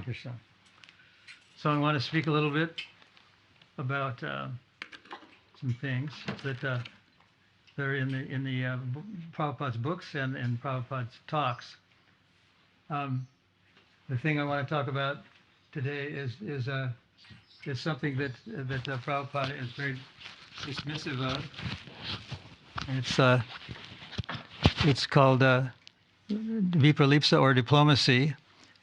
Krishna. So I want to speak a little bit about some things that are in the Prabhupada's books and in Prabhupada's talks. The thing I want to talk about today is something that Prabhupada is very dismissive of. It's called vipralipsa or diplomacy.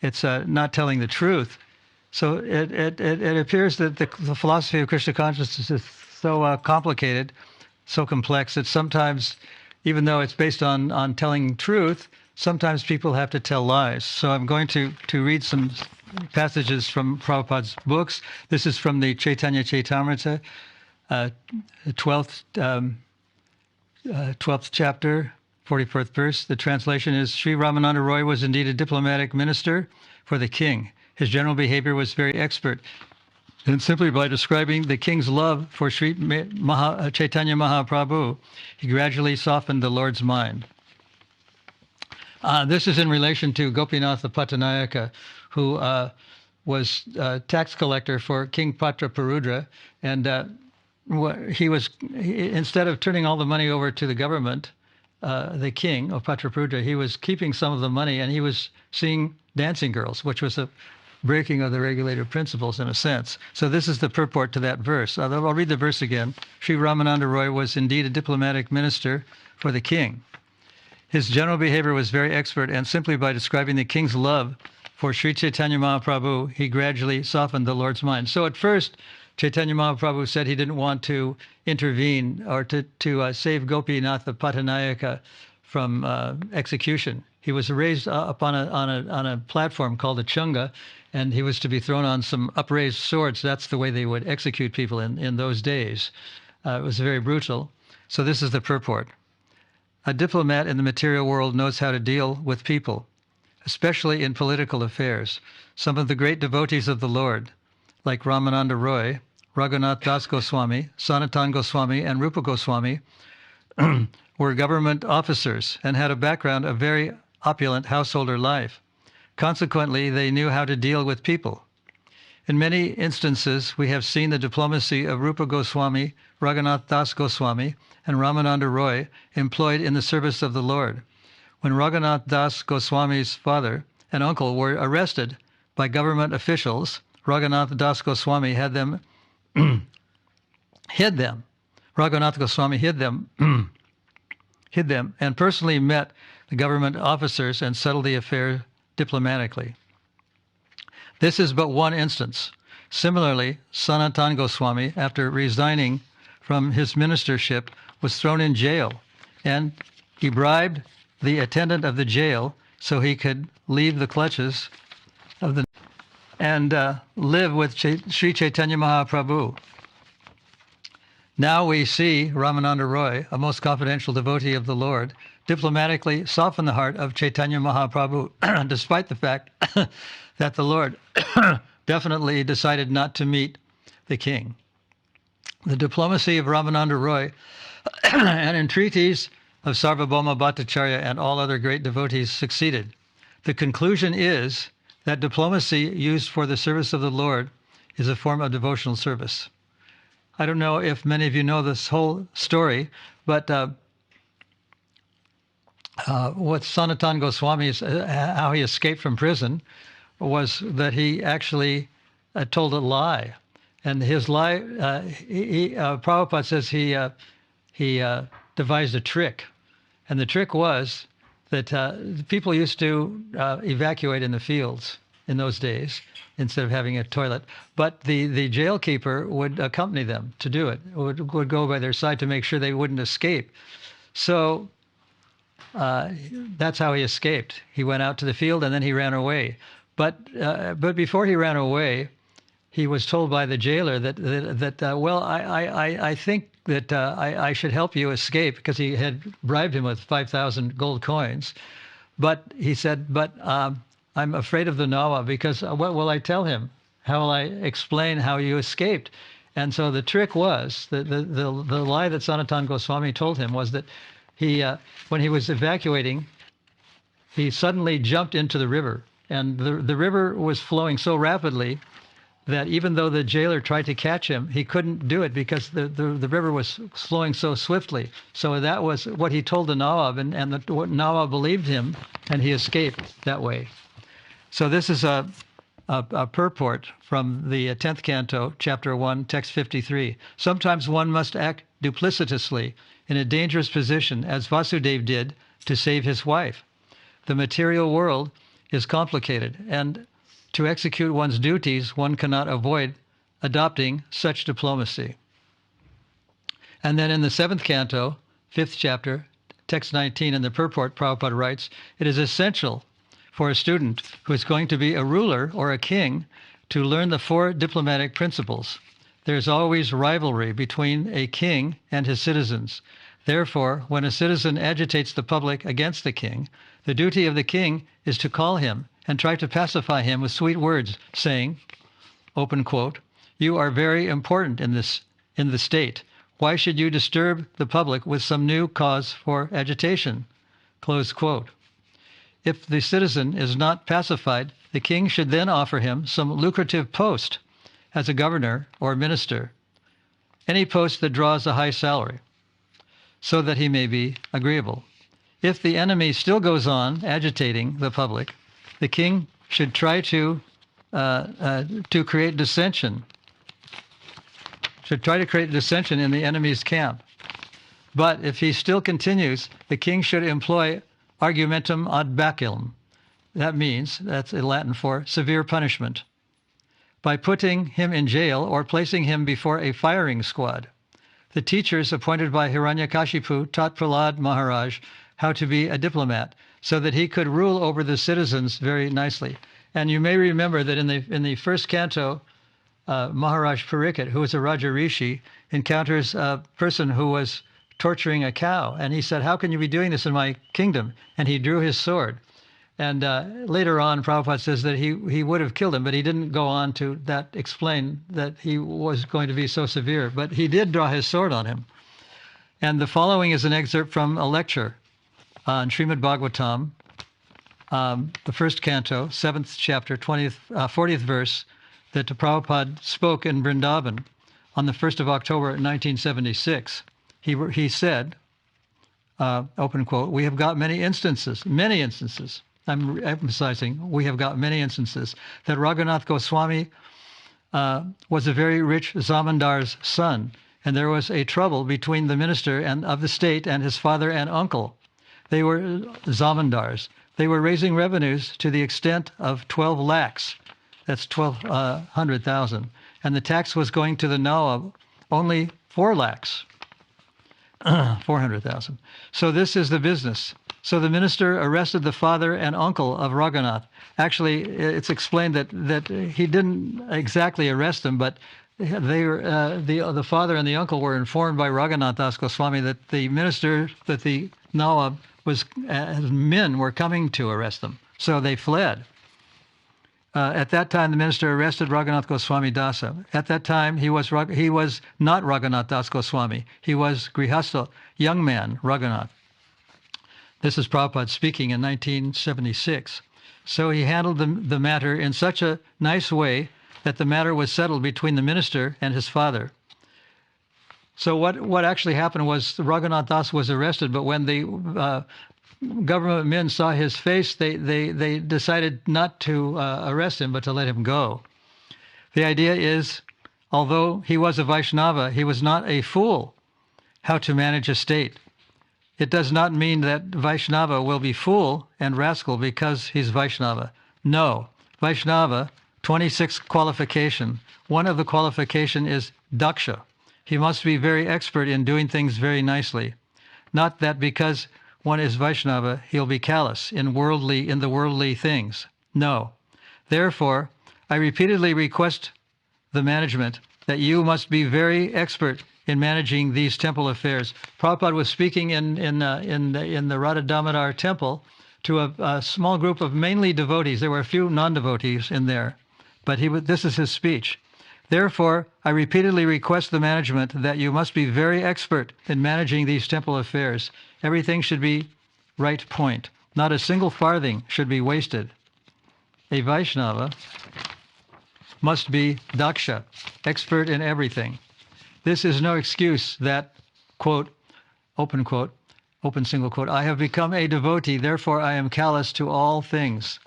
It's not telling the truth. So it appears that the philosophy of Krishna consciousness is so complicated, so complex that sometimes, even though it's based on telling truth, sometimes people have to tell lies. So I'm going to read some passages from Prabhupada's books. This is from the Chaitanya Chaitamrita, 12th chapter, 44th verse. The translation is, Sri Ramananda Roy was indeed a diplomatic minister for the king. His general behavior was very expert. And simply by describing the king's love for Sri Chaitanya Mahaprabhu, he gradually softened the Lord's mind. This is in relation to Gopinatha Pattanayaka, who was a tax collector for King Patraparudra, and instead of turning all the money over to the government, the king of Patraparudra, he was keeping some of the money, and he was seeing dancing girls, which was a breaking of the regulative principles in a sense. So this is the purport to that verse. I'll read the verse again. Sri Ramananda Roy was indeed a diplomatic minister for the king. His general behavior was very expert, and simply by describing the king's love for Sri Chaitanya Mahaprabhu, he gradually softened the Lord's mind. So at first, Chaitanya Mahaprabhu said he didn't want to intervene or to save Gopinatha Pattanayaka from execution. He was raised up on a platform called a chunga, and he was to be thrown on some upraised swords. That's the way they would execute people in those days. It was very brutal. So this is the purport. A diplomat in the material world knows how to deal with people, especially in political affairs. Some of the great devotees of the Lord, like Ramananda Roy, Raghunath Das Goswami, Sanatan Goswami, and Rupa Goswami, were government officers and had a background of very opulent householder life. Consequently, they knew how to deal with people. In many instances, we have seen the diplomacy of Rupa Goswami, Raghunath Das Goswami, and Ramananda Roy employed in the service of the Lord. When Raghunath Das Goswami's father and uncle were arrested by government officials, Raghunath Das Goswami hid them. Raghunath Goswami hid them and personally met the government officers and settled the affair diplomatically. This is but one instance. Similarly, Sanatan Goswami, after resigning from his ministership, was thrown in jail, and he bribed the attendant of the jail so he could leave the clutches of the and live with Sri Chaitanya Mahaprabhu. Now we see Ramananda Roy, a most confidential devotee of the Lord, diplomatically soften the heart of Chaitanya Mahaprabhu, despite the fact that the Lord definitely decided not to meet the king. The diplomacy of Ramananda Roy and entreaties of Sarvabhauma Bhattacharya and all other great devotees succeeded. The conclusion is that diplomacy used for the service of the Lord is a form of devotional service. I don't know if many of you know this whole story, but what Sanatan Goswami, how he escaped from prison, was that he actually told a lie. And his lie, Prabhupada says he devised a trick. And the trick was that people used to evacuate in the fields in those days instead of having a toilet. But the jailkeeper would accompany them to do it, would go by their side to make sure they wouldn't escape. So that's how he escaped. He went out to the field and then he ran away. But before he ran away, he was told by the jailer that well, I think that I should help you escape, because he had bribed him with 5,000 gold coins. But he said, but I'm afraid of the Nawa, because what will I tell him? How will I explain how you escaped? And so the trick was, the lie that Sanatan Goswami told him was that he, when he was evacuating, he suddenly jumped into the river. And the river was flowing so rapidly that even though the jailer tried to catch him, he couldn't do it because the river was flowing so swiftly. So that was what he told the Nawab, and the Nawab believed him, and he escaped that way. So this is a purport from the 10th canto, chapter 1, text 53. Sometimes one must act duplicitously in a dangerous position, as Vasudev did to save his wife. The material world is complicated, and to execute one's duties, one cannot avoid adopting such diplomacy. And then in the 7th canto, 5th chapter, text 19, in the purport, Prabhupada writes, it is essential for a student who is going to be a ruler or a king to learn the 4 diplomatic principles. There is always rivalry between a king and his citizens. Therefore, when a citizen agitates the public against the king, the duty of the king is to call him and try to pacify him with sweet words, saying, open quote, you are very important in the state. Why should you disturb the public with some new cause for agitation? Close quote. If the citizen is not pacified, the king should then offer him some lucrative post as a governor or minister, any post that draws a high salary, so that he may be agreeable. If the enemy still goes on agitating the public, the king should try to create dissension. Should try to create dissension in the enemy's camp. But if he still continues, the king should employ argumentum ad bacillum. That means, that's in Latin for severe punishment, by putting him in jail or placing him before a firing squad. The teachers appointed by Hiranyakashipu taught Prahlad Maharaj how to be a diplomat, so that he could rule over the citizens very nicely. And you may remember that in the first canto, Maharaj Pariksit, who was a Raja Rishi, encounters a person who was torturing a cow. And he said, how can you be doing this in my kingdom? And he drew his sword. And later on, Prabhupada says that he would have killed him, but he didn't go on to explain that he was going to be so severe. But he did draw his sword on him. And the following is an excerpt from a lecture on Srimad Bhagavatam, the first canto, 7th chapter, 40th verse, that Prabhupada spoke in Vrindavan on the 1st of October 1976. He said, open quote, "We have got many instances, I'm emphasizing, we have got many instances, that Raghunath Goswami was a very rich zamandar's son, and there was a trouble between the minister and of the state and his father and uncle. They were zamandars. They were raising revenues to the extent of 12 lakhs, that's 1,200,000, and the tax was going to the Nawab only 4 lakhs, 400,000. So this is the business. So the minister arrested the father and uncle of Raghunath. Actually, it's explained that he didn't exactly arrest them, but they were, the father and the uncle were informed by Raghunath Das Goswami that the minister, that the Nawab men were coming to arrest them. So they fled. At that time, the minister arrested Raghunath Goswami Dasa. At that time, he was not Raghunath Das Goswami. He was Grihastha, young man, Raghunath. This is Prabhupada speaking in 1976. So he handled the matter in such a nice way that the matter was settled between the minister and his father. So what actually happened was Raghunath Das was arrested, but when the government men saw his face, they decided not to arrest him, but to let him go. The idea is, although he was a Vaishnava, he was not a fool how to manage a state. It does not mean that Vaishnava will be fool and rascal because he's Vaishnava. No, Vaishnava, 26th qualification. One of the qualification is daksha. He must be very expert in doing things very nicely. Not that because one is Vaishnava, he'll be callous in the worldly things. No. Therefore, I repeatedly request the management that you must be very expert in managing these temple affairs. Prabhupada was speaking in the Radha Damodar temple to a small group of mainly devotees. There were a few non-devotees in there, but this is his speech. Therefore, I repeatedly request the management that you must be very expert in managing these temple affairs. Everything should be right point. Not a single farthing should be wasted. A Vaishnava must be daksha, expert in everything. This is no excuse that, quote, open single quote, I have become a devotee, therefore I am callous to all things.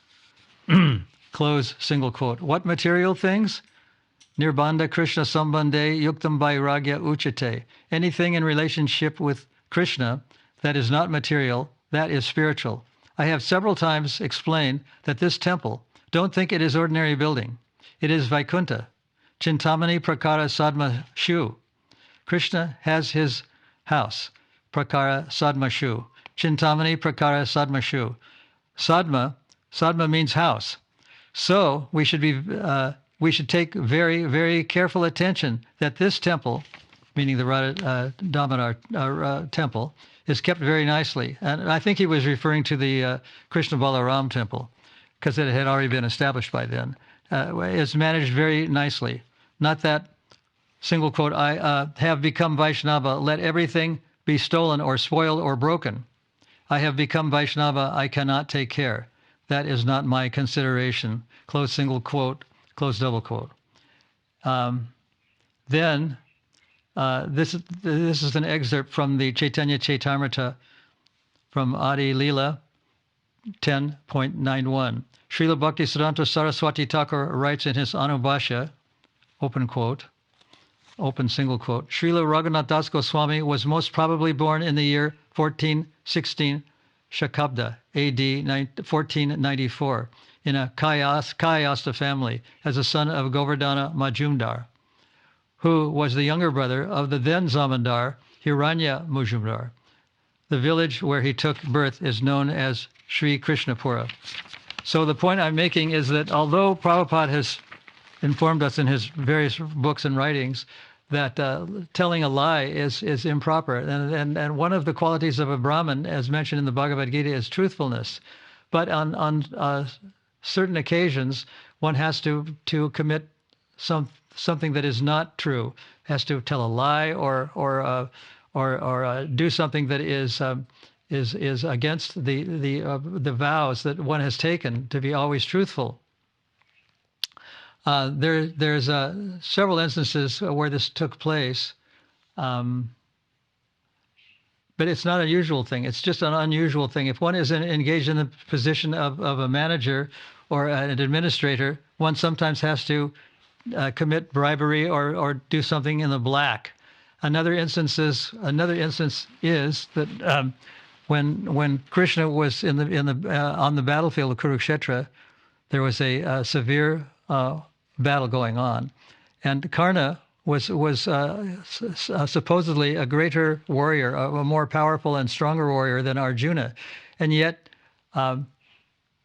Close single quote. What material things? Nirbandha Krishna Sambandhe Yuktam Vairagya Uchate. Anything in relationship with Krishna that is not material, that is spiritual. I have several times explained that this temple, don't think it is ordinary building. It is Vaikuntha. Chintamani Prakara Sadma Shu. Krishna has his house, Prakara Sadma Shu. Chintamani Prakara Sadma Shu. Sadma means house. So we should take very, very careful attention that this temple, meaning the Radha Damodar temple, is kept very nicely. And I think he was referring to the Krishna Balaram temple, because it had already been established by then. It's managed very nicely. Not that single quote, I have become Vaishnava, let everything be stolen or spoiled or broken. I have become Vaishnava, I cannot take care. That is not my consideration. Close single quote, close double quote. Then, this is an excerpt from the Chaitanya Chaitamrita from Adi Leela 10.91. Srila Bhaktisiddhanta Saraswati Thakur writes in his Anubhashya, open quote, open single quote, Srila Raghunath Das Goswami was most probably born in the year 1416 Shakabda, AD 1494, in a Kayasta family as a son of Govardhana Majumdar, who was the younger brother of the then Zamindar Hiranya Majumdar. The village where he took birth is known as Sri Krishnapura. So the point I'm making is that although Prabhupada has informed us in his various books and writings that telling a lie is improper, and one of the qualities of a Brahmin, as mentioned in the Bhagavad Gita, is truthfulness. but on certain occasions, one has to commit something that is not true, has to tell a lie or do something that is against the vows that one has taken to be always truthful. There's several instances where this took place, but it's not a usual thing. It's just an unusual thing. If one is engaged in the position of a manager or an administrator, one sometimes has to commit bribery or do something in the black. Another instance is that when Krishna was on the battlefield of Kurukshetra, there was a severe battle going on, and Karna was supposedly a greater warrior, a more powerful and stronger warrior than Arjuna, and yet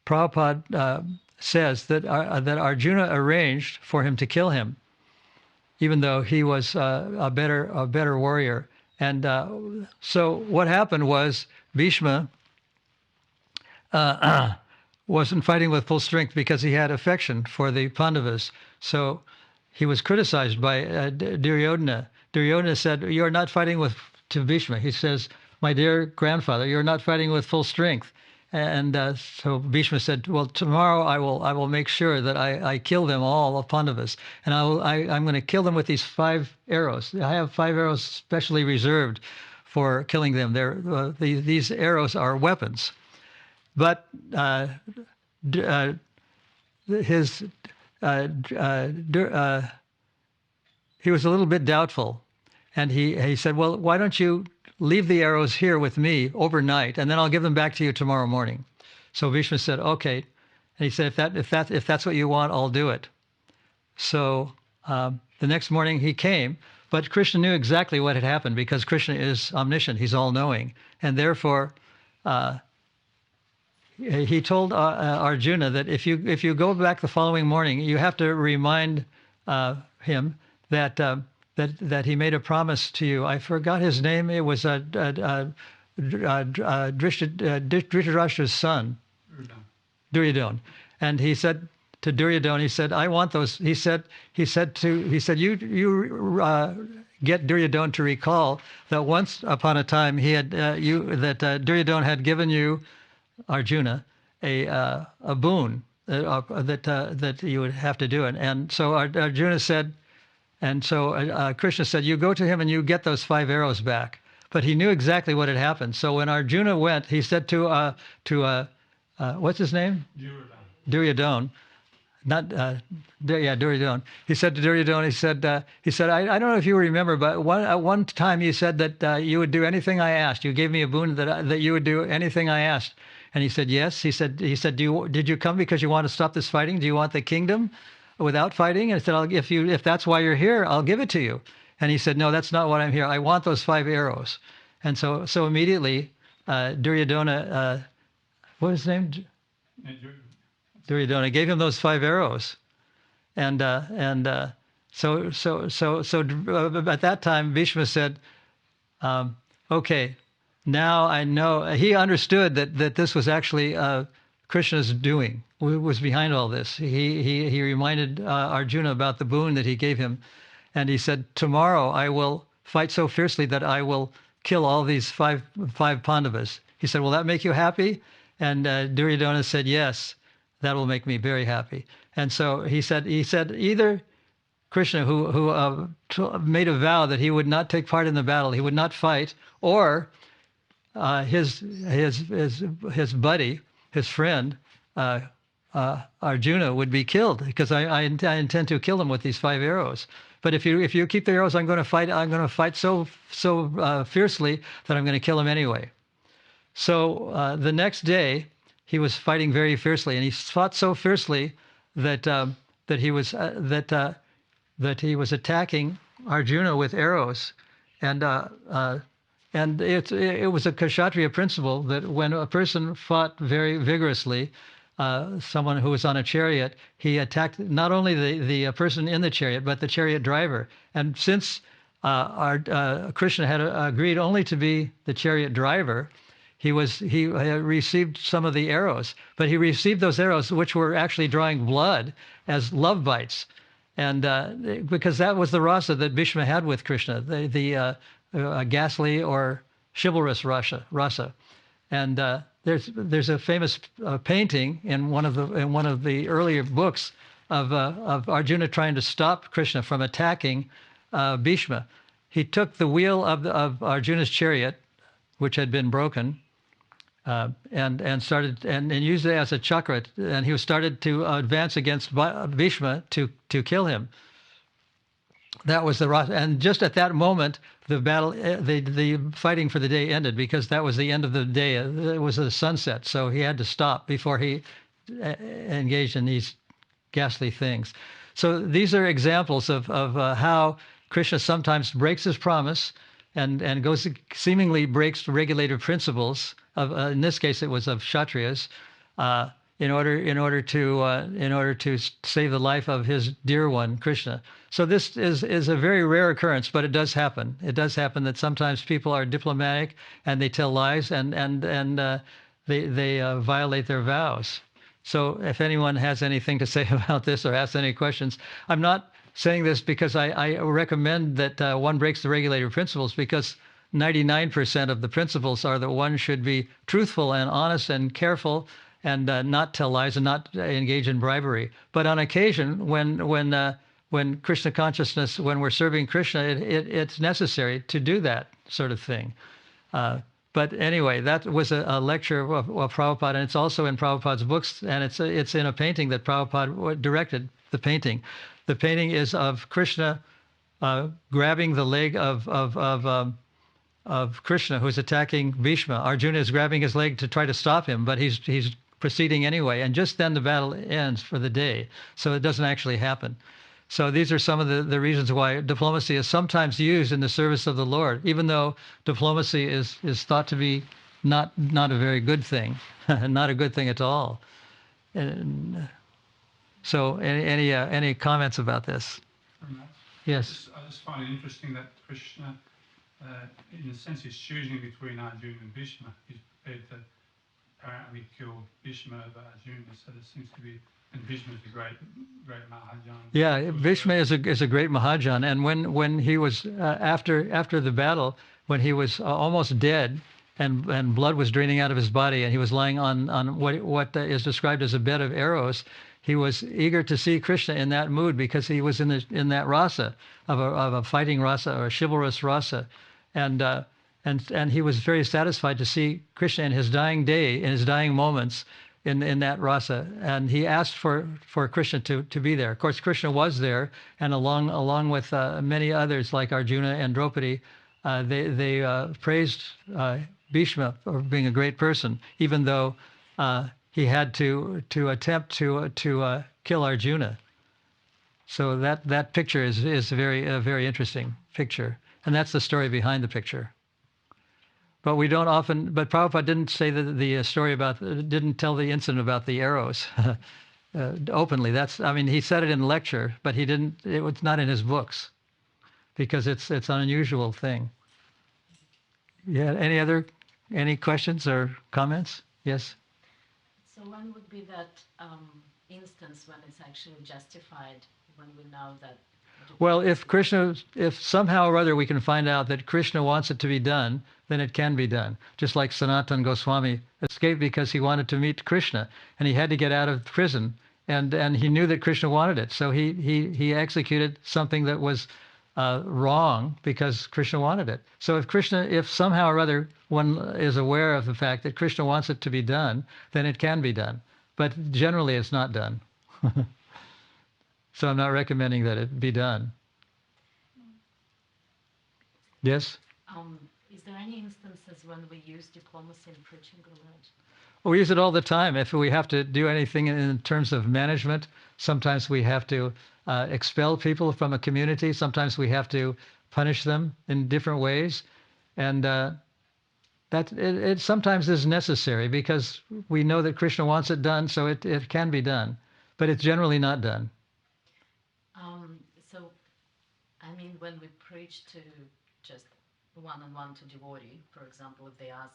Prabhupada says that Arjuna arranged for him to kill him, even though he was a better warrior. And so what happened was Bhishma wasn't fighting with full strength because he had affection for the Pandavas. So he was criticized by Duryodhana. Duryodhana said, "You are not fighting to Bhishma." He says, "My dear grandfather, you're not fighting with full strength." And so Bhishma said, "Well, tomorrow I will make sure that I kill them all, of Pandavas, and I'm going to kill them with these 5 arrows. I have 5 arrows specially reserved for killing them. These arrows are weapons." But he was a little bit doubtful, and he said, "Well, why don't you leave the arrows here with me overnight, and then I'll give them back to you tomorrow morning." So Bhishma said, "Okay," and he said, "If that's what you want, I'll do it." So the next morning he came, but Krishna knew exactly what had happened because Krishna is omniscient; he's all-knowing, and therefore he told Arjuna that if you go back the following morning, you have to remind him that he made a promise to you. I forgot his name. It was Dhritarashtra's son, Duryodhana. And he said to Duryodhana, he said, "I want those." He said you get Duryodhana to recall that once upon a time Duryodhana had given you, Arjuna, a boon that you would have to do it. And so Arjuna said, and so Krishna said, "You go to him and you get those 5 arrows back." But he knew exactly what had happened. So when Arjuna went, he said to what's his name? Duryodhana. Duryodhana. He said to Duryodhana, he said, I don't know if you remember, but at one time you said that you would do anything I asked. You gave me a boon that you would do anything I asked. And he said, yes. He said, did you come because you want to stop this fighting? Do you want the kingdom without fighting? And I said, if that's why you're here, I'll give it to you. And he said, no, that's not what I'm here. I want those 5 arrows. And so immediately Duryodhana, what was his name? Duryodhana gave him those 5 arrows. And so at that time, Bhishma said, okay, now I know. He understood that this was actually Krishna's doing, was behind all this. He reminded Arjuna about the boon that he gave him. And he said, tomorrow I will fight so fiercely that I will kill all these five Pandavas. He said, will that make you happy? And Duryodhana said, yes, that will make me very happy. And so he said either Krishna, who made a vow that he would not take part in the battle, he would not fight, or his buddy, his friend, Arjuna would be killed, because I intend to kill him with these 5 arrows. But if you keep the arrows, I'm going to fight so fiercely that I'm going to kill him anyway. So the next day he was fighting very fiercely, and he fought so fiercely that he was attacking Arjuna with arrows, and it was a Kshatriya principle that when a person fought very vigorously, someone who was on a chariot, he attacked not only the person in the chariot, but the chariot driver. And since Krishna had agreed only to be the chariot driver, He received some of the arrows, but he received those arrows which were actually drawing blood as love bites, and because that was the rasa that Bhishma had with Krishna, the ghastly or chivalrous rasa. And there's a famous painting in one of the earlier books of Arjuna trying to stop Krishna from attacking Bhishma. He took the wheel of Arjuna's chariot, which had been broken, and started and used it as a chakra, and he started to advance against Bhishma to kill him. That was the rasa, and just at that moment, the battle, the fighting for the day ended, because that was the end of the day. It was a sunset, so he had to stop before he engaged in these ghastly things. So these are examples of how Krishna sometimes breaks his promise and goes seemingly breaks the regulative principles of in this case it was of Kshatriyas, in order to save the life of his dear one Krishna. So this is a very rare occurrence, but it does happen. It does happen that sometimes people are diplomatic and they tell lies and they violate their vows. So if anyone has anything to say about this or asks any questions, I'm not saying this because I recommend that one breaks the regulative principles, because 99% of the principles are that one should be truthful and honest and careful and not tell lies and not engage in bribery. But on occasion, when Krishna consciousness, when we're serving Krishna, it's necessary to do that sort of thing. But anyway, that was a lecture of Prabhupada, and it's also in Prabhupada's books, and it's in a painting that Prabhupada directed. The painting is of Krishna grabbing the leg of Krishna, who's attacking Bhishma. Arjuna is grabbing his leg to try to stop him, but he's proceeding anyway, and just then the battle ends for the day. So it doesn't actually happen. So these are some of the reasons why diplomacy is sometimes used in the service of the Lord, even though diplomacy is thought to be not a very good thing, not a good thing at all. And so any comments about this? Yes. I just find it interesting that Krishna, in a sense, is choosing between Arjuna and Bhishma. He's prepared to apparently kill Bhishma over Arjuna, so there seems to be. And Bhishma is a great Mahajan. Yeah, Bhishma is a great Mahajan, and when he was after the battle, when he was almost dead, and blood was draining out of his body, and he was lying on what is described as a bed of arrows, he was eager to see Krishna in that mood, because he was in that rasa of a fighting rasa or a chivalrous rasa, and he was very satisfied to see Krishna in his dying day, in his dying moments, in that rasa, and he asked for Krishna to be there. Of course, Krishna was there, and along with many others like Arjuna and Draupadi, they praised Bhishma for being a great person, even though he had to attempt to kill Arjuna. So that picture is a very interesting picture, and that's the story behind the picture. But we don't often. But Prabhupada didn't say the story didn't tell the incident about the arrows openly. He said it in lecture, but he didn't. It was not in his books, because it's an unusual thing. Yeah. Any questions or comments? Yes. So when would be that instance when it's actually justified, when we know that? Well, if somehow or other we can find out that Krishna wants it to be done, then it can be done. Just like Sanatana Goswami escaped because he wanted to meet Krishna, and he had to get out of prison, and he knew that Krishna wanted it, so he executed something that was wrong because Krishna wanted it. So if somehow or other one is aware of the fact that Krishna wants it to be done, then it can be done. But generally, it's not done. So I'm not recommending that it be done. Yes? Is there any instances when we use diplomacy in preaching the Lord? We use it all the time. If we have to do anything in terms of management, sometimes we have to expel people from a community. Sometimes we have to punish them in different ways. And it sometimes is necessary, because we know that Krishna wants it done, so it can be done. But it's generally not done. When we preach to just one-on-one to devotee, for example, if they ask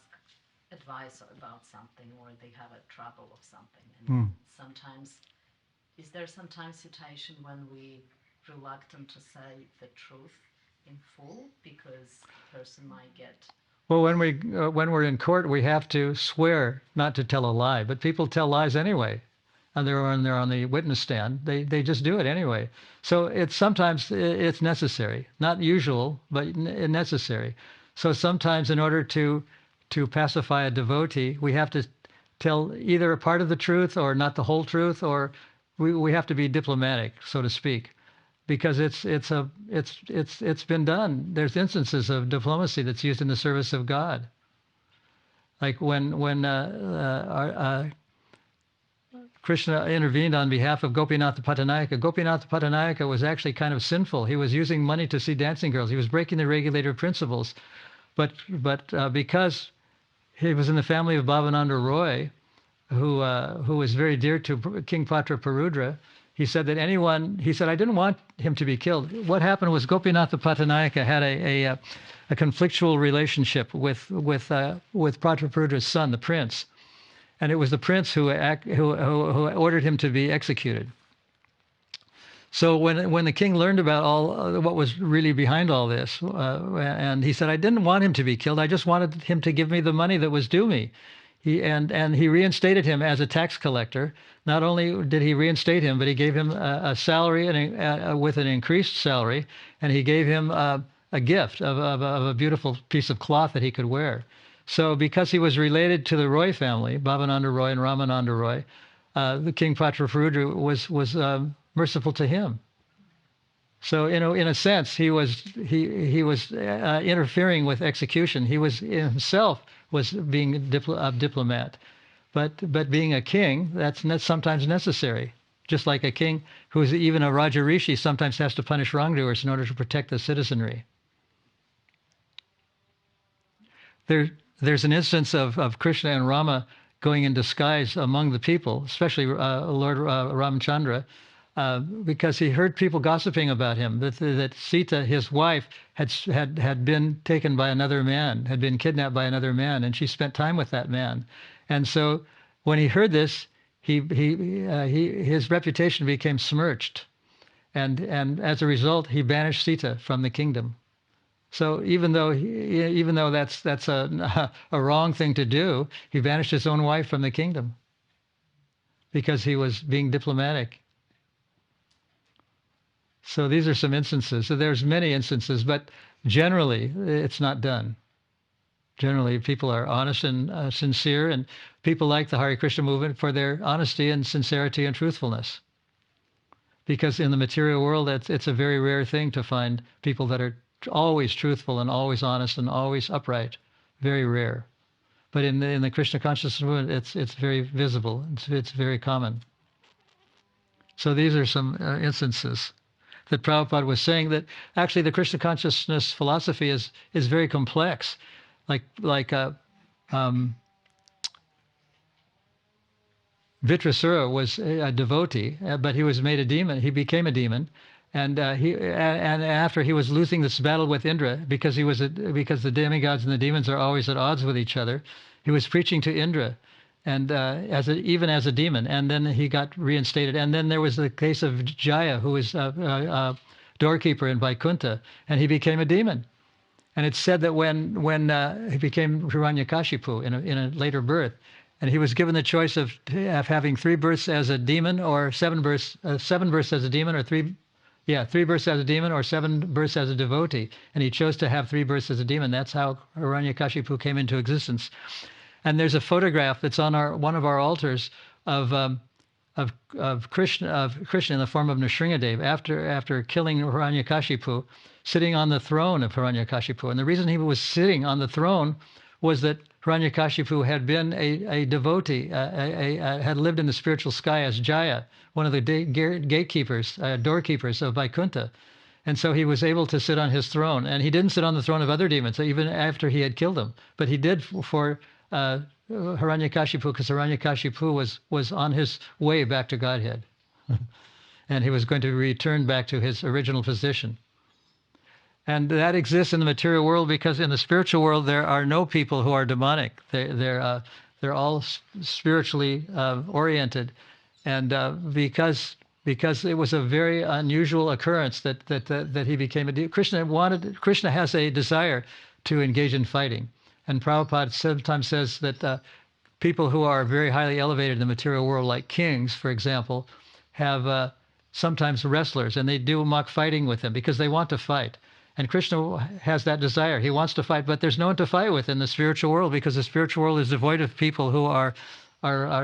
advice about something, or they have a trouble of something. And Hmm. sometimes, is there sometimes situation when we reluctant to say the truth in full because person might get. Well, when we're in court, we have to swear not to tell a lie. But people tell lies anyway, and they're on the witness stand. They just do it anyway. So sometimes it's necessary, not usual, but necessary. So sometimes, in order to pacify a devotee, we have to tell either a part of the truth or not the whole truth, or we have to be diplomatic, so to speak, because it's been done. There's instances of diplomacy that's used in the service of God. Like when Krishna intervened on behalf of Gopinath Pattanayaka. Gopinath Pattanayaka was actually kind of sinful. He was using money to see dancing girls. He was breaking the regulator principles. But because he was in the family of Bhavananda Roy, who was very dear to King Parudra, he said that I didn't want him to be killed. What happened was Gopinatha Pattanayaka had a conflictual relationship with Pradra's son, the prince. And it was the prince who ordered him to be executed. So when the king learned about all what was really behind all this, and he said, I didn't want him to be killed. I just wanted him to give me the money that was due me. He reinstated him as a tax collector. Not only did he reinstate him, but he gave him a salary with an increased salary, and he gave him a gift of a beautiful piece of cloth that he could wear. So because he was related to the Roy family, Bhavananda Roy and Ramananda Roy, the King Parudra was merciful to him. So in a sense, he was interfering with execution. He was himself was being a diplomat, but being a king, that's sometimes necessary. Just like a king who is even a Raja Rishi sometimes has to punish wrongdoers in order to protect the citizenry. There's an instance of Krishna and Rama going in disguise among the people, especially Lord Ramchandra, because he heard people gossiping about him, that Sita, his wife, had been taken by another man, had been kidnapped by another man, and she spent time with that man. And so when he heard this, his reputation became smirched. And as a result, he banished Sita from the kingdom. So even though that's a wrong thing to do, he banished his own wife from the kingdom because he was being diplomatic. So these are some instances. So there's many instances, but generally it's not done. Generally, people are honest and sincere, and people like the Hare Krishna movement for their honesty and sincerity and truthfulness. Because in the material world, it's a very rare thing to find people that are always truthful and always honest and always upright. Very rare. But in the Krishna consciousness movement, it's very visible. It's very common. So these are some instances that Prabhupada was saying that actually the Krishna consciousness philosophy is very complex. Vitrasura was a devotee, but he was made a demon. He became a demon, and after he was losing this battle with Indra, because the demigods and the demons are always at odds with each other, he was preaching to Indra, and even as a demon, and then he got reinstated. And then there was the case of Jaya, who was a doorkeeper in Vaikuntha, and he became a demon. And it's said that when he became Hiranyakashipu in a later birth, and he was given the choice of having 3 births as a demon or 7 births as a demon, or 3 births as a demon or 7 births as a devotee, and he chose to have 3 births as a demon. That's how Hiranyakashipu came into existence. And there's a photograph that's on one of our altars of Krishna in the form of Nrsingadev after killing Hiranyakashipu, sitting on the throne of Hiranyakashipu. And the reason he was sitting on the throne was that Hiranyakashipu had been a devotee, had lived in the spiritual sky as Jaya, one of the gatekeepers, doorkeepers of Vaikuntha. And so he was able to sit on his throne. And he didn't sit on the throne of other demons, even after he had killed them. But he did for Hiranyakashipu, because Hiranyakashipu was on his way back to Godhead. And he was going to return back to his original position. And that exists in the material world because in the spiritual world there are no people who are demonic. They're all spiritually oriented, and because it was a very unusual occurrence that he became a Krishna has a desire to engage in fighting, and Prabhupada sometimes says that people who are very highly elevated in the material world, like kings, for example, have sometimes wrestlers, and they do mock fighting with them because they want to fight. And Krishna has that desire. He wants to fight, but there's no one to fight with in the spiritual world because the spiritual world is devoid of people who are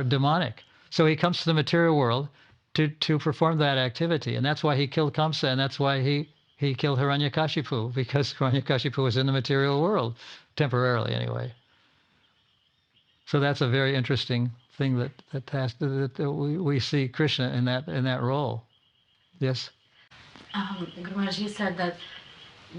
demonic. So he comes to the material world to perform that activity, and that's why he killed Kamsa, and that's why he killed Hiranyakashipu, because Hiranyakashipu was in the material world temporarily, anyway. So that's a very interesting thing that we see Krishna in that role. Yes. Guru Maharaj, you said that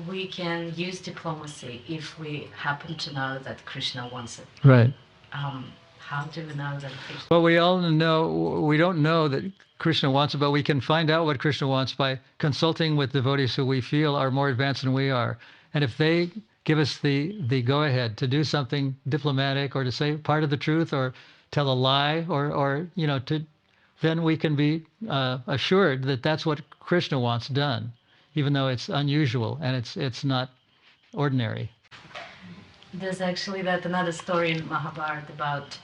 we can use diplomacy if we happen to know that Krishna wants it. Right. How do we know that Krishna... Well, we all know, we don't know that Krishna wants it, but we can find out what Krishna wants by consulting with devotees who we feel are more advanced than we are. And if they give us the go-ahead to do something diplomatic or to say part of the truth or tell a lie or then we can be assured that that's what Krishna wants done, even though it's unusual and it's not ordinary. There's actually another story in Mahabharata about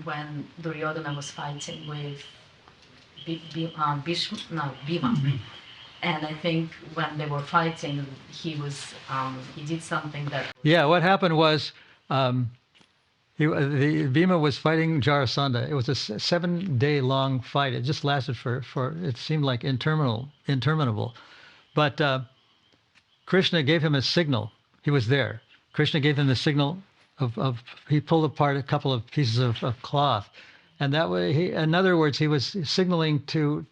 when Duryodhana was fighting with Bhima. And I think when they were fighting, he did something that... Yeah, what happened was Bhima was fighting Jarasandha. It was a 7-day long fight. It just lasted for it seemed like interminable. But Krishna gave him a signal. He was there. Krishna gave him the signal he pulled apart a couple of pieces of cloth. And that way, in other words, he was signaling to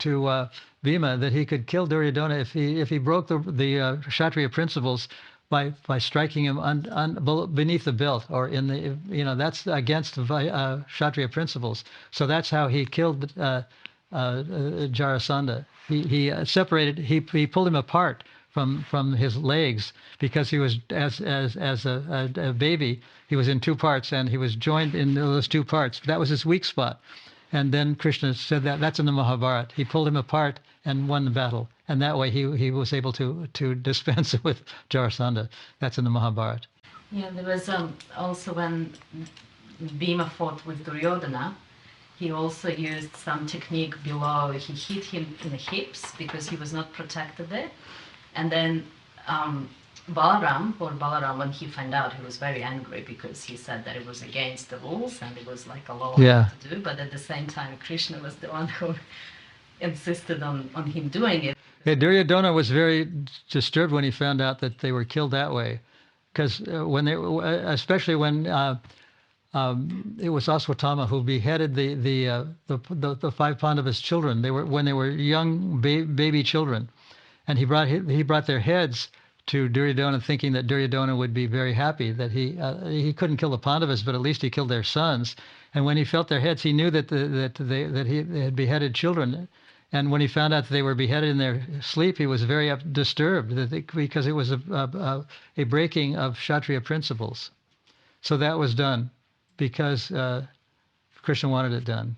Bhima that he could kill Duryodhana if he broke the Kshatriya principles by striking him beneath the belt or in the that's against Kshatriya principles. So that's how he killed Jarasandha. He separated. He pulled him apart from his legs because he was as a baby. He was in two parts and he was joined in those two parts. That was his weak spot. And then Krishna said that's in the Mahabharata. He pulled him apart and won the battle. And that way he was able to dispense with Jarasandha. That's in the Mahabharata. Yeah, there was also when Bhima fought with Duryodhana, he also used some technique below. He hit him in the hips because he was not protected there. And then Balaram, when he found out, he was very angry because he said that it was against the rules and it was like a law to do. But at the same time, Krishna was the one who insisted on him doing it. Yeah, Duryodhana was very disturbed when he found out that they were killed that way, because especially when it was Aswatthama who beheaded the 5 Pandavas' children. When they were young baby children, and he brought their heads to Duryodhana, thinking that Duryodhana would be very happy that he couldn't kill the Pandavas, but at least he killed their sons. And when he felt their heads, he knew that they had beheaded children. And when he found out that they were beheaded in their sleep, he was very disturbed because it was a breaking of Kshatriya principles. So that was done because Krishna wanted it done.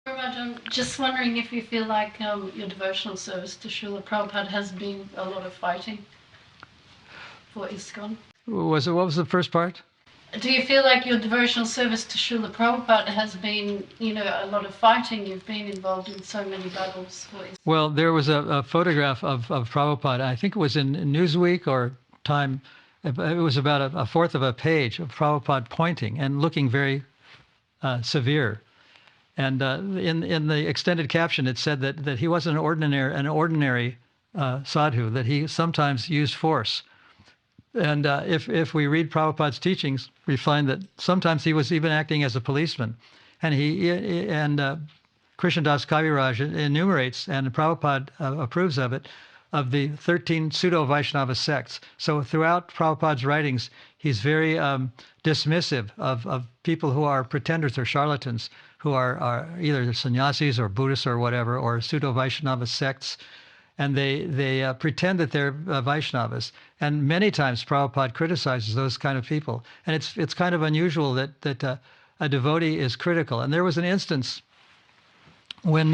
I'm just wondering if you feel like your devotional service to Srila Prabhupada has been a lot of fighting for ISKCON. What was the first part? Do you feel like your devotional service to Srila Prabhupada has been, a lot of fighting? You've been involved in so many battles for ISKCON. Well, there was a photograph of Prabhupada. I think it was in Newsweek or Time. It was about a fourth of a page of Prabhupada pointing and looking very severe. And in the extended caption, it said that he wasn't an ordinary sadhu, that he sometimes used force. And if we read Prabhupada's teachings, we find that sometimes he was even acting as a policeman. And Krishnadas Kaviraj enumerates, and Prabhupada approves of it, of the 13 pseudo-Vaishnava sects. So throughout Prabhupada's writings, he's very dismissive of people who are pretenders or charlatans, who are either sannyasis or Buddhists or whatever, or pseudo-Vaishnava sects. and they pretend that they're Vaishnavas. And many times Prabhupada criticizes those kind of people. And it's kind of unusual that a devotee is critical. And there was an instance when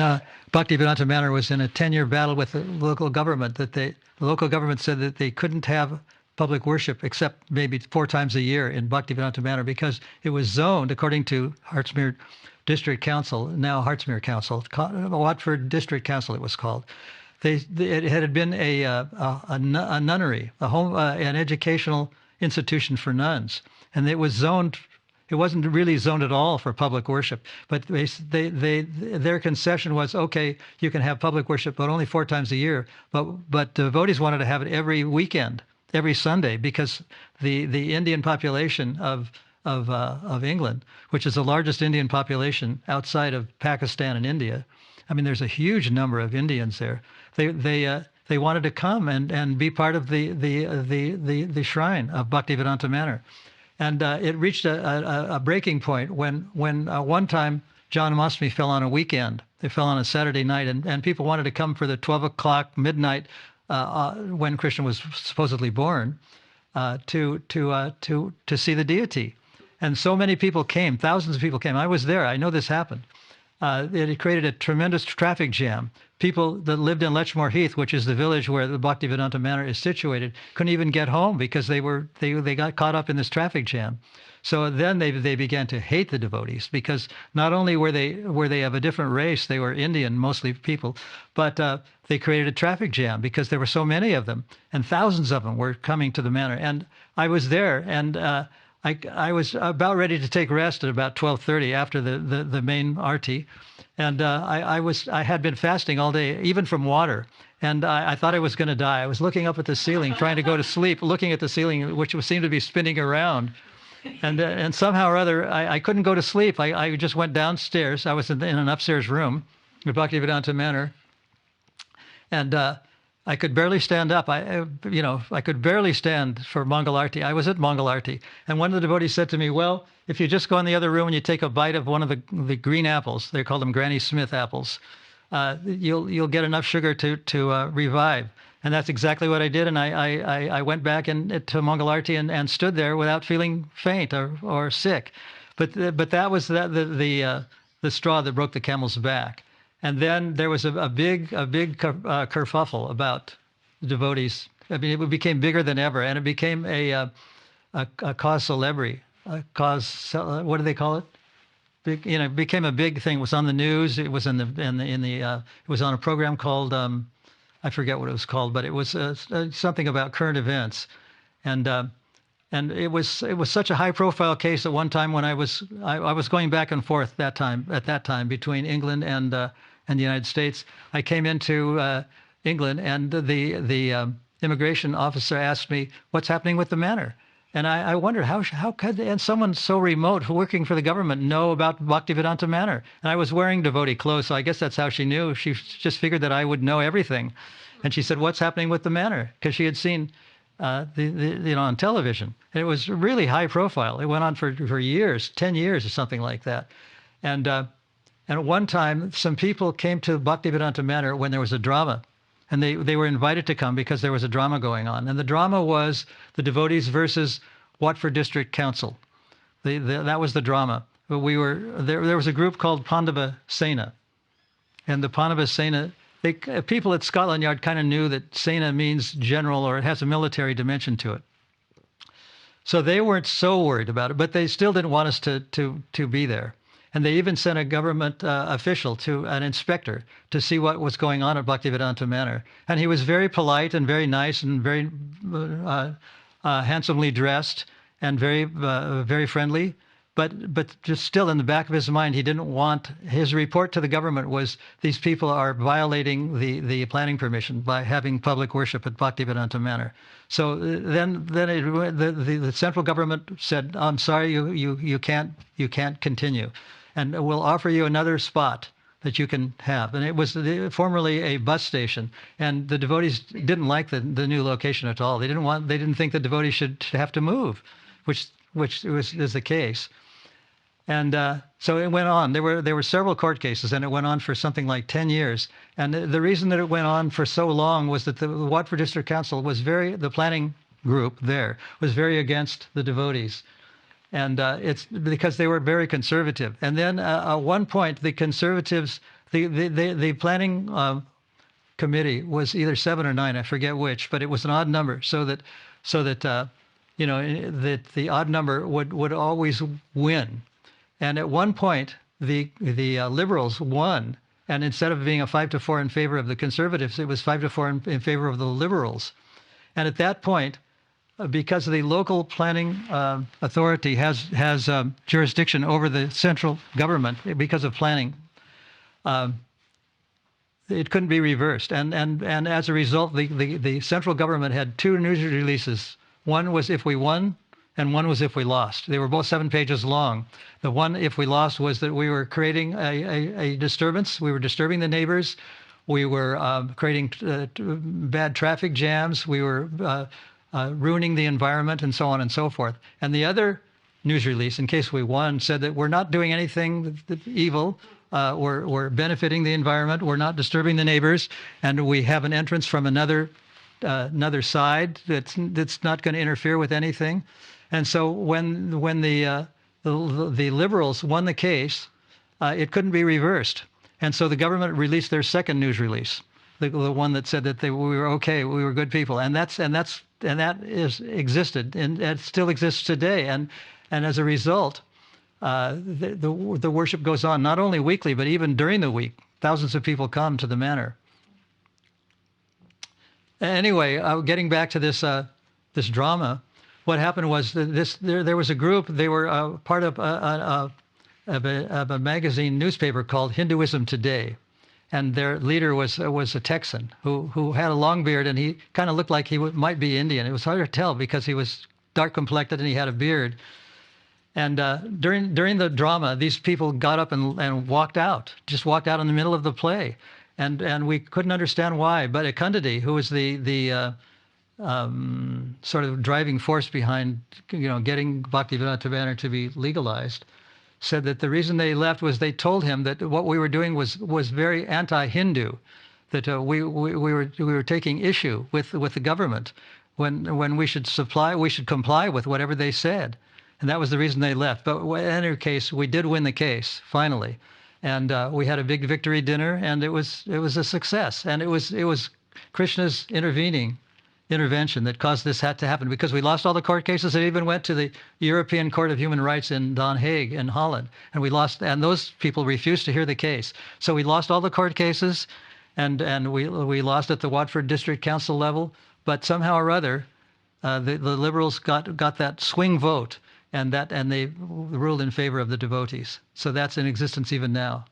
Bhaktivedanta Manor was in a 10-year battle with the local government, the local government said that they couldn't have public worship except maybe 4 times a year in Bhaktivedanta Manor because it was zoned, according to Hartsmere District Council, now Hartsmere Council, Watford District Council it was called. It had been a nunnery, an educational institution for nuns, and it was zoned. It wasn't really zoned at all for public worship, but their concession was, okay, you can have public worship, but only 4 times a year. But devotees wanted to have it every weekend, every Sunday, because the Indian population of England, which is the largest Indian population outside of Pakistan and India, I mean, there's a huge number of Indians there. They wanted to come and be part of the shrine of Bhaktivedanta Manor. And it reached a breaking point when one time John Janmashtami fell on a weekend. It fell on a Saturday night, and people wanted to come for the 12 o'clock midnight when Krishna was supposedly born to see the deity. And so many people came, thousands of people came. I was there. I know this happened. It created a tremendous traffic jam. People that lived in Lechmore Heath, which is the village where the Bhaktivedanta Manor is situated, couldn't even get home because they got caught up in this traffic jam. So then they began to hate the devotees because not only were they of a different race, they were Indian mostly people, but they created a traffic jam because there were so many of them, and thousands of them were coming to the manor. And I was there, and I was about ready to take rest at about 12:30 after the main arti, and I had been fasting all day, even from water, and I thought I was going to die. I was looking up at the ceiling, trying to go to sleep, looking at the ceiling, which seemed to be spinning around, and somehow or other I couldn't go to sleep. I just went downstairs. I was in an upstairs room at Bhaktivedanta Manor, and I could barely stand up. I could barely stand for Mangal Arti. I was at Mangal Arti, and one of the devotees said to me, "Well, if you just go in the other room and you take a bite of one of the green apples, they call them Granny Smith apples, you'll get enough sugar to revive." And that's exactly what I did. And I went back to Mangal Arti and stood there without feeling faint or sick. But that was the straw that broke the camel's back. And then there was a big kerfuffle about devotees. I mean, it became bigger than ever, and it became a cause célèbre, what do they call it? It became a big thing. It was on the news. It was it was on a program called I forget what it was called, but it was something about current events, and it was such a high-profile case at one time when I was going back and forth at that time between England and the United States. I came into England, and the immigration officer asked me, "What's happening with the manor?" And I wondered how could someone so remote working for the government know about Bhaktivedanta Manor? And I was wearing devotee clothes, so I guess that's how she knew. She just figured that I would know everything. And she said, "What's happening with the manor?" Because she had seen on television. And it was really high profile. It went on for years, 10 years or something like that. And at one time, some people came to Bhaktivedanta Manor when there was a drama. And they were invited to come because there was a drama going on. And the drama was the devotees versus Watford District Council. That was the drama. But there was a group called Pandava Sena. And the Pandava Sena, people at Scotland Yard kind of knew that Sena means general, or it has a military dimension to it. So they weren't so worried about it, but they still didn't want us to be there. And they even sent a government official, an inspector, to see what was going on at Bhaktivedanta Manor. And he was very polite and very nice and very handsomely dressed and very friendly. But just still in the back of his mind, he didn't want, his report to the government was, these people are violating the planning permission by having public worship at Bhaktivedanta Manor. So then the central government said, "I'm sorry, you can't continue. And we'll offer you another spot that you can have." And it was formerly a bus station, and the devotees didn't like the new location at all. They didn't think the devotees should have to move, which is the case. And so it went on. There were several court cases, and it went on for something like 10 years. And the reason that it went on for so long was that the Watford District Council was the planning group there was very against the devotees. And it's because they were very conservative. And then at one point, the conservatives, the planning committee was either 7 or 9, I forget which, but it was an odd number, so that that the odd number would always win. And at one point, the liberals won, and instead of being a 5-4 in favor of the conservatives, it was 5-4 in favor of the liberals. And at that point, because the local planning authority has jurisdiction over the central government because of planning, it couldn't be reversed. And as a result, the central government had 2 news releases. One was if we won, and one was if we lost. They were both 7 pages long. The one if we lost was that we were creating a disturbance. We were disturbing the neighbors. We were creating bad traffic jams. We were ruining the environment, and so on and so forth. And the other news release, in case we won, said that we're not doing anything evil. We're benefiting the environment. We're not disturbing the neighbors, and we have an entrance from another side that's not going to interfere with anything. And so when the liberals won the case, it couldn't be reversed. And so the government released their second news release, the one that said that we were okay, we were good people, and that existed, and it still exists today. And as a result, the worship goes on not only weekly, but even during the week. Thousands of people come to the manor. Anyway, getting back to this drama, what happened was that there was a group. They were part of a magazine newspaper called Hinduism Today, and their leader was a Texan who had a long beard, and he kind of looked like he might be Indian. It was hard to tell because he was dark complected and he had a beard. And during the drama, these people got up and walked out, just walked out in the middle of the play, and we couldn't understand why. But Akundadi, who was the sort of driving force behind getting Bhaktivedanta Banner to be legalized, said that the reason they left was they told him that what we were doing was very anti-Hindu, that we were taking issue with the government when we should comply with whatever they said, and that was the reason they left. But in any case, we did win the case finally, and we had a big victory dinner, and it was a success, and it was Krishna's intervention that caused this to happen, because we lost all the court cases. It even went to the European Court of Human Rights in Den Haag in Holland, and we lost, and those people refused to hear the case. So we lost all the court cases, and we lost at the Watford District Council level, but somehow or other, the liberals got that swing vote, and they ruled in favor of the devotees. So that's in existence even now.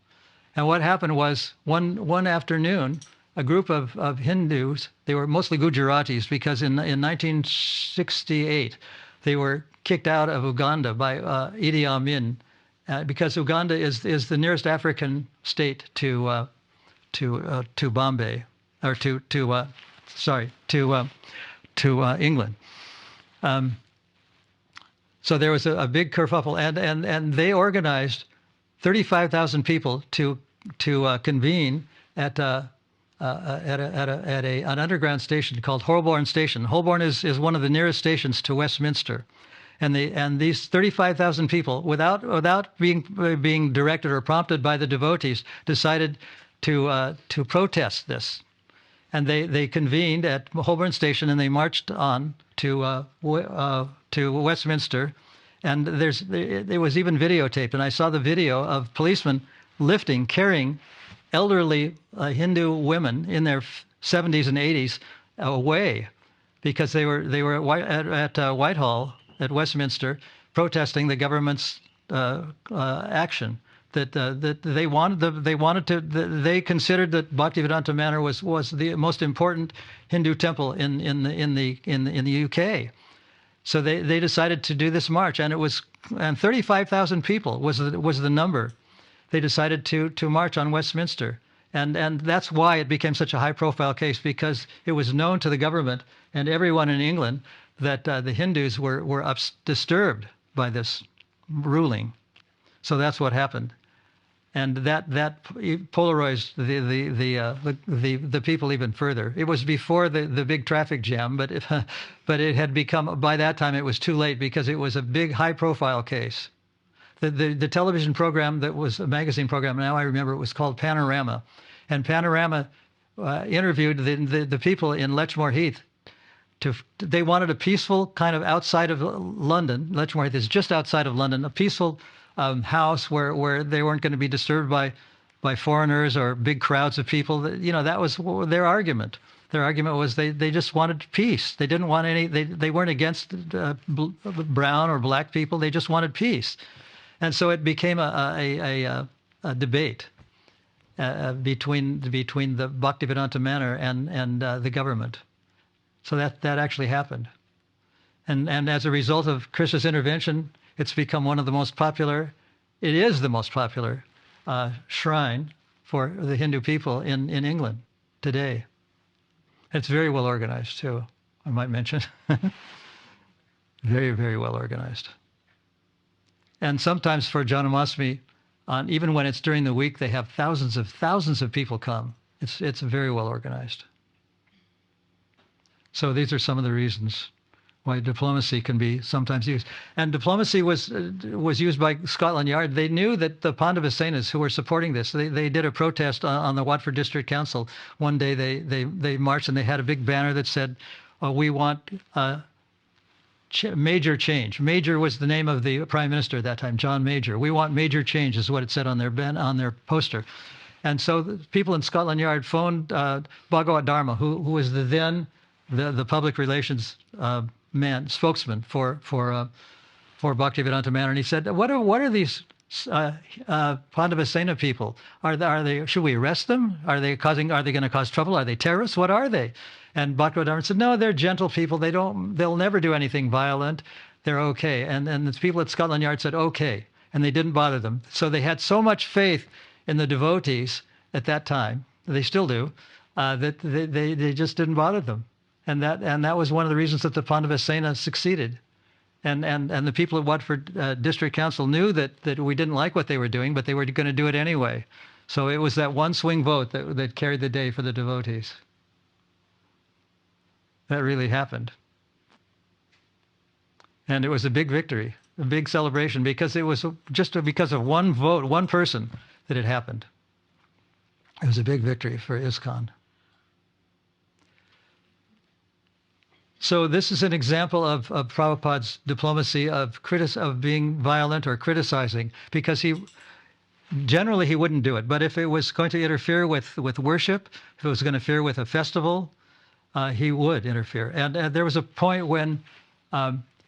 And what happened was one afternoon, a group of Hindus, they were mostly Gujaratis, because in 1968, they were kicked out of Uganda by Idi Amin, because Uganda is the nearest African state to Bombay, or to England. So there was a big kerfuffle, and they organized 35,000 people to convene at an underground station called Holborn Station. Holborn is one of the nearest stations to Westminster, and these 35,000 people, without being directed or prompted by the devotees, decided to protest this, and they convened at Holborn Station, and they marched on to Westminster, and it was even videotaped, and I saw the video of policemen carrying elderly Hindu women in their 70s and 80s away, because they were at Whitehall at Westminster protesting the government's action. They considered that Bhaktivedanta Manor was the most important Hindu temple in the UK. So they decided to do this march, and 35,000 people was the number. They decided to march on Westminster, and that's why it became such a high-profile case, because it was known to the government and everyone in England that the Hindus were disturbed by this ruling. So that's what happened. And that polarized the people even further. It was before the big traffic jam, but it had become, by that time it was too late, because it was a big high-profile case. The television program that was a magazine program, now I remember, it was called Panorama, and Panorama interviewed the people in Letchmore Heath. They wanted a peaceful kind of outside of London. Letchmore Heath is just outside of London, a peaceful house where they weren't going to be disturbed by foreigners or big crowds of people. That was their argument. Their argument was they just wanted peace. They didn't want any. They weren't against brown or black people. They just wanted peace, and so it became a debate between the Bhaktivedanta Manor and the government. So that actually happened, and as a result of Krishna's intervention, it's become one of the most popular. It is the most popular shrine for the Hindu people in England today. It's very well organized too, I might mention. Very, very well organized. And sometimes for Janmashtami, even when it's during the week, they have thousands of people come. It's very well organized. So these are some of the reasons why diplomacy can be sometimes used. And diplomacy was used by Scotland Yard. They knew that the Pandavasenas who were supporting this, they did a protest on the Watford District Council. One day they marched and they had a big banner that said, we want major change. Major was the name of the Prime Minister at that time, John Major. We want major change is what it said on their poster. And so the people in Scotland Yard phoned Bhagavad Dharma, who was the public relations spokesman for Bhaktivedanta Manor, and he said, "What are these Pandavasena people? Are they? Should we arrest them? Are they going to cause trouble? Are they terrorists? What are they?" And Bhaktivedanta said, "No, they're gentle people. They'll never do anything violent. They're okay." And the people at Scotland Yard said, "Okay," and they didn't bother them. So they had so much faith in the devotees at that time, they still do, that they just didn't bother them. And that was one of the reasons that the Pandavasena succeeded. And the people at Watford District Council knew that we didn't like what they were doing, but they were going to do it anyway. So it was that one swing vote that carried the day for the devotees. That really happened. And it was a big victory, a big celebration, because it was just because of one vote, one person, that it happened. It was a big victory for ISKCON. So this is an example of Prabhupada's diplomacy of being violent or criticizing, because he wouldn't do it. But if it was going to interfere with worship, if it was going to interfere with a festival, he would interfere. And there was a point when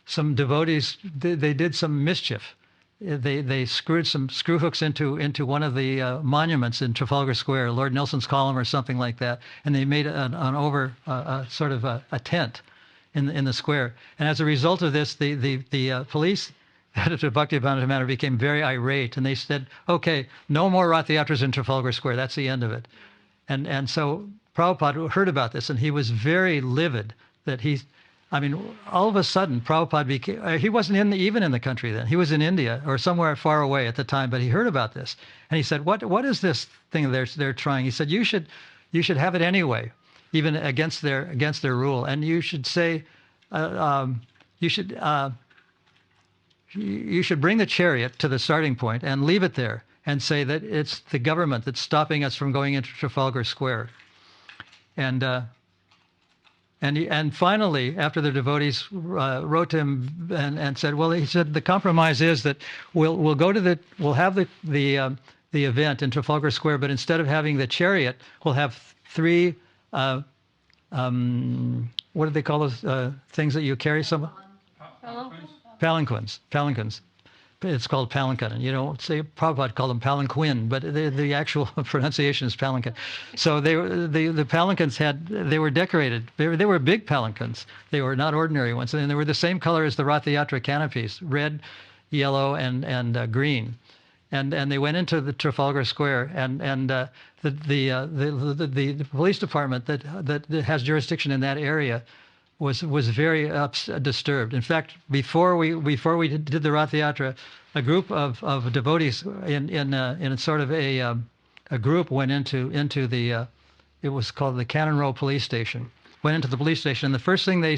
some devotees, they did some mischief. They screwed some screw hooks into one of the monuments in Trafalgar Square, Lord Nelson's column or something like that, and they made sort of a tent in the square. And as a result of this, the police at Bhaktivedanta Manor became very irate, and they said, "Okay, no more Rath Yatras in Trafalgar Square. That's the end of it." And so Prabhupada heard about this, and he was very livid that all of a sudden Prabhupada became, he wasn't even in the country then. He was in India or somewhere far away at the time, but he heard about this, and he said, "What is this thing they're trying?" He said, "You should have it anyway, even against their rule, and you should say, you should bring the chariot to the starting point and leave it there, and say that it's the government that's stopping us from going into Trafalgar Square." And finally, after the devotees wrote to him and said, well, he said, the compromise is that we'll have the event in Trafalgar Square, but instead of having the chariot, we'll have 3 what do they call those things that you carry? Palanquins. It's called palanquin, and you don't say, Prabhupada called them palanquin, but the actual pronunciation is palanquin. So the palanquins they were decorated. They were big palanquins. They were not ordinary ones, and they were the same color as the Ratha Yatra canopies, red, yellow, and green. And they went into the Trafalgar Square, and the police department that has jurisdiction in that area was very disturbed. In fact, before we did the Rath Yatra, a group of devotees in sort of a group went into the it was called the Cannon Row Police Station. Went into the police station, and the first thing they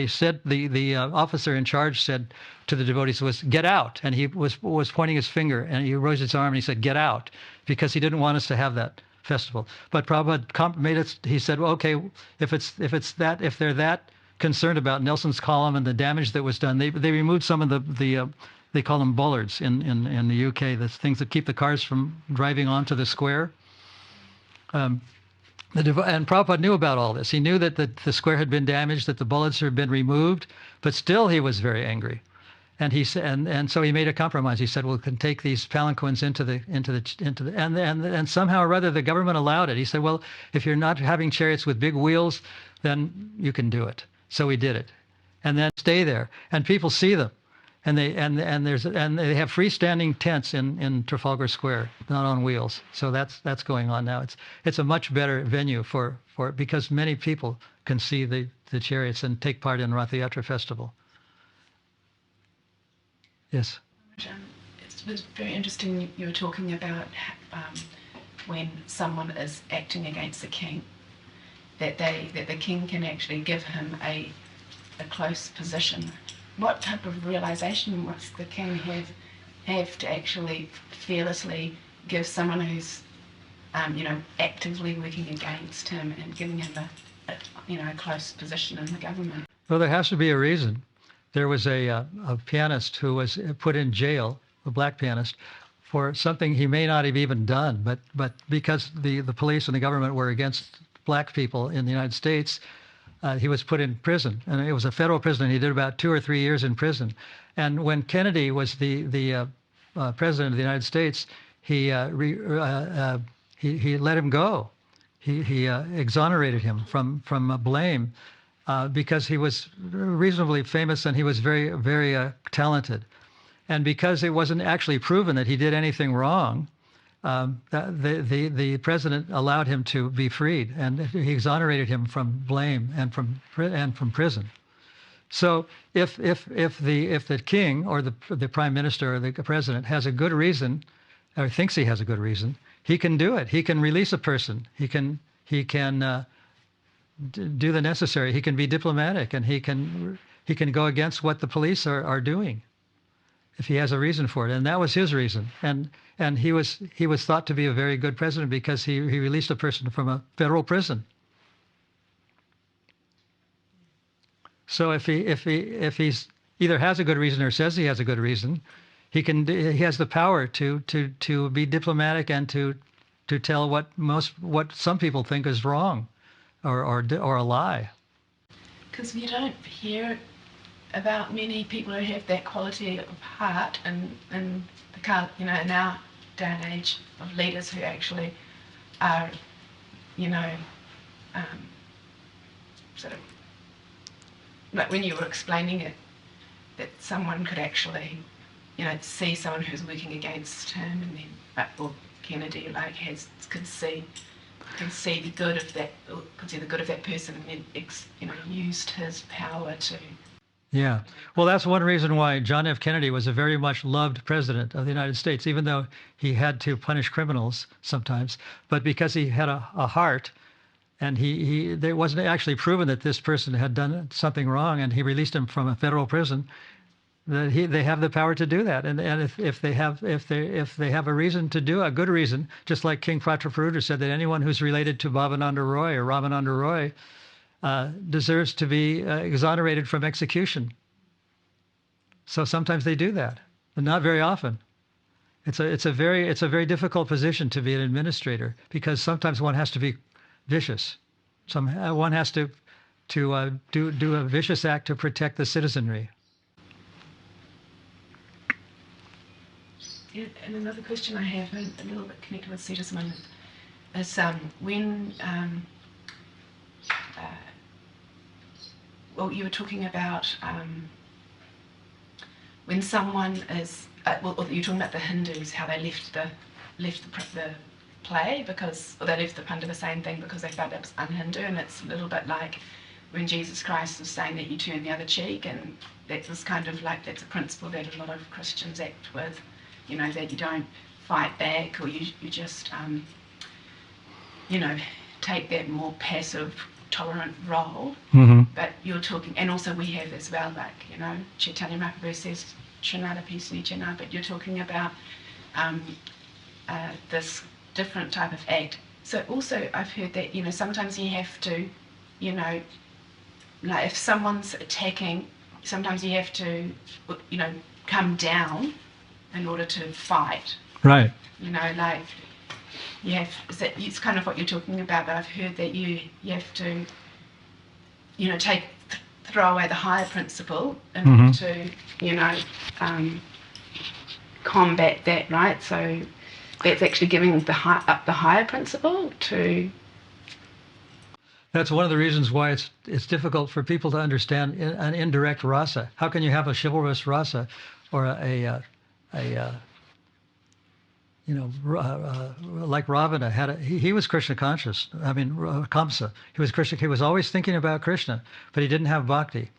said, the officer in charge said to the devotees was, "Get out!" And he was pointing his finger, and he raised his arm and he said, "Get out," because he didn't want us to have that festival. But Prabhupada made it. He said, "Well, okay, if they're that concerned about Nelson's column and the damage that was done, they removed some of the they call them bollards in the UK, the things that keep the cars from driving onto the square." And Prabhupada knew about all this. He knew that the square had been damaged, that the bullets had been removed, but still he was very angry. And he said, and so he made a compromise. He said, "Well, we can take these palanquins into the and somehow or other the government allowed it." He said, "Well, if you're not having chariots with big wheels, then you can do it." So we did it, and then stay there, and people see them, and they have freestanding tents in Trafalgar Square, not on wheels. So that's going on now. It's a much better venue for because many people can see the chariots and take part in Rath Yatra festival. Yes. It was very interesting you were talking about when someone is acting against the king, that the king can actually give him a close position. What type of realization must the king have to actually fearlessly give someone who's actively working against him and giving him a close position in the government? Well, there has to be a reason. There was a pianist who was put in jail, a black pianist, for something he may not have even done, but because the police and the government were against black people in the United States, he was put in prison, and it was a federal prison. And he did about 2 or 3 years in prison. And when Kennedy was the president of the United States, he let him go. He exonerated him from blame. Because he was reasonably famous and he was very, very talented. And because it wasn't actually proven that he did anything wrong, the president allowed him to be freed, and he exonerated him from blame and from prison. So if the king or the prime minister or the president has a good reason, or thinks he has a good reason, he can do it. He can release a person. He can do the necessary. He can be diplomatic, and he can go against what the police are doing if he has a reason for it. And that was his reason. And he was thought to be a very good president because he released a person from a federal prison. So if he's either has a good reason or says he has a good reason, he has the power to be diplomatic and to tell what some people think is wrong. Or a lie. Because you don't hear about many people who have that quality of heart in in our day and age of leaders who actually are, sort of like when you were explaining it, that someone could actually, see someone who's working against him, and then, or Kennedy, could see the good of that person, and then used his power to. Yeah, well, that's one reason why John F. Kennedy was a very much loved president of the United States, even though he had to punish criminals sometimes, but because he had a heart, and there wasn't actually proven that this person had done something wrong, and he released him from a federal prison. That they have the power to do that, and if they have a reason to do a good reason, just like King Pratarapruta said that anyone who's related to Bhavananda Roy or Ramananda Roy deserves to be exonerated from execution. So sometimes they do that, but not very often. It's a very difficult position to be an administrator, because sometimes one has to be vicious. One has to do a vicious act to protect the citizenry. And another question I have, a little bit connected with Sita's moment, is when you were talking about when someone is, you're talking about the Hindus, how they left the play because, or they left the Pandava saying thing because they felt it was un-Hindu, and it's a little bit like when Jesus Christ was saying that you turn the other cheek, and that's kind of like, that's a principle that a lot of Christians act with, you know, that you don't fight back, or you just, you know, take that more passive, tolerant role. Mm-hmm. But you're talking, and also we have as well, like, you know, Chaitanya Mahaprabhu says, Srinada Pisani Chana, but you're talking about this different type of act. So also I've heard that, you know, sometimes you have to, you know, like if someone's attacking, sometimes you have to, you know, come down in order to fight. Right. You know, like you have, it's kind of what you're talking about, but I've heard that you have to, you know, throw away the higher principle in order to, you know, combat that, right? So that's actually giving up the higher principle to. That's one of the reasons why it's difficult for people to understand an indirect rasa. How can you have a chivalrous rasa, or like Ravana had he was Krishna conscious. I mean, Kamsa, he was Krishna. He was always thinking about Krishna, but he didn't have bhakti.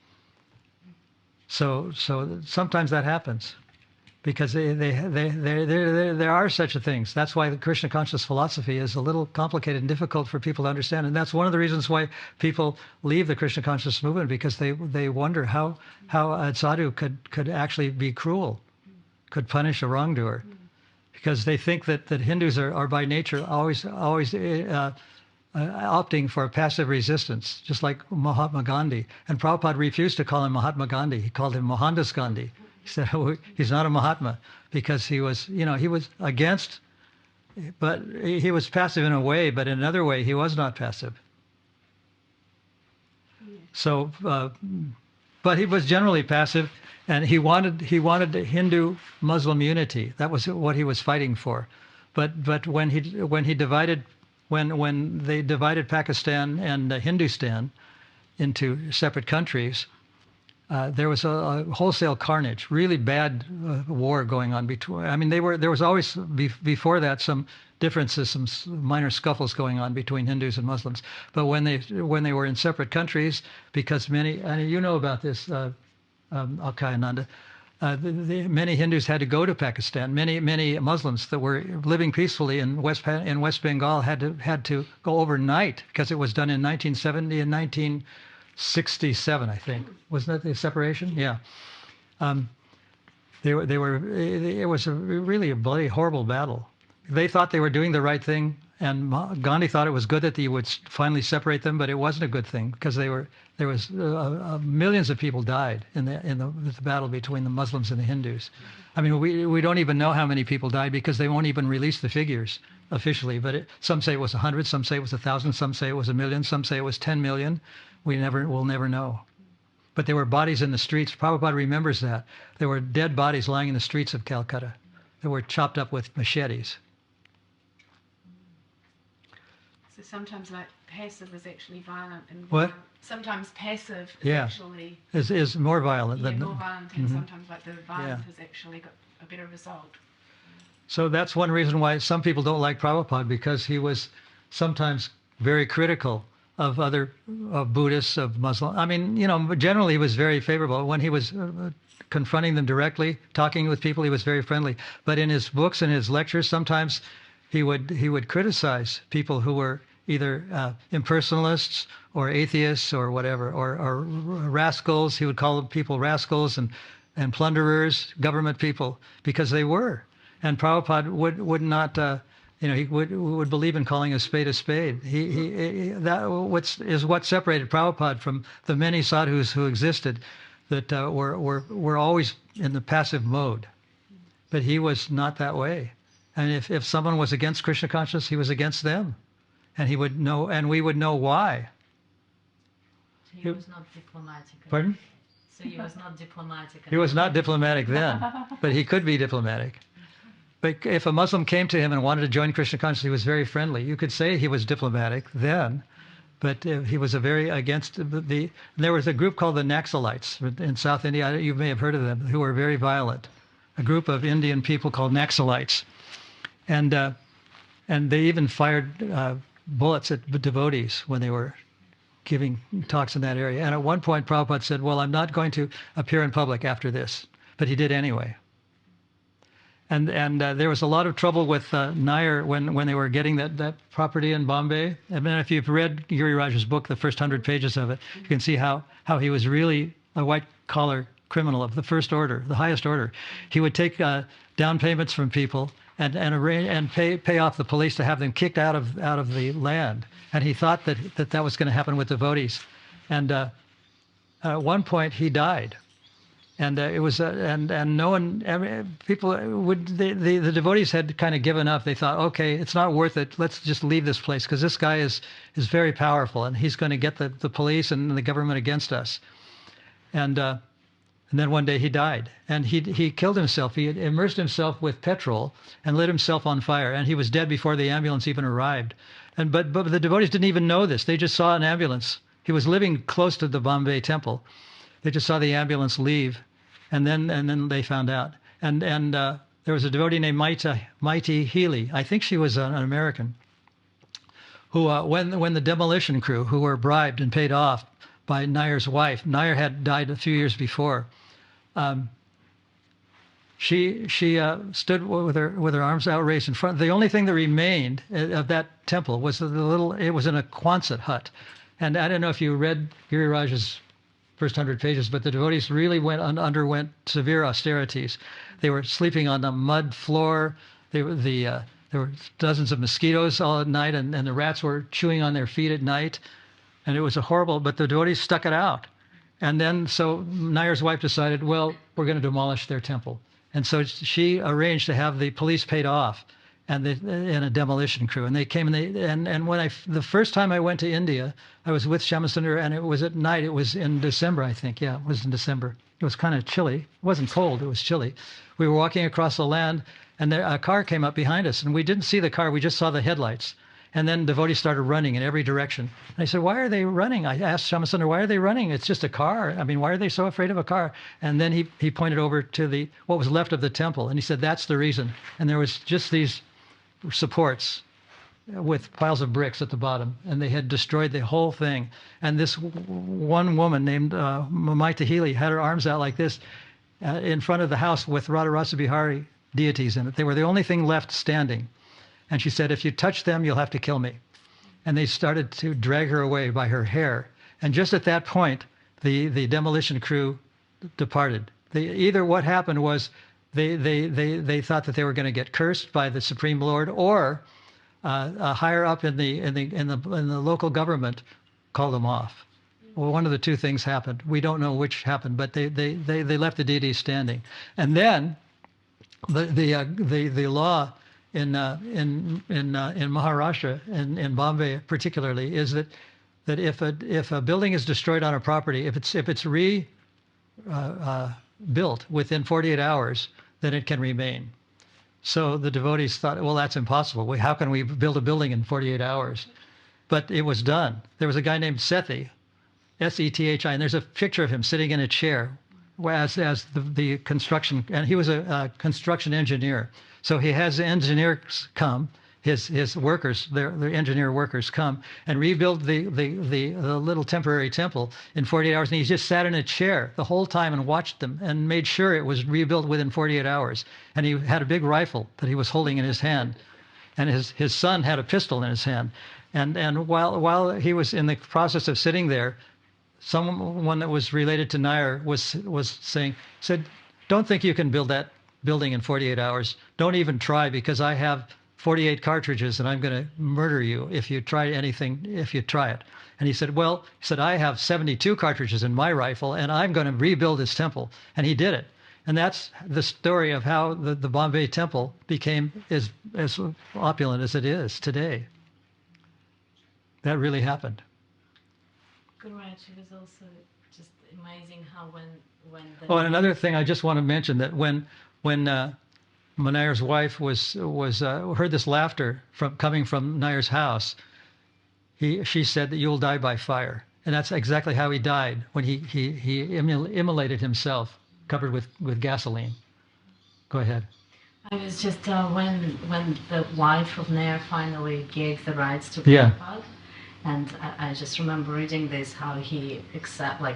So sometimes that happens, because there are such a things. That's why the Krishna conscious philosophy is a little complicated and difficult for people to understand, and that's one of the reasons why people leave the Krishna conscious movement, because they wonder how a sadhu could actually be cruel, could punish a wrongdoer, because they think that Hindus are by nature always opting for passive resistance, just like Mahatma Gandhi. And Prabhupada refused to call him Mahatma Gandhi. He called him Mohandas Gandhi. He said, oh, he's not a Mahatma, because he was against, but he was passive in a way, but in another way he was not passive. So, but he was generally passive, and he wanted Hindu-Muslim unity. That was what he was fighting for. But when they divided Pakistan and Hindustan into separate countries, there was a wholesale carnage, really bad war going on between. I mean, there was always before that some differences, some minor scuffles going on between Hindus and Muslims. But when they were in separate countries, because many, and you know about this, Alkayananda, many Hindus had to go to Pakistan. Many Muslims that were living peacefully in West Bengal had to go overnight, because it was done in 1970 and 1967, I think. Wasn't that the separation? Yeah. It was really a bloody horrible battle. They thought they were doing the right thing, and Gandhi thought it was good that he would finally separate them, but it wasn't a good thing, because millions of people died in the battle between the Muslims and the Hindus. I mean, we don't even know how many people died, because they won't even release the figures officially. But some say it was 100, some say it was 1,000, some say it was 1 million, some say it was 10 million. We'll never know. But there were bodies in the streets. Prabhupada remembers that. There were dead bodies lying in the streets of Calcutta that were chopped up with machetes. So sometimes like passive is actually violent, and What? Sometimes passive is Yeah. actually Is more violent more than. violent, and sometimes like the violence has actually got a better result. So that's one reason why some people don't like Prabhupada, because he was sometimes very critical of Buddhists, of Muslims. I mean, generally he was very favorable. When he was confronting them directly, talking with people, he was very friendly. But in his books and his lectures, sometimes he would criticize people who were either impersonalists or atheists or whatever, or rascals. He would call people rascals and plunderers, government people, because they were. And Prabhupada would not, he would believe in calling a spade a spade. Is what separated Prabhupada from the many sadhus who existed, that were always in the passive mode. But he was not that way. And if someone was against Krishna consciousness, he was against them. And he would know, and we would know why. He was not diplomatic. Pardon? So he was not diplomatic. He was not diplomatic then, but he could be diplomatic. But if a Muslim came to him and wanted to join Krishna consciousness, he was very friendly. You could say he was diplomatic then, but he was against the. There was a group called the Naxalites in South India. You may have heard of them, who were very violent. A group of Indian people called Naxalites, and they even fired bullets at devotees when they were giving talks in that area. And at one point, Prabhupada said, well, I'm not going to appear in public after this. But he did anyway. And there was a lot of trouble with Nair when they were getting that property in Bombay. I mean, if you've read Giri Raj's book, the first 100 pages of it, you can see how he was really a white-collar criminal of the first order, the highest order. He would take down payments from people and pay off the police to have them kicked out of the land. And he thought that was going to happen with devotees. And at one point, he died. And it was, and no one, people the devotees had kind of given up. They thought, okay, it's not worth it. Let's just leave this place because this guy is very powerful and he's going to get the police and the government against us. And then one day he died, and he killed himself. He had immersed himself with petrol and lit himself on fire, and he was dead before the ambulance even arrived. But the devotees didn't even know this. They just saw an ambulance. He was living close to the Bombay temple. They just saw the ambulance leave. And then they found out. And there was a devotee named Mighty Healy. I think she was an American. Who, when the demolition crew, who were bribed and paid off by Nair's wife, Nair had died a few years before. She stood with her arms outraised in front. The only thing that remained of that temple was it was in a Quonset hut. And I don't know if you read Giri Raj's first 100 pages, but the devotees really underwent severe austerities. They were sleeping on the mud floor. There were dozens of mosquitoes all at night, and the rats were chewing on their feet at night. And it was horrible, but the devotees stuck it out. And then, so Nair's wife decided, well, we're going to demolish their temple. And so she arranged to have the police paid off and a demolition crew. And they came, and when the first time I went to India, I was with Shyamsundar, and it was at night. It was in December, I think. Yeah, it was in December. It was kind of chilly. It wasn't cold. It was chilly. We were walking across the land, and a car came up behind us, and we didn't see the car. We just saw the headlights. And then devotees started running in every direction. And I said, why are they running? I asked Shyamsundar, why are they running? It's just a car. I mean, why are they so afraid of a car? And then he pointed over to what was left of the temple, and he said, that's the reason. And there was just these supports with piles of bricks at the bottom, and they had destroyed the whole thing. And this one woman named Mamaita Healy had her arms out like this in front of the house with Radharasa Bihari deities in it. They were the only thing left standing. And she said, if you touch them, you'll have to kill me. And they started to drag her away by her hair. And just at that point, the demolition crew departed. Either what happened was they thought that they were going to get cursed by the Supreme Lord, or higher up in the local government called them off. Well, one of the two things happened. We don't know which happened, but they left the deities standing. And then the law in Maharashtra, in Bombay particularly, is that if a building is destroyed on a property, if it's built within 48 hours, then it can remain. So the devotees thought, well, that's impossible. How can we build a building in 48 hours? But it was done. There was a guy named Sethi, S-E-T-H-I, and there's a picture of him sitting in a chair as the construction, and he was a construction engineer. So he has the engineers come, his workers, their engineer workers come and rebuild the little temporary temple in 48 hours. And he just sat in a chair the whole time and watched them and made sure it was rebuilt within 48 hours. And he had a big rifle that he was holding in his hand. And his son had a pistol in his hand. And while he was in the process of sitting there, someone that was related to Nair said, don't think you can build that building in 48 hours. Don't even try, because I have 48 cartridges and I'm going to murder you if you try it. And he said, I have 72 cartridges in my rifle and I'm going to rebuild this temple. And he did it. And that's the story of how the Bombay temple became as opulent as it is today. That really happened. Guru Maharaj, it was also just amazing how when and another thing I just want to mention, that when Nair's wife heard this laughter coming from Nair's house, she said that you'll die by fire. And that's exactly how he died, when he immolated himself, covered with gasoline. Go ahead. I was just when the wife of Nair finally gave the rights to Prabhupada, And I just remember reading this, how he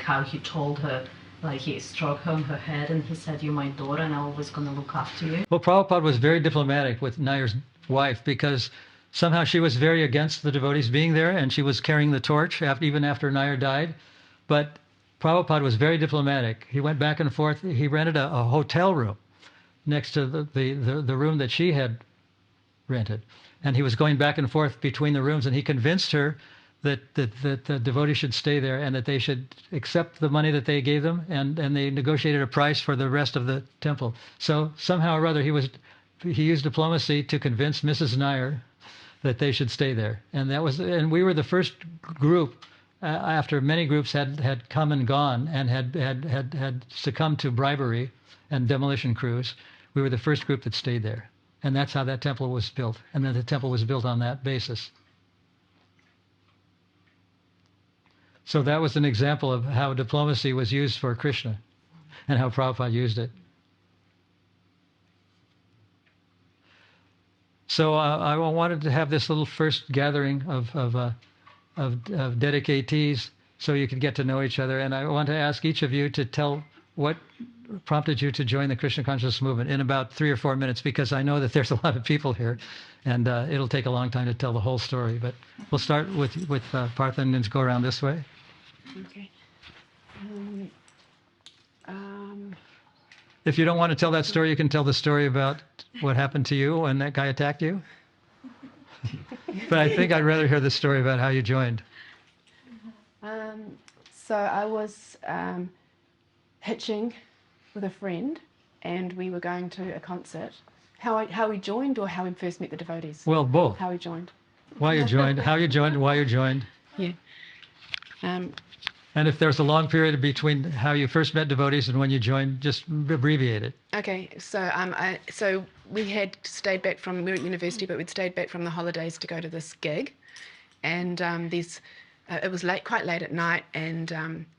how he told her, like he stroked her on her head and he said, "You're my daughter and I'm always going to look after you." Well, Prabhupada was very diplomatic with Nayar's wife because somehow she was very against the devotees being there and she was carrying the torch even after Nayar died. But Prabhupada was very diplomatic. He went back and forth. He rented a hotel room next to the room that she had rented. And he was going back and forth between the rooms, and he convinced her that the devotees should stay there and that they should accept the money that they gave them, and they negotiated a price for the rest of the temple. So somehow or other he used diplomacy to convince Mrs. Nayar that they should stay there. And we were the first group, after many groups had come and gone and had succumbed to bribery and demolition crews. We were the first group that stayed there. And that's how that temple was built. And then the temple was built on that basis. So that was an example of how diplomacy was used for Krishna and how Prabhupada used it. So I wanted to have this little first gathering of dedicatees so you could get to know each other. And I want to ask each of you to tell what prompted you to join the Krishna consciousness movement in about 3 or 4 minutes, because I know that there's a lot of people here, and it'll take a long time to tell the whole story. But we'll start with Partha and then go around this way. Okay. If you don't want to tell that story, you can tell the story about what happened to you when that guy attacked you. But I think I'd rather hear the story about how you joined. So I was hitching with a friend, and we were going to a concert. How we joined, or how we first met the devotees? Well, both. How we joined. Why you joined, how you joined, why you joined. Yeah. And if there's a long period between how you first met devotees and when you joined, just abbreviate it. Okay, so we had stayed back we were at university, but we'd stayed back from the holidays to go to this gig, and it was quite late at night, and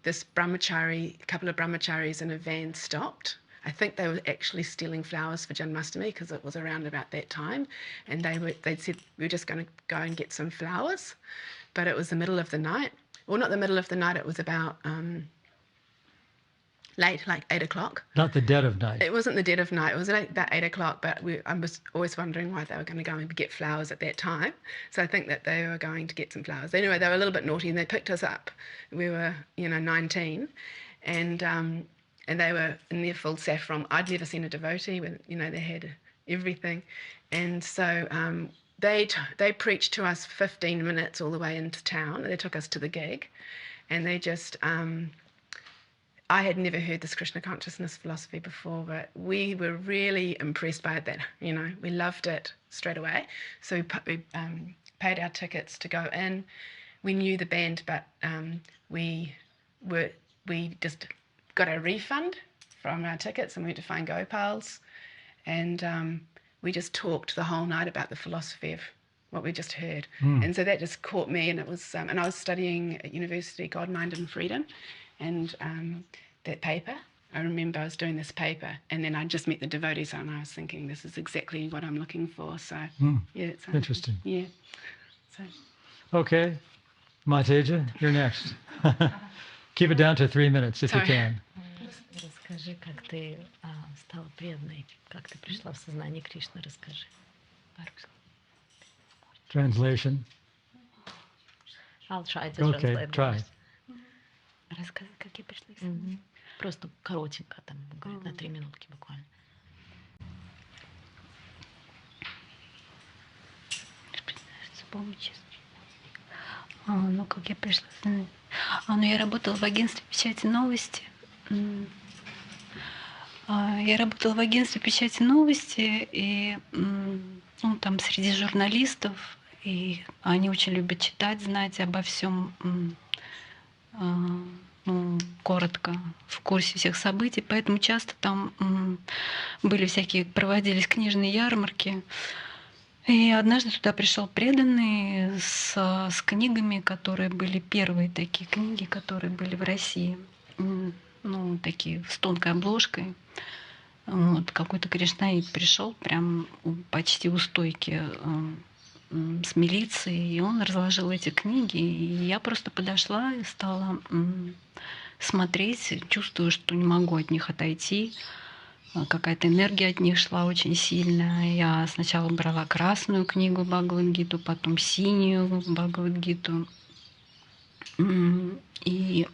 this a couple of brahmacharis in a van stopped. I think they were actually stealing flowers for Janmashtami because it was around about that time, and they'd said we were just going to go and get some flowers, but it was the middle of the night. Well, not the middle of the night. It was about late, like 8 o'clock. Not the dead of night. It wasn't the dead of night. It was like about 8 o'clock, but I was always wondering why they were going to go and get flowers at that time. So I think that they were going to get some flowers. Anyway, they were a little bit naughty, and they picked us up. We were, 19, and they were in their full saffron. I'd never seen a devotee with, they had everything. And so they preached to us 15 minutes all the way into town. They took us to the gig, and they just... I had never heard this Krishna consciousness philosophy before, but we were really impressed by it. We loved it straight away. So we paid our tickets to go in. We knew the band, but we just got a refund from our tickets and went to find Gopals, and we just talked the whole night about the philosophy of what we just heard. And so that just caught me, and it was and I was studying at university God, Mind and Freedom, and that paper, I remember I was doing this paper, and then I just met the devotees, and I was thinking, this is exactly what I'm looking for. So yeah, it's interesting. Yeah. So. Okay, Mateja, you're next. Keep it down to 3 minutes if you can. Расскажи, как ты стала преданной, как ты пришла в сознание Кришны, расскажи. Translation. I'll try to Okay, translate. try. Рассказывай, как я пришла в сознание. Просто коротенько, там, говорит, на 3 минутки буквально. Вспомни честно. Ну, как я пришла в сознание. Я работала в агентстве печати новости. Я работала в агентстве печати новости, и там среди журналистов, и они очень любят читать, знать обо всем, коротко, в курсе всех событий, поэтому часто там были проводились книжные ярмарки. И однажды туда пришел преданный с книгами, которые были первые такие книги, которые были в России. Такие с тонкой обложкой. Какой-то кришнаит пришел прям почти у стойки с милицией, и он разложил эти книги, и я просто подошла и стала смотреть, чувствую, что не могу от них отойти. Какая-то энергия от них шла очень сильно. Я сначала брала красную книгу Бхагавад-гиту, потом синюю Бхагавад-гиту. И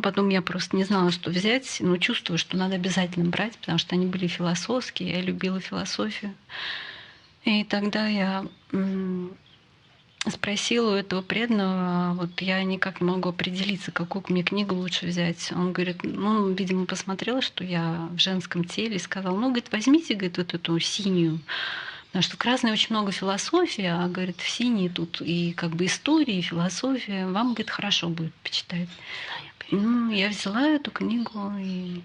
потом я просто не знала, что взять, но чувствую, что надо обязательно брать, потому что они были философские, я любила философию. И тогда я спросила у этого преданного, вот я никак не могу определиться, какую мне книгу лучше взять. Он говорит, ну, видимо, посмотрел, что я в женском теле, и сказал, ну, говорит, возьмите, говорит, вот эту синюю. Потому что в красной очень много философии, а, говорит, в синей тут и как бы история, и философия. Вам, говорит, хорошо будет почитать. Ну, я взяла эту книгу, и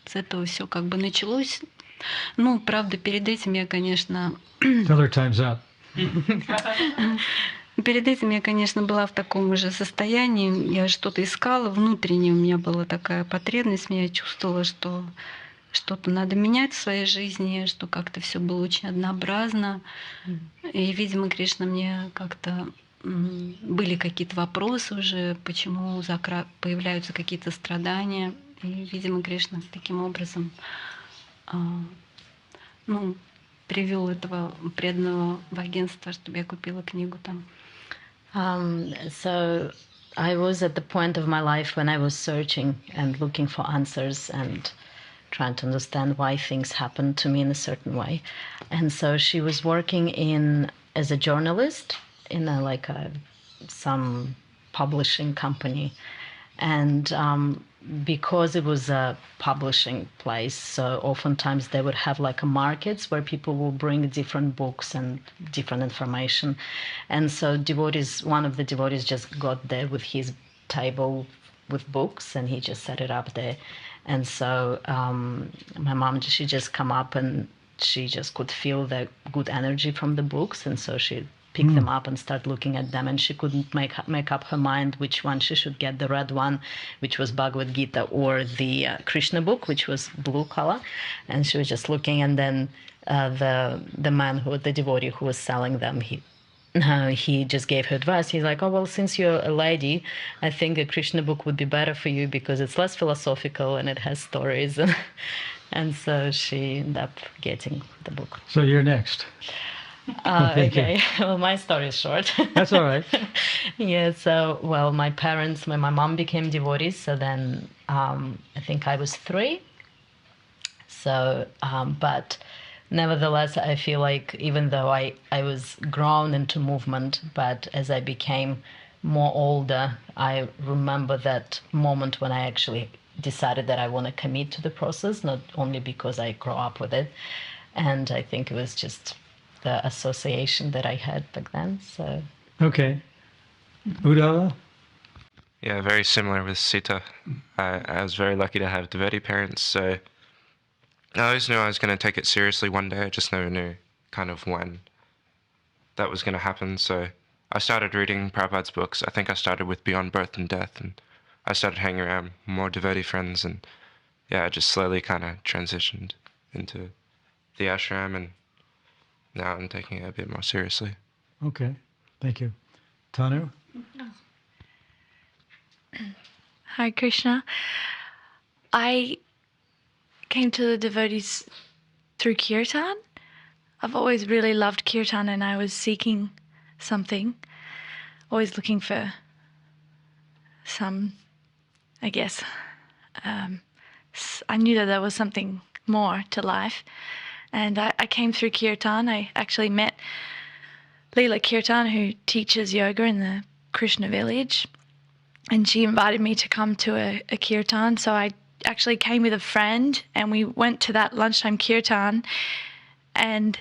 с этого все как бы началось. Ну, правда, перед этим я, конечно... Tell her time's up. Перед этим я, конечно, была в таком уже состоянии, я что-то искала, внутренне у меня была такая потребность, я чувствовала, что что-то надо менять в своей жизни, что как-то все было очень однообразно. И, видимо, Кришна мне как-то были какие-то вопросы уже, почему появляются какие-то страдания. И, видимо, Кришна таким образом привел этого преданного в агентство, чтобы я купила книгу там. So I was at the point of my life when I was searching and looking for answers and trying to understand why things happened to me in a certain way. And so she was working as a journalist in some publishing company. And because it was a publishing place, so oftentimes they would have like a markets where people will bring different books and different information. And so one of the devotees just got there with his table with books, and he just set it up there. And so my mom, she just come up and she just could feel the good energy from the books, and so she pick them up and start looking at them, and she couldn't make up her mind which one she should get, the red one, which was Bhagavad Gita, or the Krishna book, which was blue color. And she was just looking, and then the man the devotee who was selling them, he just gave her advice. He's like, oh, well, since you're a lady, I think the Krishna book would be better for you because it's less philosophical and it has stories. And so she ended up getting the book. So you're next. Okay. Well, my story is short. That's all right. Yeah. So, well, my mom became devotees. So then, I think I was 3. So, but nevertheless, I feel like even though I was grown into movement, but as I became more older, I remember that moment when I actually decided that I want to commit to the process, not only because I grew up with it. And I think it was just the association that I had back then. So okay. Uddhava? Yeah, very similar with Sita. I was very lucky to have devotee parents, so I always knew I was going to take it seriously one day. I just never knew kind of when that was going to happen. So I started reading Prabhupada's books. I think I started with Beyond Birth and Death, and I started hanging around more devotee friends, and yeah, I just slowly kind of transitioned into the ashram, and now I'm taking it a bit more seriously. Okay, thank you. Tanu? Hare Krishna. I came to the devotees through kirtan. I've always really loved kirtan, and I was seeking something, always looking for some, I guess, I knew that there was something more to life. And I came through kirtan. I actually met Leela Kirtan, who teaches yoga in the Krishna village. And she invited me to come to a kirtan. So I actually came with a friend, and we went to that lunchtime kirtan. And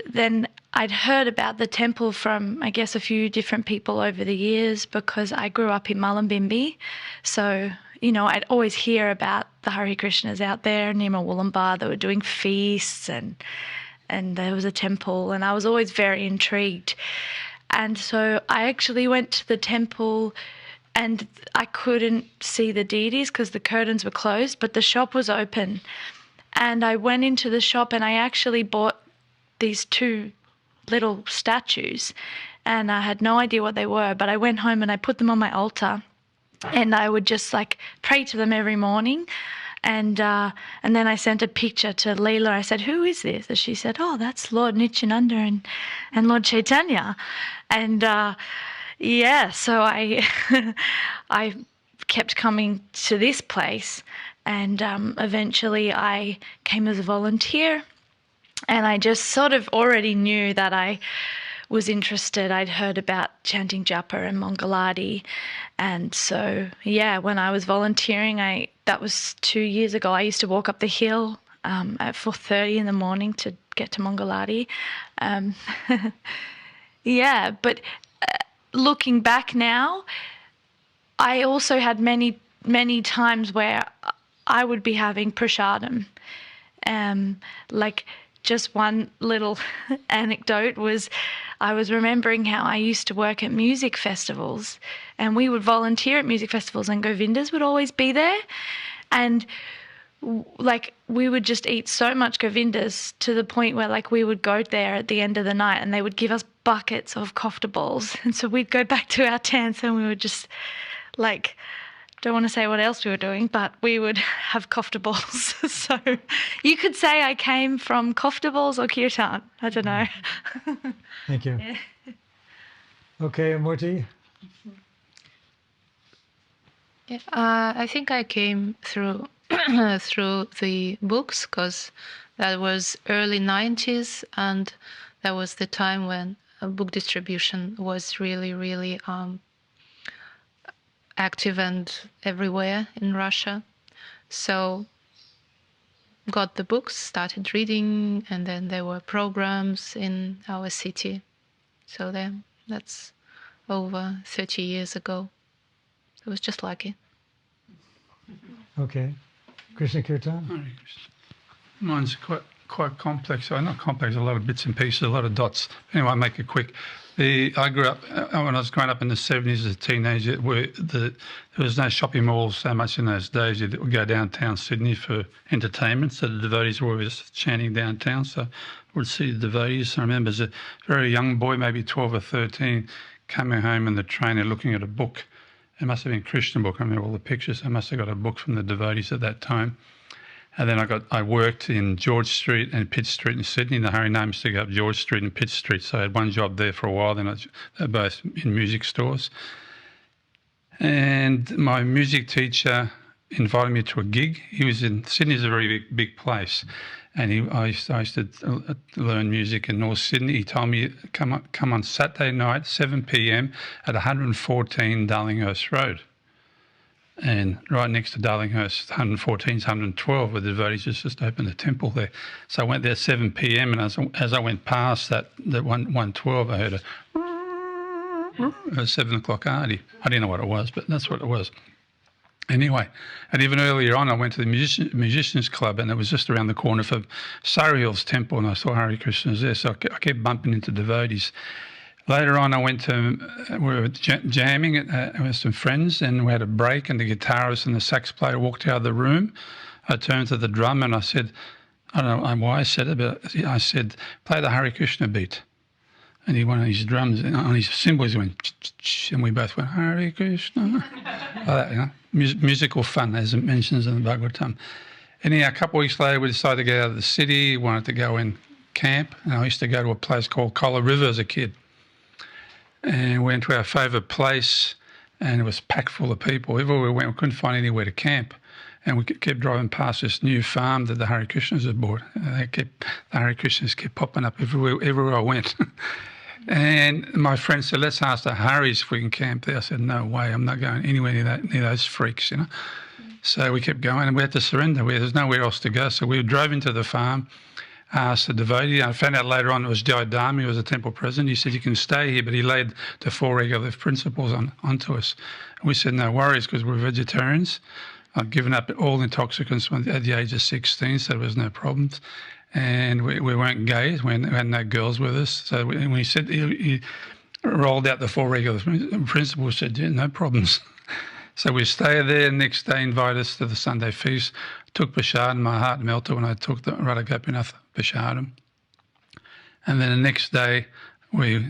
then I'd heard about the temple from, I guess, a few different people over the years, because I grew up in Mullumbimby. So, you know, I'd always hear about the Hare Krishnas out there near Murwillumbah. They were doing feasts, and there was a temple, and I was always very intrigued. And so I actually went to the temple, and I couldn't see the deities because the curtains were closed, but the shop was open. And I went into the shop, and I actually bought these 2 little statues, and I had no idea what they were, but I went home and I put them on my altar, and I would just like pray to them every morning. And then I sent a picture to Leela. I said, "Who is this?" And she said, "Oh, that's Lord Nityananda and Lord Chaitanya." And so I I kept coming to this place, and eventually I came as a volunteer, and I just sort of already knew that I was interested. I'd heard about chanting japa and Mangaladi, and so when I was volunteering, that was 2 years ago. I used to walk up the hill at 4:30 in the morning to get to Mangaladi. But looking back now, I also had many times where I would be having prasadam. Like just one little anecdote was, I was remembering how I used to work at music festivals, and we would volunteer at music festivals, and Govindas would always be there, and like we would just eat so much Govindas to the point where like we would go there at the end of the night and they would give us buckets of kofta balls, and so we'd go back to our tents and we would just like, don't want to say what else we were doing, but we would have kofta balls. So you could say I came from kofta balls or kirtan. I don't know. Thank you. Okay, Murti. Yeah, I think I came through through the books, because that was early 90s, and that was the time when book distribution was really active and everywhere in Russia. So got the books, started reading, and then there were programs in our city. So then that's over 30 years ago. It was just lucky. Okay. Krishna Kirtan. Hare Krishna. Mine's quite complex. Well, not complex, a lot of bits and pieces, a lot of dots. Anyway, I'll make it quick. I grew up, when I was growing up in the 70s as a teenager, there was no shopping malls so much in those days. You'd go downtown Sydney for entertainment, so the devotees were always chanting downtown, so I would see the devotees. I remember as a very young boy, maybe 12 or 13, coming home in the train and looking at a book. It must have been a Christian book. I remember all the pictures. I must have got a book from the devotees at that time. And then I worked in George Street and Pitt Street in Sydney. The Harinam used to go up George Street and Pitt Street. So I had one job there for a while. Then they were both in music stores. And my music teacher invited me to a gig. He was in Sydney's a very big place, and I used to learn music in North Sydney. He told me come on Saturday night, 7 p.m. at 114 Darlinghurst Road. And right next to Darlinghurst, 114 is 112, where the devotees just opened a temple there. So I went there at 7 p.m. and as I went past that 112, I heard a 7 o'clock arti. I didn't know what it was, but that's what it was. Anyway, and even earlier on, I went to the Musicians Club, and it was just around the corner from Surrey Hills Temple, and I saw Hare Krishnas there, so I kept bumping into devotees. Later on, we were jamming with some friends, and we had a break, and the guitarist and the sax player walked out of the room. I turned to the drummer and I said, I don't know why I said it, but I said, play the Hare Krishna beat. And he went on his drums, and on his cymbals, he went, ch-ch-ch, and we both went, Hare Krishna. Like that, you know, musical fun, as it mentions in the Bhagavatam. Anyhow, a couple of weeks later, we decided to get out of the city, wanted to go in camp, and I used to go to a place called Kola River as a kid. And we went to our favourite place, and it was packed full of people. Everywhere we went, we couldn't find anywhere to camp. And we kept driving past this new farm that the Hare Krishnas had bought. The Hare Krishnas kept popping up everywhere I went. And my friend said, let's ask the Haris if we can camp there. I said, no way, I'm not going anywhere near those freaks, you know. So we kept going, and we had to surrender. There's nowhere else to go. So we drove into the farm, asked the devotee. I found out later on it was Jai Dharma, who was a temple president. He said, you can stay here, but he laid the 4 regular principles onto us. And we said, no worries, because we're vegetarians. I'd given up all intoxicants at the age of 16, so there was no problems. And we weren't gay, we had no girls with us. So when he said, he rolled out the 4 regular principles, said, yeah, no problems. So we stayed there. Next day, invited us to the Sunday feast. Took prasadam. My heart melted when I took the Radha Gopinath prasadam. And then the next day, we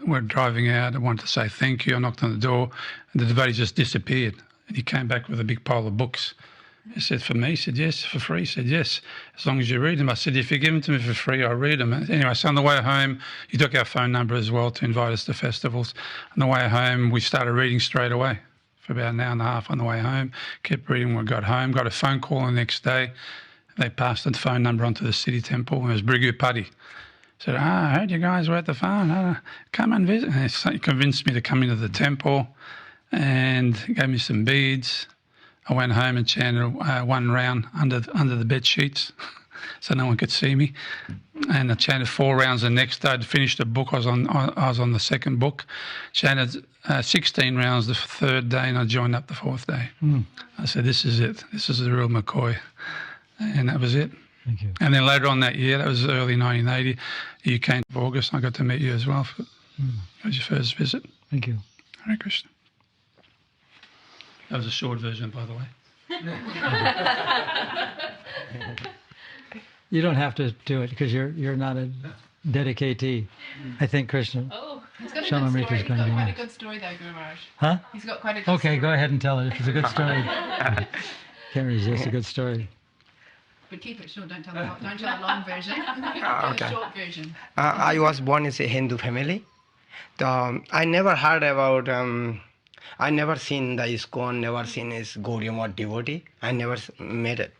were driving out. I wanted to say thank you. I knocked on the door, and the devotee just disappeared. And he came back with a big pile of books. He said, for me? He said, yes. For free? He said, yes, as long as you read them. I said, if you give them to me for free, I'll read them. Anyway, so on the way home, he took our phone number as well to invite us to festivals. On the way home, we started reading straight away for about an hour and a half on the way home. Kept reading when we got home. Got a phone call the next day. They passed the phone number onto the city temple. It was Brigu Putty. Said, I heard you guys were at the phone. Come and visit. And he convinced me to come into the temple and gave me some beads. I went home and chanted one round under the bed sheets so no one could see me. And I chanted 4 rounds the next day. I'd finished the book. I was on the second book. Chanted 16 rounds the third day, and I joined up the 4th day. I said, this is it. This is the real McCoy. And that was it. Thank you. And then later on that year, that was early 1980, you came to August, and I got to meet you as well. It was your first visit. Thank you. Hare Krishna. That was a short version, by the way. You don't have to do it because you're not a dedicatee. I think Krishna. Oh, he's got a Shaman good Rika's story. He's going to got be quite a next. good story though, Guru Maharaj. Huh? He's got quite a good Okay, story. go ahead and tell it if it's a good story. Can't resist a good story. But keep it short, don't tell a long version. Okay. A short version. I was born in a Hindu family. I never heard about, I never seen the ISKCON, never seen his Gaudiya Math devotee. I never met it.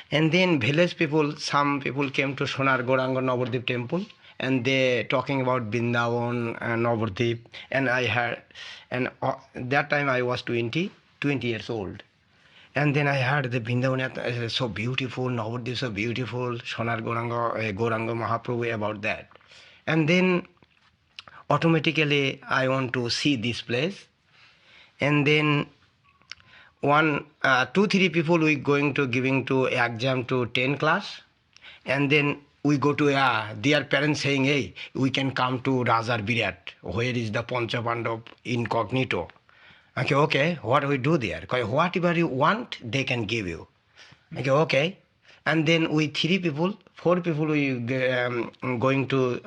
And then village people, some people came to Sonar Gauranga Navadvip temple, and they talking about Vrindavan and Navadvip. And I heard, and that time I was 20 years old. And then I heard the Vrindavan is so beautiful, Navadvip so beautiful, Sonar Gauranga Mahaprabhu about that. And then automatically I want to see this place. And then 2-3 people we going to giving to exam to 10 class. And then we go to their parents saying, hey, we can come to Rajar Virat, where is the Pancha Pandav incognito. Okay, what do we do there? Whatever you want, they can give you. Okay. And then we 4 people, we going to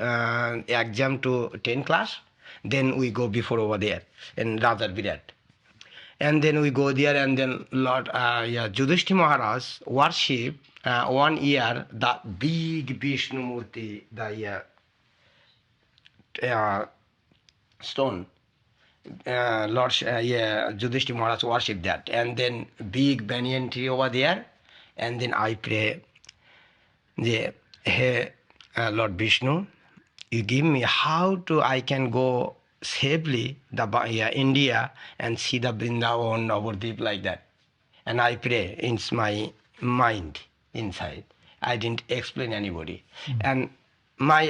exam to 10 class. Then we go before over there in Rajar Virat. And then we go there, and then Lord Yudhishthira Maharaj worship 1 year the big Vishnu Murti, the stone. Lord Yudhishthira Maharaj worship that, and then big banyan tree over there, and then I pray, hey Lord Vishnu, you give me how I can go safely India and see the Vrindavan Navadvip like that. And I pray in my mind inside. I didn't explain anybody. And my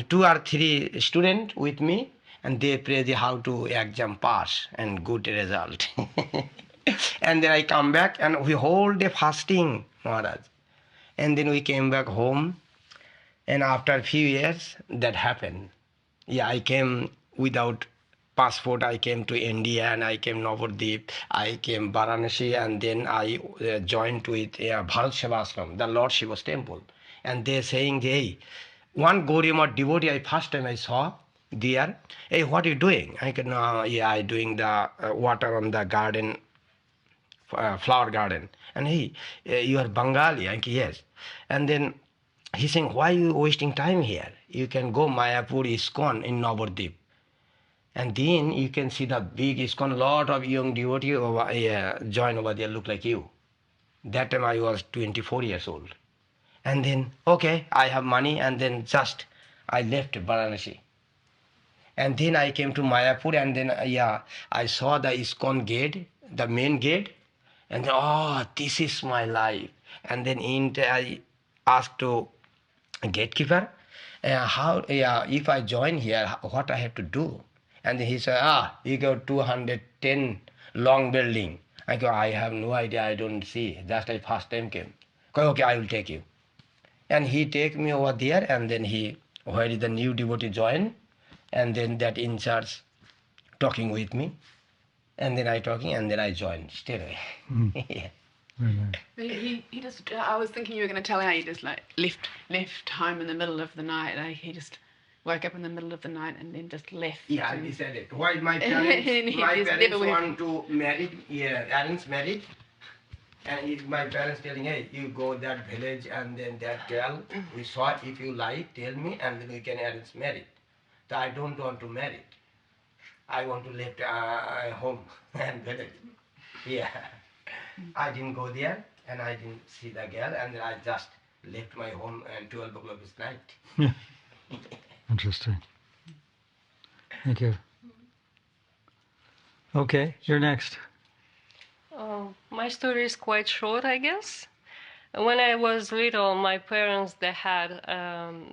2 or 3 students with me, and they pray how to exam pass and good result. And then I come back and we whole day fasting, Maharaj. And then we came back home, and after a few years that happened. I came without passport. I came to India, and I came Navadvip, I came Varanasi, and then I joined with Bharat Seva Ashram, the Lord Shiva's temple. And they're saying, hey, one Gaudiya Math devotee, first time I saw there, hey, what are you doing? I can, I'm doing the water on the garden, flower garden. And hey, you are Bengali? I said, yes. And then he's saying, why are you wasting time here? You can go Mayapur ISKCON in Navadvip. And then you can see the big ISKCON, lot of young devotees join over there, look like you. That time I was 24 years old. And then, okay, I have money, and then just I left Varanasi. And then I came to Mayapur, and then I saw the ISKCON gate, the main gate, and then, oh, this is my life. And then I asked to a gatekeeper, if I join here, what I have to do? And he said, you go 210 long building. I go, I have no idea, I don't see. Just I first time came. Okay, I will take you. And he take me over there, and then where is the new devotee join? And then that in charge talking with me. And then I talking, and then I joined straight away. Yeah. Very nice. But he just, I was thinking you were going to tell how he just like left home in the middle of the night. Like he just woke up in the middle of the night and then just left. Yeah, I and- decided. Why my And parents, he my just parents never went. want to marry, arrange marriage. And my parents telling, hey, you go that village and then that girl, we saw, if you like, tell me, and then we can arrange marriage. So I don't want to marry. I want to live home and village. Yeah. I didn't go there and I didn't see the girl, and then I just left my home at 12 o'clock at night. Yeah. Interesting. Thank you. Okay, you're next. My story is quite short, I guess. When I was little, my parents, they had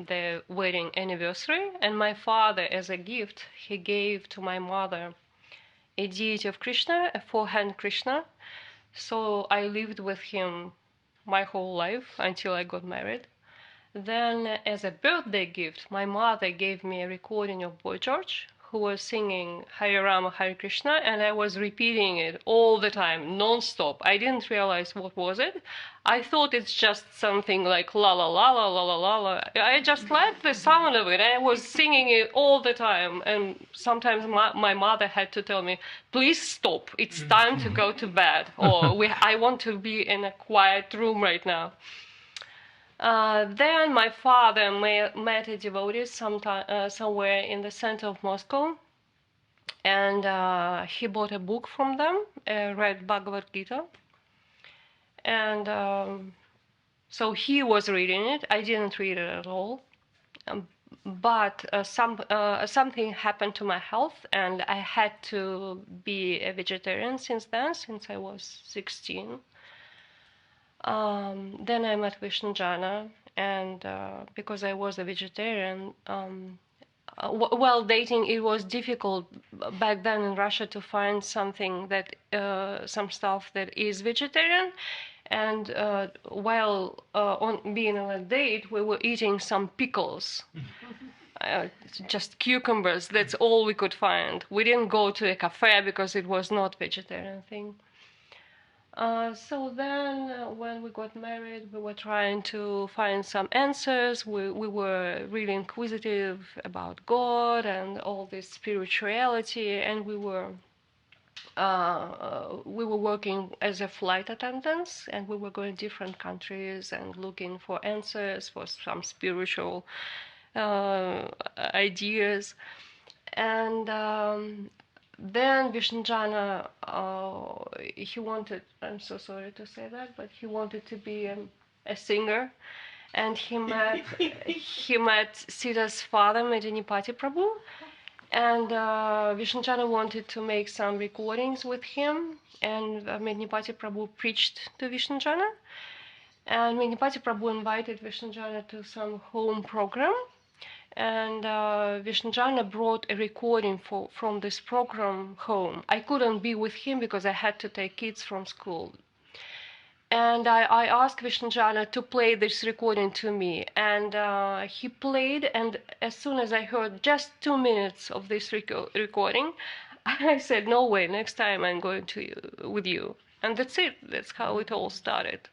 their wedding anniversary, and my father, as a gift, he gave to my mother a deity of Krishna, a four-hand Krishna. So I lived with him my whole life until I got married. Then, as a birthday gift, my mother gave me a recording of Boy George, who was singing Hare Rama, Hare Krishna, and I was repeating it all the time, non-stop. I didn't realize what was it. I thought it's just something like la la la la la la la la. I just liked the sound of it. I was singing it all the time, and sometimes my mother had to tell me, "Please stop. It's time to go to bed," or I want to be in a quiet room right now. Then my father met a devotee somewhere in the center of Moscow, and he bought a book from them, read Bhagavad Gita, and so he was reading it. I didn't read it at all, but something happened to my health, and I had to be a vegetarian since I was 16. Then I met Vishnujana, and because I was a vegetarian, while dating, it was difficult back then in Russia to find something that, some stuff that is vegetarian. And while being on a date, we were eating some pickles, just cucumbers. That's all we could find. We didn't go to a cafe because it was not vegetarian thing. So then, when we got married, we were trying to find some answers. We were really inquisitive about God and all this spirituality, and we were working as a flight attendants, and we were going to different countries and looking for answers for some spiritual ideas. And then Vishnujana, he wanted, I'm so sorry to say that, but he wanted to be a singer, and he met Sita's father, Medinipati Prabhu, and Vishnujana wanted to make some recordings with him, and Medinipati Prabhu preached to Vishnujana, and Medinipati Prabhu invited Vishnujana to some home program. And Vishnujana brought a recording from this program home. I couldn't be with him because I had to take kids from school. And I asked Vishnujana to play this recording to me. And he played, and as soon as I heard just 2 minutes of this recording, I said, no way, next time I'm going with you. And that's it. That's how it all started.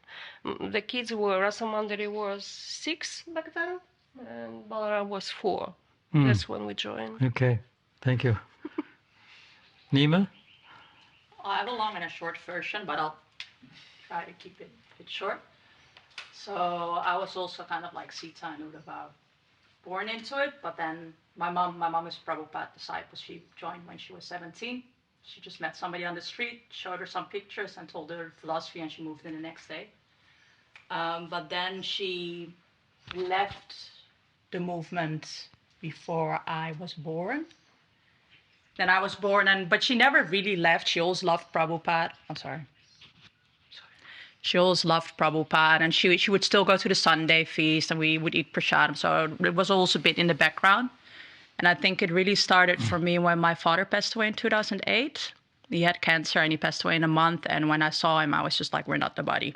The kids were, Rasamandari was 6 back then, and Balaram was 4. That's when we joined. Okay, thank you. Nima? I have a long and a short version, but I'll try to keep it short. So I was also kind of like Sita and Uddhava, born into it, but then my mom is Prabhupada disciple. She joined when she was 17. She just met somebody on the street, showed her some pictures and told her philosophy, and she moved in the next day. But then she left the movement before I was born. Then I was born, but she never really left. She always loved Prabhupada. I'm sorry. She always loved Prabhupada, and she would still go to the Sunday feast, and we would eat prasadam. So it was also a bit in the background. And I think it really started for me when my father passed away in 2008. He had cancer, and he passed away in a month. And when I saw him, I was just like, we're not the body.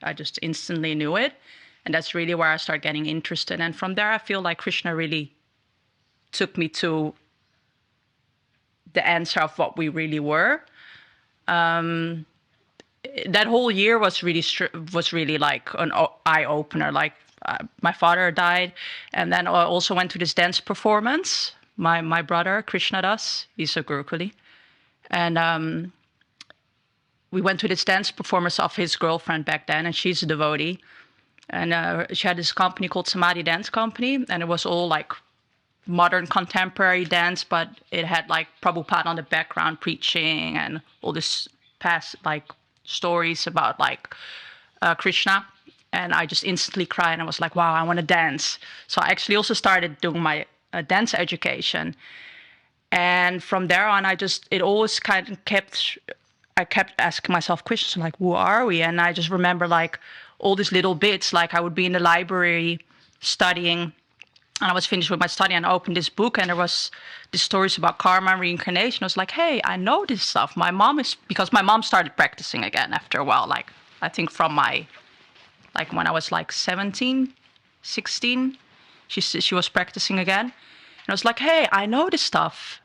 I just instantly knew it. And that's really where I started getting interested. And from there, I feel like Krishna really took me to the answer of what we really were. That whole year was really like an eye opener. Like my father died, and then I also went to this dance performance. My brother Krishna Das, he's a Gurukuli, and we went to this dance performance of his girlfriend back then, and she's a devotee, and she had this company called Samadhi Dance Company, and it was all like modern contemporary dance, but it had like Prabhupada on the background preaching and all this past like stories about like Krishna. And I just instantly cried and I was like, wow, I want to dance. So I actually also started doing my dance education. And from there on, it always kind of I kept asking myself questions like, who are we? And I just remember like all these little bits, like I would be in the library studying, and I was finished with my study and I opened this book and there was these stories about karma and reincarnation. I was like, hey, I know this stuff. Because my mom started practicing again after a while, like I think from when I was like 17, 16, she was practicing again. And I was like, hey, I know this stuff.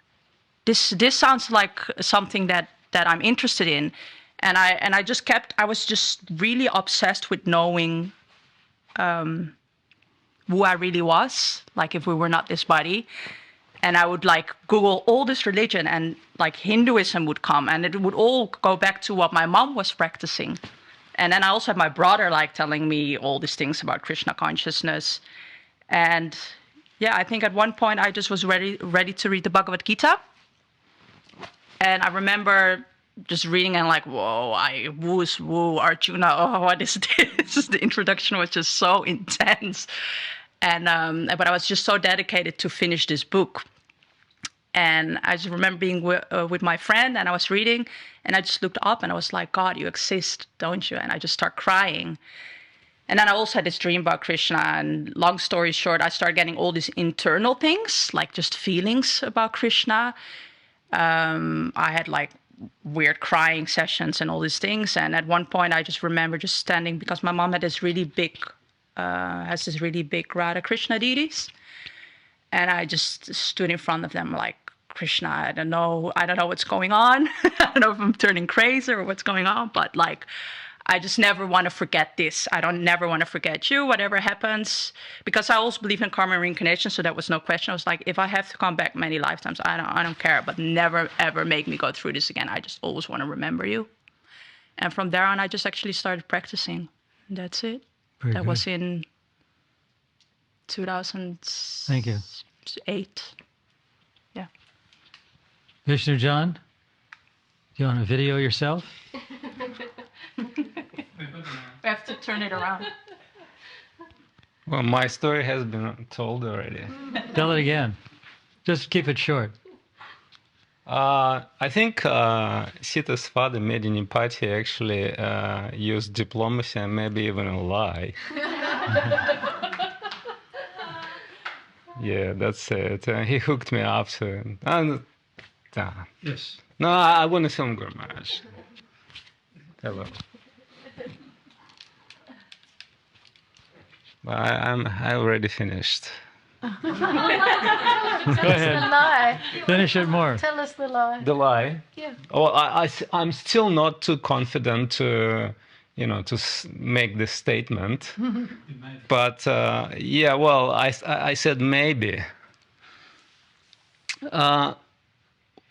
This sounds like something that I'm interested in. And I was just really obsessed with knowing who I really was, like if we were not this body. And I would like Google all this religion, and like Hinduism would come, and it would all go back to what my mom was practicing. And then I also had my brother like telling me all these things about Krishna consciousness. And yeah, I think at one point I just was ready to read the Bhagavad Gita. And I remember just reading and like, whoa, woo, Arjuna, oh, what is this? The introduction was just so intense. And but I was just so dedicated to finish this book. And I just remember being with my friend, and I was reading, and I just looked up and I was like, God, you exist, don't you? And I just started crying. And then I also had this dream about Krishna. And long story short, I started getting all these internal things, like just feelings about Krishna. I had like weird crying sessions and all these things. And at one point, I just remember just standing, because my mom had this really big Radha Krishna deities. And I just stood in front of them like, Krishna, I don't know what's going on. I don't know if I'm turning crazy or what's going on, but like, I just never want to forget this. I don't never want to forget you, whatever happens. Because I also believe in karma and reincarnation, so that was no question. I was like, if I have to come back many lifetimes, I don't care, but never ever make me go through this again. I just always want to remember you. And from there on, I just actually started practicing. And that's it. Very that good. was in 2008. Thank you. Yeah. Vishnu John, do you want to video yourself? We have to turn it around. Well, my story has been told already. Tell it again. Just keep it short. I think Sita's father, Medinipati, actually used diplomacy and maybe even a lie. Yeah, that's it. He hooked me up to it. Yes. No, I want to film Guru Maharaj. Hello. I already finished. Go ahead. The lie. Finish it more. Tell us the lie. The lie? Yeah. Oh, I'm still not too confident to, to make this statement. But yeah, well, I said maybe.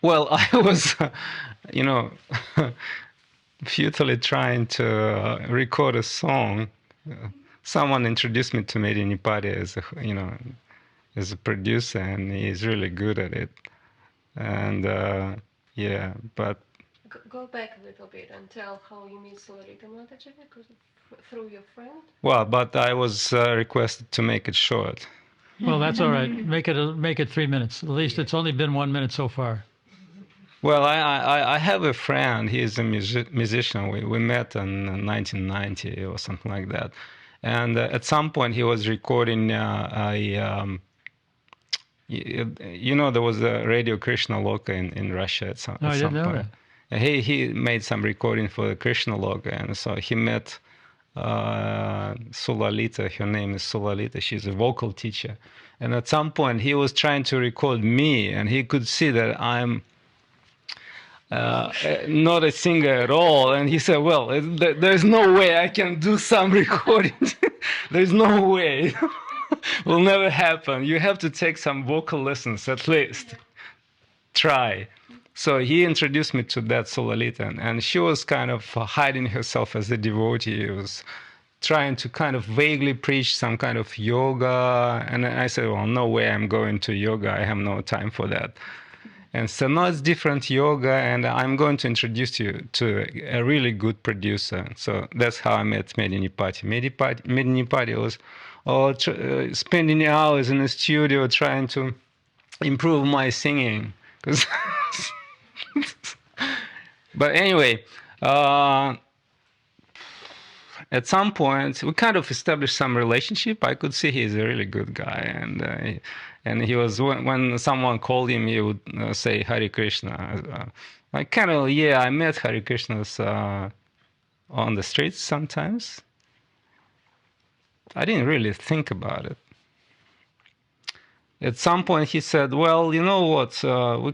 Well, I was, futilely trying to record a song. Someone introduced me to Medinipati as a producer, and he's really good at it. And yeah, but Go back a little bit and tell how you meet Sularita Mataji, through your friend. well, but I was requested to make it short. Well, that's all right. Make it 3 minutes. At least it's only been 1 minute so far. Well, I have a friend. He's a musician. We met in 1990 or something like that. And at some point he was recording there was a Radio Krishna Loka in Russia at some, No, I didn't know point. He made some recording for the Krishna Loka, and so he met Sulalita. Her name is Sulalita. She's a vocal teacher. And at some point he was trying to record me, and he could see that not a singer at all. And he said, well, there's no way I can do some recordings. There's no way. Will never happen. You have to take some vocal lessons at least. Try. So he introduced me to that Solalita, and she was kind of hiding herself as a devotee. She was trying to kind of vaguely preach some kind of yoga. And I said, well, no way I'm going to yoga. I have no time for that. And so now it's different yoga, and I'm going to introduce you to a really good producer. So that's how I met Medinipati. Medinipati was spending hours in the studio trying to improve my singing. But anyway, at some point we kind of established some relationship. I could see he's a really good guy, and he was, when someone called him, he would say Hare Krishna. I kind of, I met Hare Krishnas on the streets sometimes. I didn't really think about it. At some point he said, well, you know what, we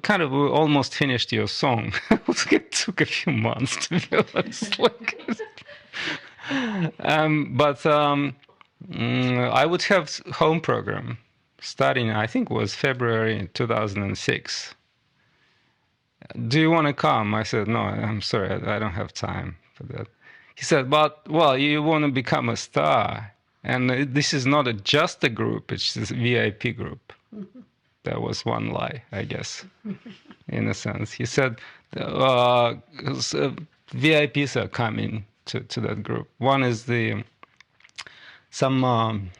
almost finished your song. It took a few months, to be honest. But I would have home program starting, I think it was February 2006. Do you want to come? I said, no, I'm sorry, I don't have time for that. He said, but, well, you want to become a star. And this is not just a group, it's a VIP group. That was one lie, I guess, in a sense. He said, VIPs are coming to that group. One is some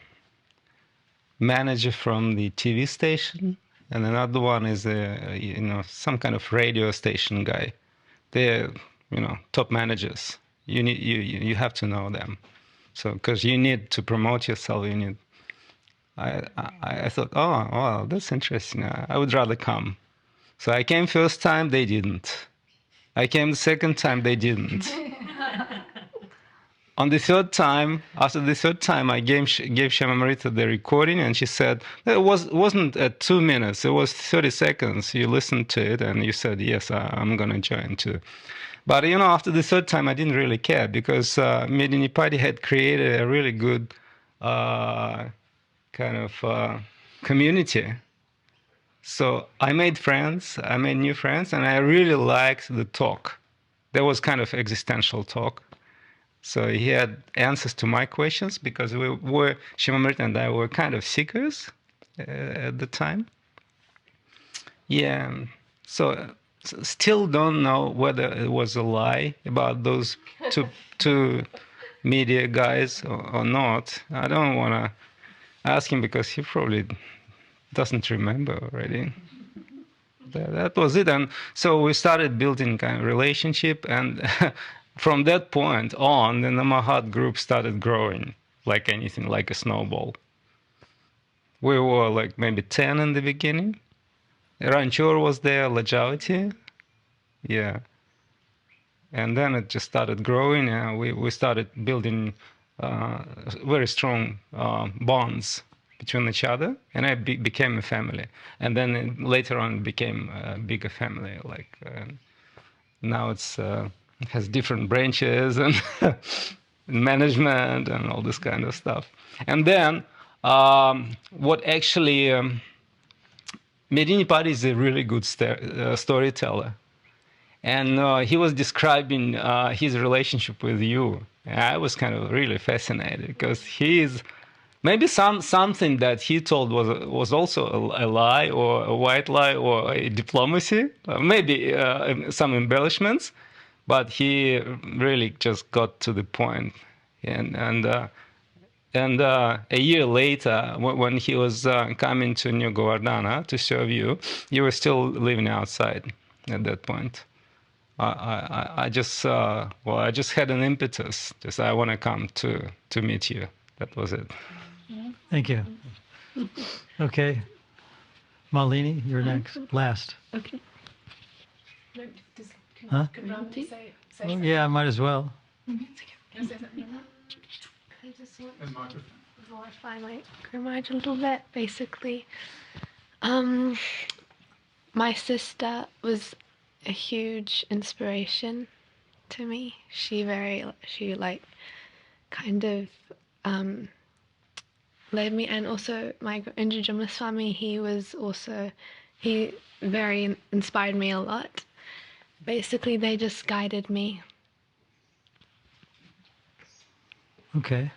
manager from the TV station, and another one is some kind of radio station guy. They're top managers. You have to know them. So because you need to promote yourself, I thought, oh, well, that's interesting. I would rather come. So I came first time, they didn't. I came the second time, they didn't. On the third time, after the third time, I gave Shyamamrita the recording, and she said, it wasn't 2 minutes, it was 30 seconds. You listened to it, and you said, yes, I'm going to join too. But, after the third time, I didn't really care, because Medinipati had created a really good kind of community. So I made friends, I made new friends, and I really liked the talk. There was kind of existential talk. So he had answers to my questions, because Shyamamrita and I were kind of seekers at the time. Yeah, so still don't know whether it was a lie about those two media guys or not. I don't want to ask him, because he probably doesn't remember already. That was it. And so we started building kind of relationship, and from that point on, the Namahat group started growing like anything, like a snowball. We were like maybe 10 in the beginning. Ranchor was there, Lajavati. Yeah. And then it just started growing, and we started building very strong bonds between each other, and I became a family. And then later on became a bigger family. Now it has different branches and management and all this kind of stuff. And then what actually, Medinipati is a really good storyteller. And he was describing his relationship with you. And I was kind of really fascinated, because maybe something that he told was also a lie, or a white lie, or a diplomacy, maybe some embellishments, but he really just got to the point. And a year later, when he was coming to New Govardhana to serve you were still living outside at that point. I just had an impetus. I want to come to meet you. That was it. Thank you. Okay. Malini, you're next. Last. Okay. Huh? Oh, yeah, I might as well. I just want to glorify my Gurmaj a little bit. Basically, my sister was a huge inspiration to me. She like kind of led me, and also my Indra Goswami, he very inspired me a lot. Basically, they just guided me. Okay.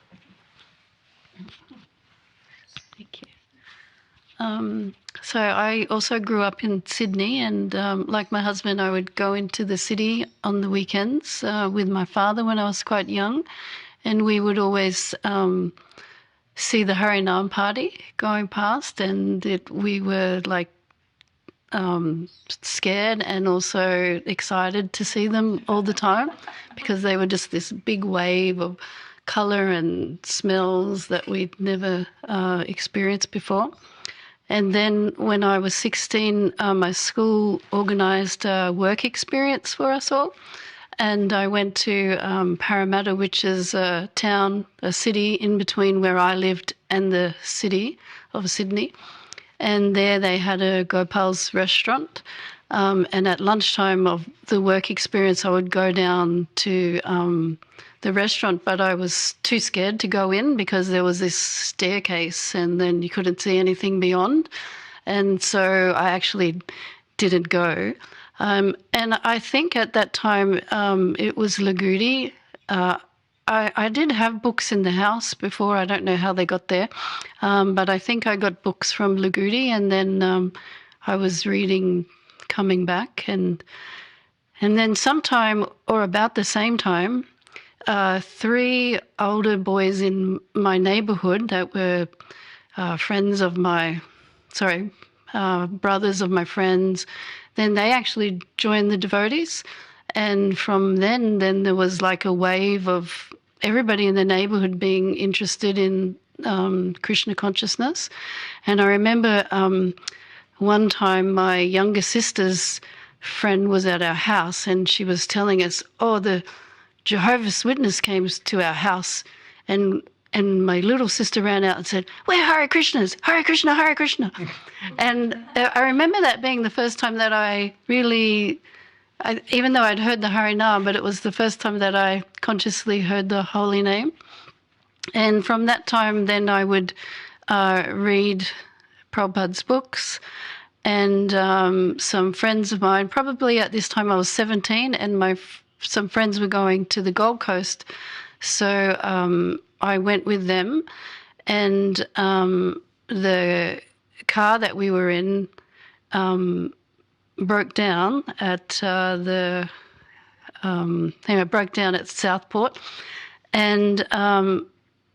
Thank you. So I also grew up in Sydney, and like my husband, I would go into the city on the weekends with my father when I was quite young, and we would always see the Harinam party going past, and we were like scared and also excited to see them all the time, because they were just this big wave of colour and smells that we'd never experienced before. And then when I was 16, my school organised a work experience for us all. And I went to Parramatta, which is a city in between where I lived and the city of Sydney. And there they had a Gopal's restaurant. And at lunchtime of the work experience, I would go down to the restaurant, but I was too scared to go in because there was this staircase and then you couldn't see anything beyond. And so I actually didn't go. And I think at that time it was Lagudi. I did have books in the house before. I don't know how they got there. But I think I got books from Lagudi, and then I was reading coming back. And then sometime or about the same time, 3 older boys in my neighbourhood that were brothers of my friends, then they actually joined the devotees. And from then there was like a wave of everybody in the neighbourhood being interested in Krishna consciousness. And I remember one time my younger sister's friend was at our house, and she was telling us, the Jehovah's Witness came to our house, and my little sister ran out and said, "We're Hare Krishnas, Hare Krishna, Hare Krishna." And I remember that being the first time that I really, even though I'd heard the Harinam, but it was the first time that I consciously heard the holy name. And from that time, then I would read Prabhupada's books. And some friends of mine, probably at this time I was 17, and some friends were going to the Gold Coast. So I went with them, and the car that we were in broke down at Southport, and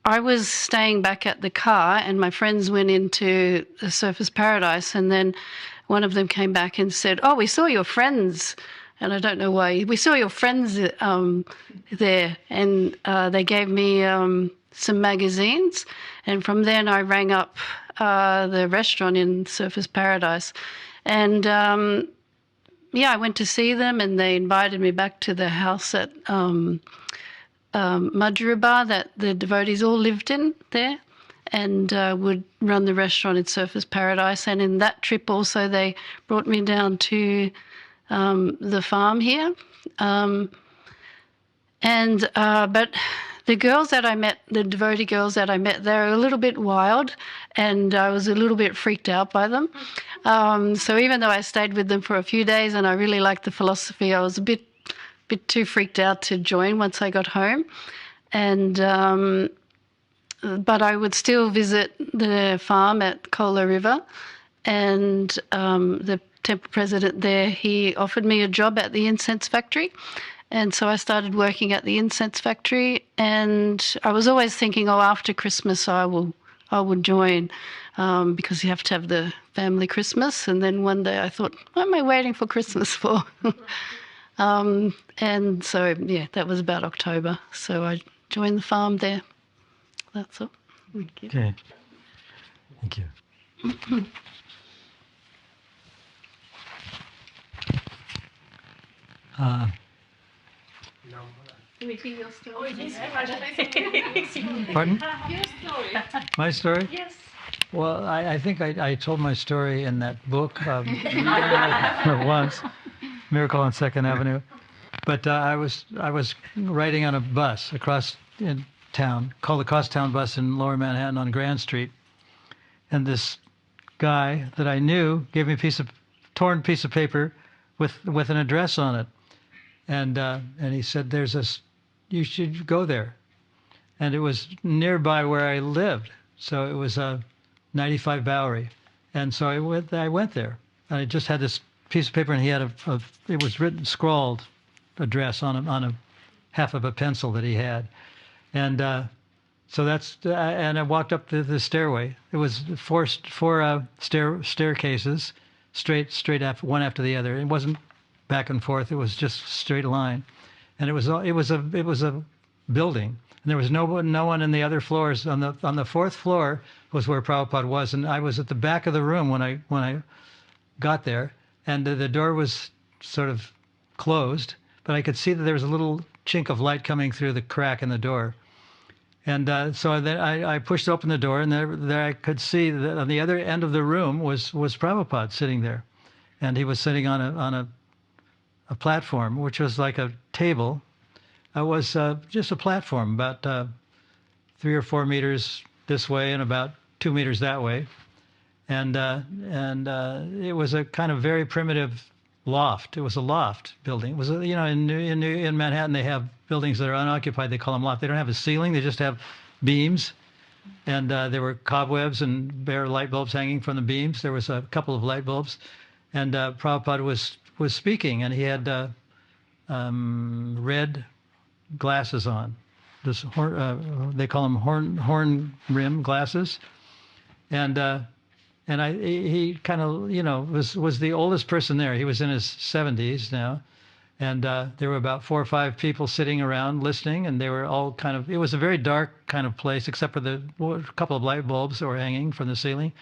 I was staying back at the car, and my friends went into the Surfers Paradise, and then one of them came back and said, "Oh, we saw your friends." And I don't know why. We saw your friends there, and they gave me some magazines. And from then I rang up the restaurant in Surfers Paradise. And, I went to see them, and they invited me back to the house at Madhuraba that the devotees all lived in there, and would run the restaurant in Surfers Paradise. And in that trip also they brought me down to the farm here. But the girls that I met, the devotee girls that I met, they were a little bit wild, and I was a little bit freaked out by them. So even though I stayed with them for a few days and I really liked the philosophy, I was a bit too freaked out to join once I got home. And but I would still visit the farm at Kola River, and the temple president there, he offered me a job at the incense factory. And so I started working at the incense factory, and I was always thinking, after Christmas I will join, because you have to have the family Christmas. And then one day I thought, what am I waiting for Christmas for? And so, that was about October. So I joined the farm there. That's all. Thank you. Okay. Thank you. Repeat your story. Pardon? Your story. My story? Yes. Well, I think I told my story in that book once. Miracle on Second Avenue. But I was riding on a bus across in town, called the Crosstown Bus in Lower Manhattan on Grand Street, and this guy that I knew gave me a torn piece of paper with an address on it, and he said, you should go there, and it was nearby where I lived, so it was 95 Bowery, and so I went there. And I just had this piece of paper, and he had it was scrawled address on a half of a pencil that he had, and so and I walked up the stairway. It was four staircases, straight after one after the other. It wasn't back and forth. It was just straight line, and it was a building, and there was no one in the other floors. On the fourth floor was where Prabhupada was, and I was at the back of the room when I got there, and the door was sort of closed, but I could see that there was a little chink of light coming through the crack in the door. And so then I pushed open the door, and there I could see that on the other end of the room was Prabhupada sitting there, and he was sitting on a platform, which was like a table. It was just a platform about 3 or 4 meters this way and about 2 meters that way, and it was a kind of very primitive loft. It was a loft building. It was in Manhattan they have buildings that are unoccupied. They call them loft. They don't have a ceiling. They just have beams, and there were cobwebs and bare light bulbs hanging from the beams. There was a couple of light bulbs, and Prabhupada was speaking, and he had red glasses on. This they call them horn rim glasses, and he kind of was the oldest person there. He was in his 70s now, and there were about 4 or 5 people sitting around listening, and they were all it was a very dark kind of place, except for a couple of light bulbs that were hanging from the ceiling,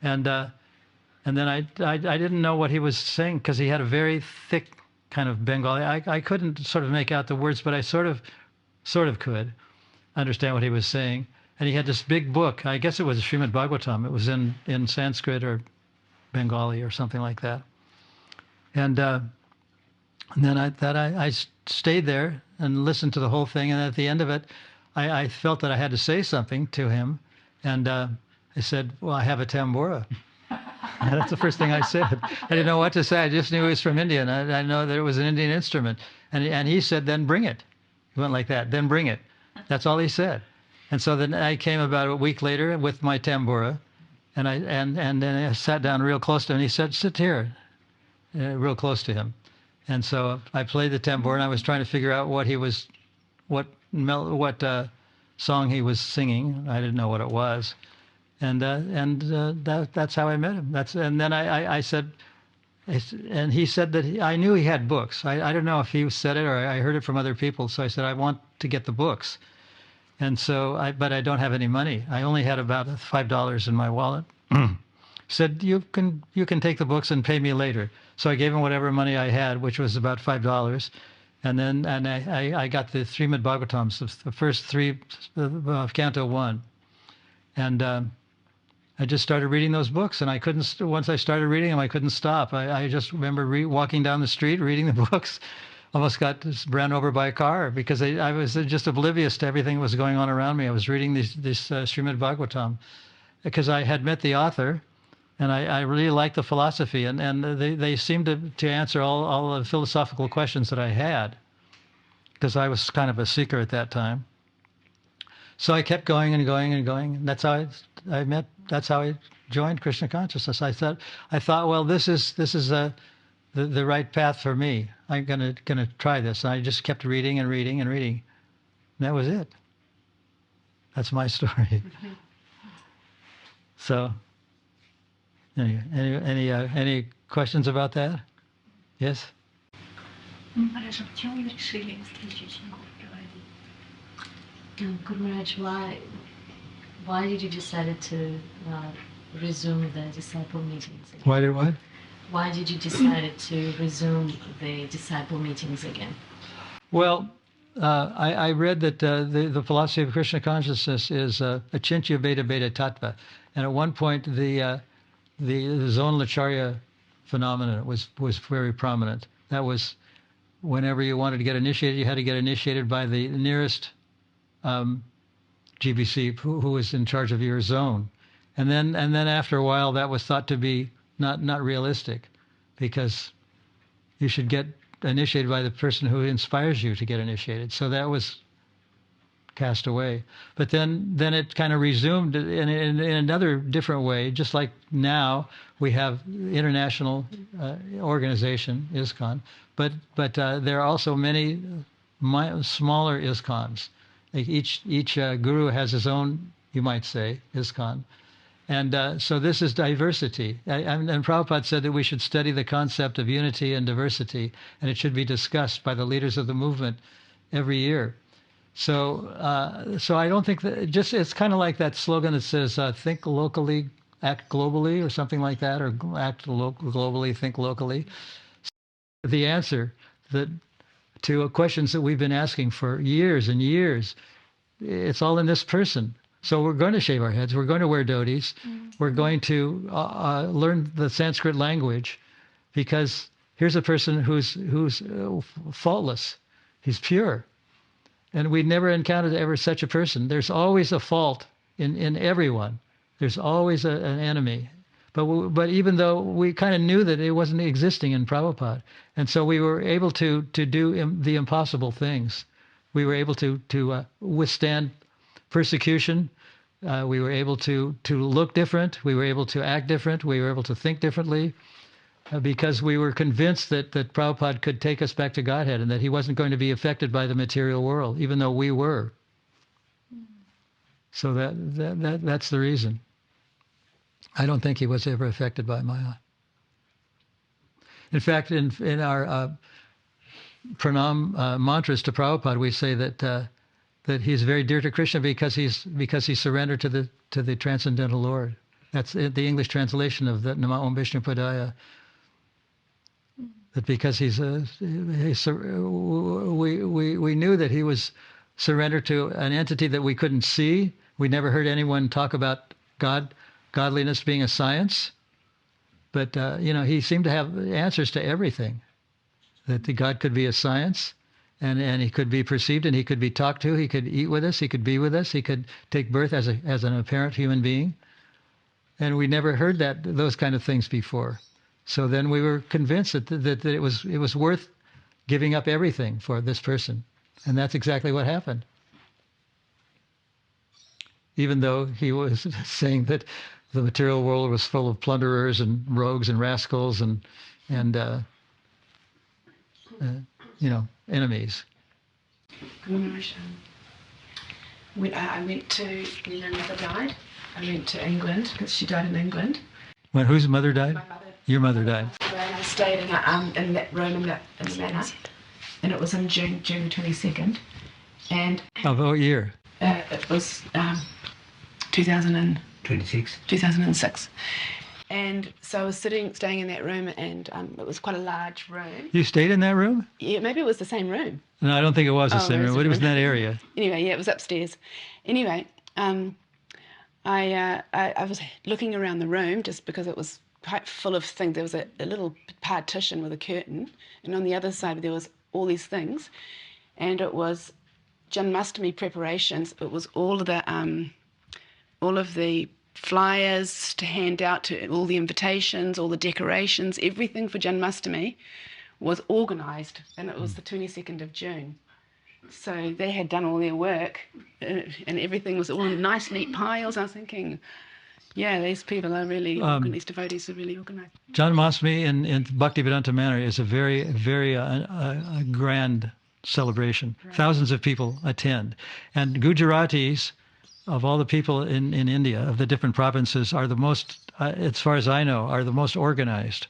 and then I didn't know what he was saying because he had a very thick kind of Bengali. I couldn't sort of make out the words, but I sort of could understand what he was saying. And he had this big book. I guess it was Srimad Bhagavatam. It was in Sanskrit or Bengali or something like that. And then I stayed there and listened to the whole thing. And at the end of it, I felt that I had to say something to him. And I said, well, I have a tambura. And that's the first thing I said. I didn't know what to say. I just knew he was from India, and I know that it was an Indian instrument. And he said, then bring it. He went like that, then bring it. That's all he said. And so then I came about a week later with my tambura, and then I sat down real close to him. And he said, "Sit here," real close to him. And so I played the tambura, and I was trying to figure out what song he was singing. I didn't know what it was, and that's how I met him. And then I said, and he said that I knew he had books. I don't know if he said it or I heard it from other people. So I said, I want to get the books. And so, but I don't have any money. I only had about $5 in my wallet. Said, you can take the books and pay me later. So I gave him whatever money I had, which was about $5. And then I got the Srimad Bhagavatams, the first 3 of Canto 1. And I just started reading those books, and I couldn't. Once I started reading them, I couldn't stop. I just remember walking down the street, reading the books. Almost got ran over by a car because I was just oblivious to everything that was going on around me. I was reading this Srimad Bhagavatam because I had met the author, and I really liked the philosophy, and they seemed to answer all the philosophical questions that I had because I was kind of a seeker at that time. So I kept going and going and going. And that's how I met. That's how I joined Krishna consciousness. I thought, well, this is the right path for me. I'm gonna try this. And I just kept reading and reading and reading. And that was it. That's my story. So, any questions about that? Yes. Guru Maharaj, why did you decide to resume the disciple meetings again? Why did what? Why did you decide to resume the disciple meetings again? Well, I read that the philosophy of Krishna consciousness is achintya beta beta tattva, and at one point the zonal acharya phenomenon was very prominent. That was whenever you wanted to get initiated, you had to get initiated by the nearest GBC who was in charge of your zone. And then after a while, that was thought to be not realistic, because you should get initiated by the person who inspires you to get initiated. So that was cast away. But then it kind of resumed in another different way. Just like now we have international organization, ISKCON, but there are also many smaller ISKCONs. Like each guru has his own, you might say, ISKCON. And so this is diversity. And Prabhupada said that we should study the concept of unity and diversity, and it should be discussed by the leaders of the movement every year. So I don't think that, it's kind of like that slogan that says, think locally, act globally, or something like that, or act globally, think locally. The answer to questions that we've been asking for years and years, it's all in this person. So we're going to shave our heads. We're going to wear dhotis. We're going to learn the Sanskrit language, because here's a person who's faultless. He's pure. And we never encountered ever such a person. There's always a fault in everyone. There's always an enemy. But even though we kind of knew that it wasn't existing in Prabhupada, and so we were able to do the impossible things. We were able to withstand persecution. We were able to look different. We were able to act different. We were able to think differently, because we were convinced that Prabhupada could take us back to Godhead, and that he wasn't going to be affected by the material world, even though we were. So that's the reason. I don't think he was ever affected by Maya. In fact, in our pranam mantras to Prabhupada, we say that he's very dear to Krishna because he surrendered to the transcendental Lord. That's the English translation of the Nama Om Vishnu Padaya. That because we knew that he was surrendered to an entity that we couldn't see. We never heard anyone talk about godliness being a science, but he seemed to have answers to everything. That the God could be a science, and he could be perceived, and he could be talked to. He could eat with us. He could be with us. He could take birth as an apparent human being, and we never heard those kind of things before. So then we were convinced that it was worth giving up everything for this person, and that's exactly what happened. Even though he was saying that the material world was full of plunderers and rogues and rascals and enemies. When I went to, when my mother died, I went to England, because she died in England. When whose mother died? My mother. Your mother died. And I stayed in that room in the manor, and it was in June 22nd. And of what year? It was 2006. And so I was staying in that room, and it was quite a large room. You stayed in that room? Yeah, maybe it was the same room. No, I don't think it was the same room, but it was in that area. Anyway, yeah, it was upstairs. Anyway, I was looking around the room just because it was quite full of things. There was a little partition with a curtain, and on the other side there was all these things, and it was Janmashtami preparations. It was all of the flyers to hand out, to all the invitations, all the decorations, everything for Janmashtami was organised, and it was the 22nd of June. So they had done all their work, and everything was all in nice, neat piles. I was thinking, yeah, these people are really, these devotees are really organised. Janmashtami in Bhaktivedanta Manor is a very, very grand celebration. Right. Thousands of people attend. And Gujaratis, of all the people in India, of the different provinces, are the most, as far as I know, are the most organized.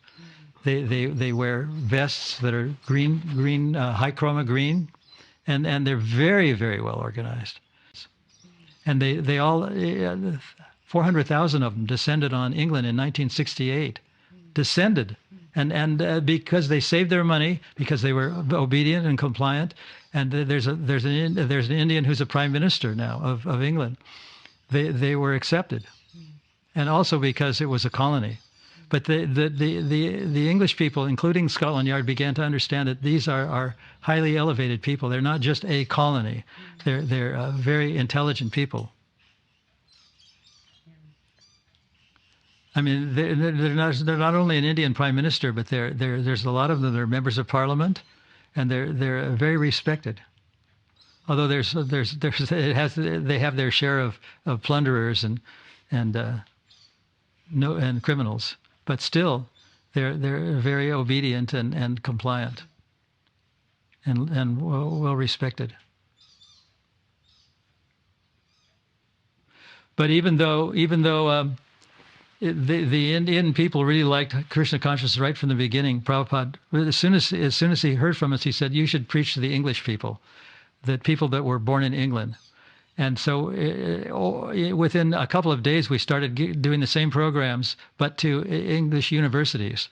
They wear vests that are green, high chroma green, and they're very, very well organized. And they all, 400,000 of them descended on England in 1968. Descended. And because they saved their money, because they were obedient and compliant, and there's an Indian who's a prime minister now of England. They were accepted, and also because it was a colony. But the English people, including Scotland Yard, began to understand that these are highly elevated people. They're not just a colony. They're very intelligent people. I mean, they're not only an Indian prime minister, but there's a lot of them. They're members of parliament, and they're very respected. Although they have their share of plunderers and criminals, but still they're very obedient and compliant and well respected. But even though the Indian people really liked Krishna consciousness right from the beginning, Prabhupada, as soon as he heard from us, he said, you should preach to the English people, the people that were born in England. And so within a couple of days, we started doing the same programs, but to English universities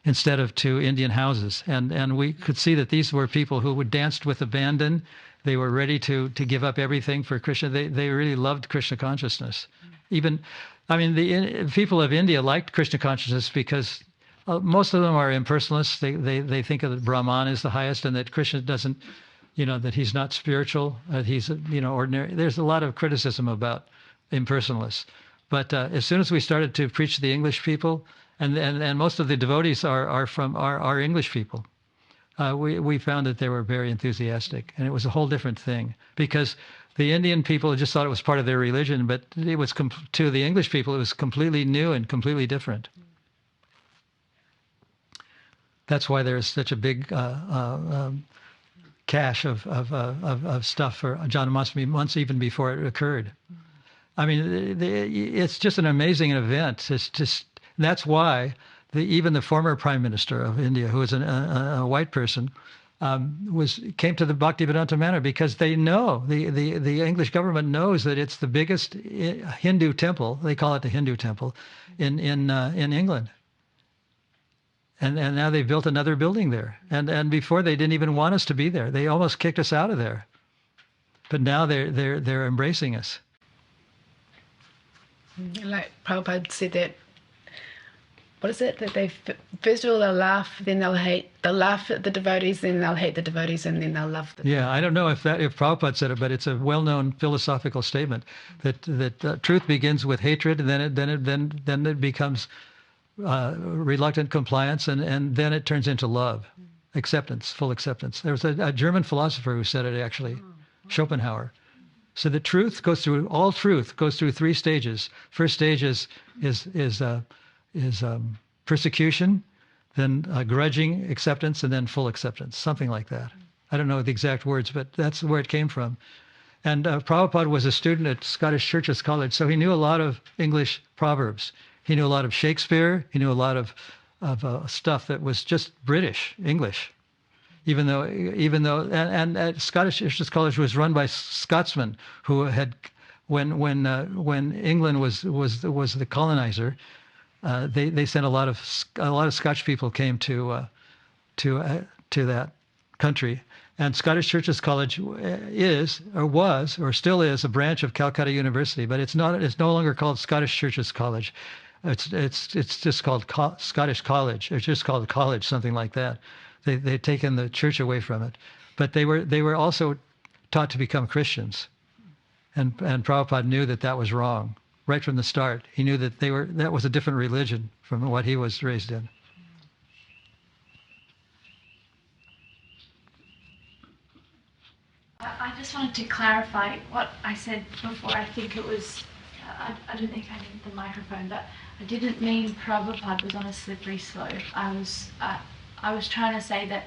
instead of to Indian houses. And we could see that these were people who would danced with abandon. They were ready to give up everything for Krishna. They really loved Krishna consciousness. Even, I mean, the people of India liked Krishna consciousness because most of them are impersonalists. They think that Brahman is the highest and that Krishna doesn't, that he's not spiritual, he's, ordinary. There's a lot of criticism about impersonalists. But as soon as we started to preach to the English people, and most of the devotees are English people, we found that they were very enthusiastic. And it was a whole different thing because the Indian people just thought it was part of their religion, but it was to the English people, it was completely new and completely different. That's why there's such a big cache of stuff for Janmashtami months even before it occurred. I mean, it's just an amazing event. It's just, that's why even the former Prime Minister of India, who was a white person, came to the Bhaktivedanta Manor because they know, the English government knows that it's the biggest Hindu temple, they call it the Hindu temple, in England. And now they've built another building there. And before they didn't even want us to be there. They almost kicked us out of there. But now they're embracing us. Like Prabhupada said that, what is it? That they first of all they'll laugh, then they'll hate. They'll laugh at the devotees, then they'll hate the devotees, and then they'll love them. Yeah, I don't know if Prabhupada said it, but it's a well-known philosophical statement that truth begins with hatred, and then it becomes reluctant compliance, and then it turns into love, acceptance, full acceptance. There was a German philosopher who said it actually, Schopenhauer. So the truth goes through three stages. First stage is persecution, then grudging acceptance, and then full acceptance, something like that. I don't know the exact words, but that's where it came from. And Prabhupada was a student at Scottish Churches College, so he knew a lot of English proverbs. He knew a lot of Shakespeare. He knew a lot of stuff that was just British, English. Even though, and Scottish Churches College was run by Scotsmen who had, when England was the colonizer, they sent a lot of Scotch people came to that country. And Scottish Churches College was still is a branch of Calcutta University, but it's no longer called Scottish Churches College. It's just called Scottish College. It's just called college, something like that. They'd taken the church away from it, but they were also taught to become Christians, and Prabhupada knew that was wrong right from the start. He knew that was a different religion from what he was raised in. I just wanted to clarify what I said before. I think it was, I don't think I needed the microphone, but I didn't mean Prabhupada was on a slippery slope. I was trying to say that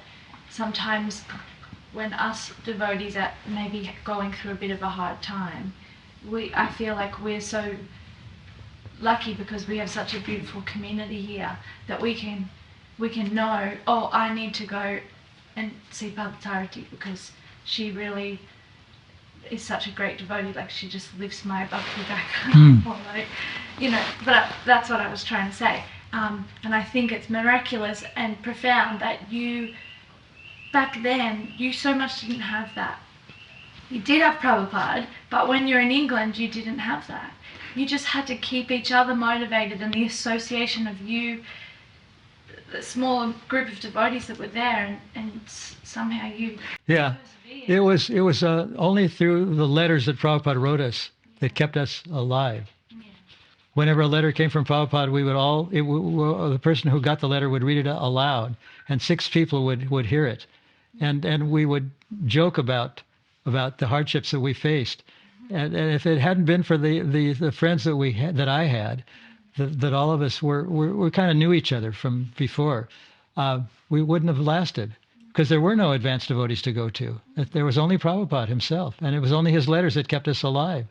sometimes when us devotees are maybe going through a bit of a hard time, I feel like we're so lucky because we have such a beautiful community here that we can know, oh, I need to go and see Parthasarathi because she really is such a great devotee, like she just lifts my bhakti back. But that's what I was trying to say. And I think it's miraculous and profound that back then, you so much didn't have that. You did have Prabhupada, but when you're in England, you didn't have that. You just had to keep each other motivated, and the association of you the small group of devotees that were there, and somehow you Yeah, it was only through the letters that Prabhupada wrote us that kept us alive. Whenever a letter came from Prabhupada, we would all, the person who got the letter would read it aloud, and 6 people would hear it. And we would joke about the hardships that we faced. And if it hadn't been for the friends that I had, that all of us were kind of knew each other from before, we wouldn't have lasted. Because there were no advanced devotees to go to. There was only Prabhupada himself, and it was only his letters that kept us alive.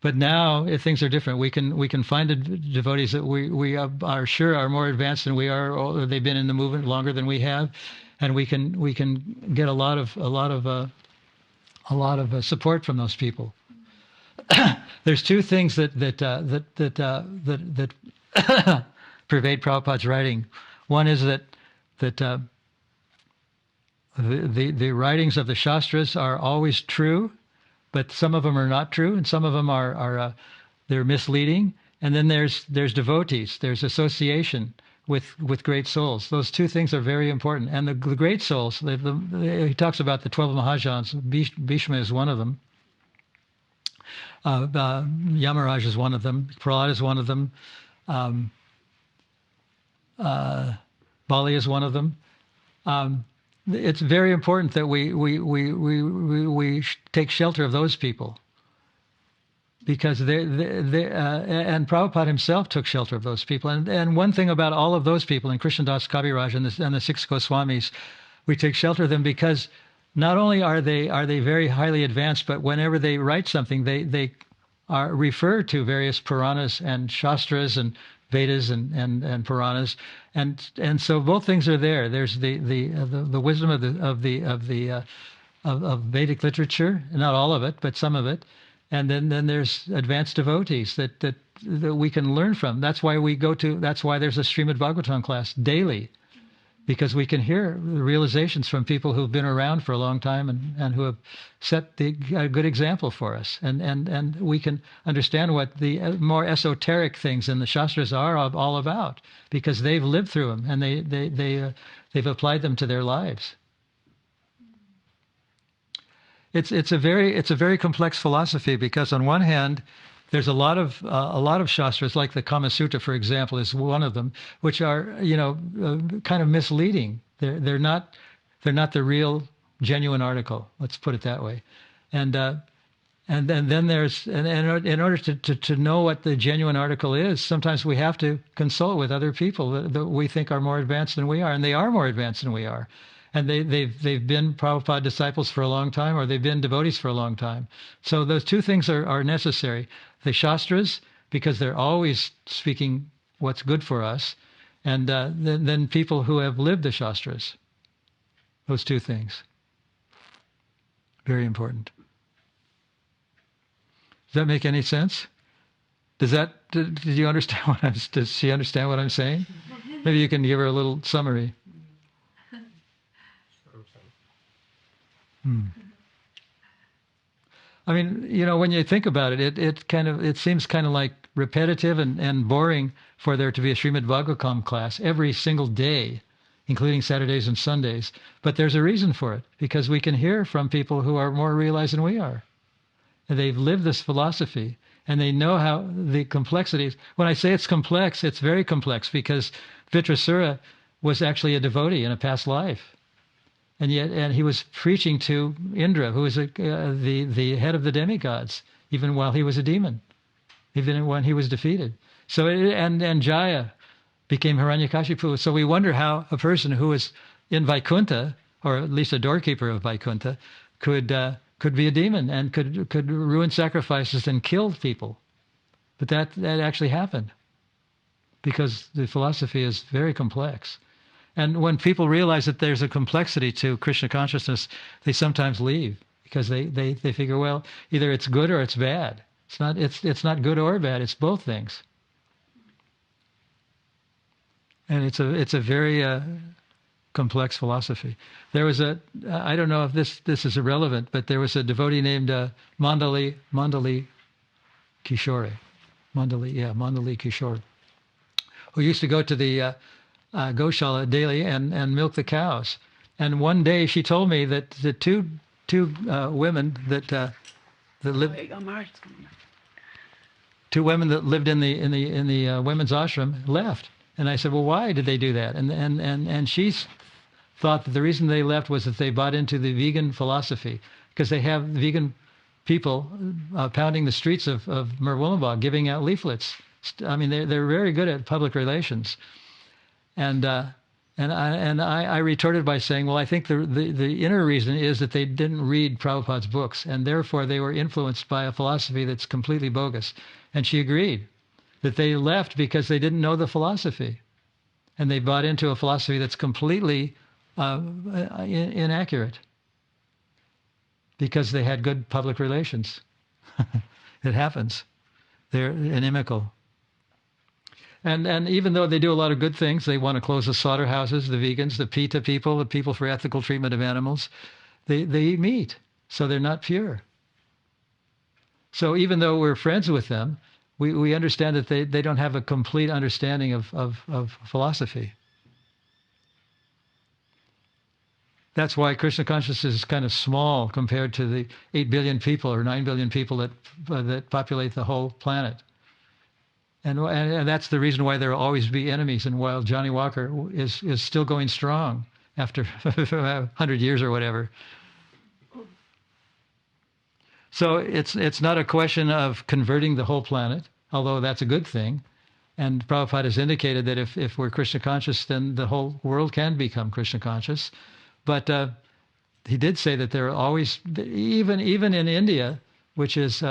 But now things are different. We can find devotees that we are sure are more advanced than we are, or they've been in the movement longer than we have, and we can get a lot of support from those people. There's 2 things that pervade Prabhupada's writing. One is that the writings of the Shastras are always true, but some of them are not true, and some of them are they're misleading. And then there's devotees, there's association with great souls. Those 2 things are very important. And the great souls, he talks about the 12 Mahajans. Bhishma is one of them. Yamaraj is one of them. Prahlad is one of them. Bali is one of them. It's very important that we take shelter of those people, because and Prabhupada himself took shelter of those people. And one thing about all of those people, and Krishnadas Kaviraj and the 6 Goswamis, we take shelter of them because not only are they very highly advanced, but whenever they write something, they refer to various Puranas and Shastras and Vedas and Puranas, and so both things are there. There's the wisdom of Vedic literature, not all of it, but some of it, and then there's advanced devotees that we can learn from. That's why that's why there's a Srimad Bhagavatam class daily, because we can hear the realizations from people who've been around for a long time and who have set a good example for us. And we can understand what the more esoteric things in the Shastras are all about, because they've lived through them and they've applied them to their lives. It's a very complex philosophy, because on one hand, there's a lot of Shastras, like the Kama Sutta, for example, is one of them, which are kind of misleading. They're not the real genuine article. Let's put it that way. And then there's in order to know what the genuine article is, sometimes we have to consult with other people that we think are more advanced than we are, and they are more advanced than we are. And they've been Prabhupada disciples for a long time, or they've been devotees for a long time. So those 2 things are necessary. The Shastras, because they're always speaking what's good for us, and then people who have lived the Shastras. Those 2 things. Very important. Does that make any sense? Did you understand does she understand what I'm saying? Maybe you can give her a little summary. I mean, when you think about it, it seems kind of like repetitive and boring for there to be a Srimad Bhagavatam class every single day, including Saturdays and Sundays. But there's a reason for it, because we can hear from people who are more realized than we are. And they've lived this philosophy, and they know how the complexities. When I say it's complex, it's very complex, because Vitrasura was actually a devotee in a past life. And he was preaching to Indra, who was the head of the demigods, even while he was a demon, even when he was defeated. So and Jaya became Hiranyakashipu. So we wonder how a person who was in Vaikuntha, or at least a doorkeeper of Vaikuntha, could be a demon and could ruin sacrifices and kill people. But that actually happened, because the philosophy is very complex. And when people realize that there's a complexity to Krishna consciousness, they sometimes leave, because they figure, well, either it's good or it's bad. It's not good or bad. It's both things. And it's a very complex philosophy. There was I don't know if this is irrelevant, but there was a devotee named Mandali Kishore. Mandali Kishore, who used to go to the Goshala daily and milk the cows. And one day she told me that the two women that lived, two women that lived in the women's ashram left. And I said, well, why did they do that? And she thought that the reason they left was that they bought into the vegan philosophy, because they have vegan people pounding the streets of Murwillumbah, giving out leaflets. I mean, they're very good at public relations. And I retorted by saying, well, I think the inner reason is that they didn't read Prabhupada's books, and therefore they were influenced by a philosophy that's completely bogus. And she agreed that they left because they didn't know the philosophy, and they bought into a philosophy that's completely inaccurate because they had good public relations. It happens. They're inimical. And even though they do a lot of good things, they want to close the slaughterhouses, the vegans, the PETA people, the people for ethical treatment of animals, they eat meat, so they're not pure. So even though we're friends with them, we understand that they don't have a complete understanding of philosophy. That's why Krishna consciousness is kind of small compared to the 8 billion people or 9 billion people that populate the whole planet. And that's the reason why there will always be enemies, and while Johnny Walker is still going strong after 100 years or whatever. So it's not a question of converting the whole planet, although that's a good thing. And Prabhupada has indicated that if we're Krishna conscious, then the whole world can become Krishna conscious. But he did say that there are always, even in India, which is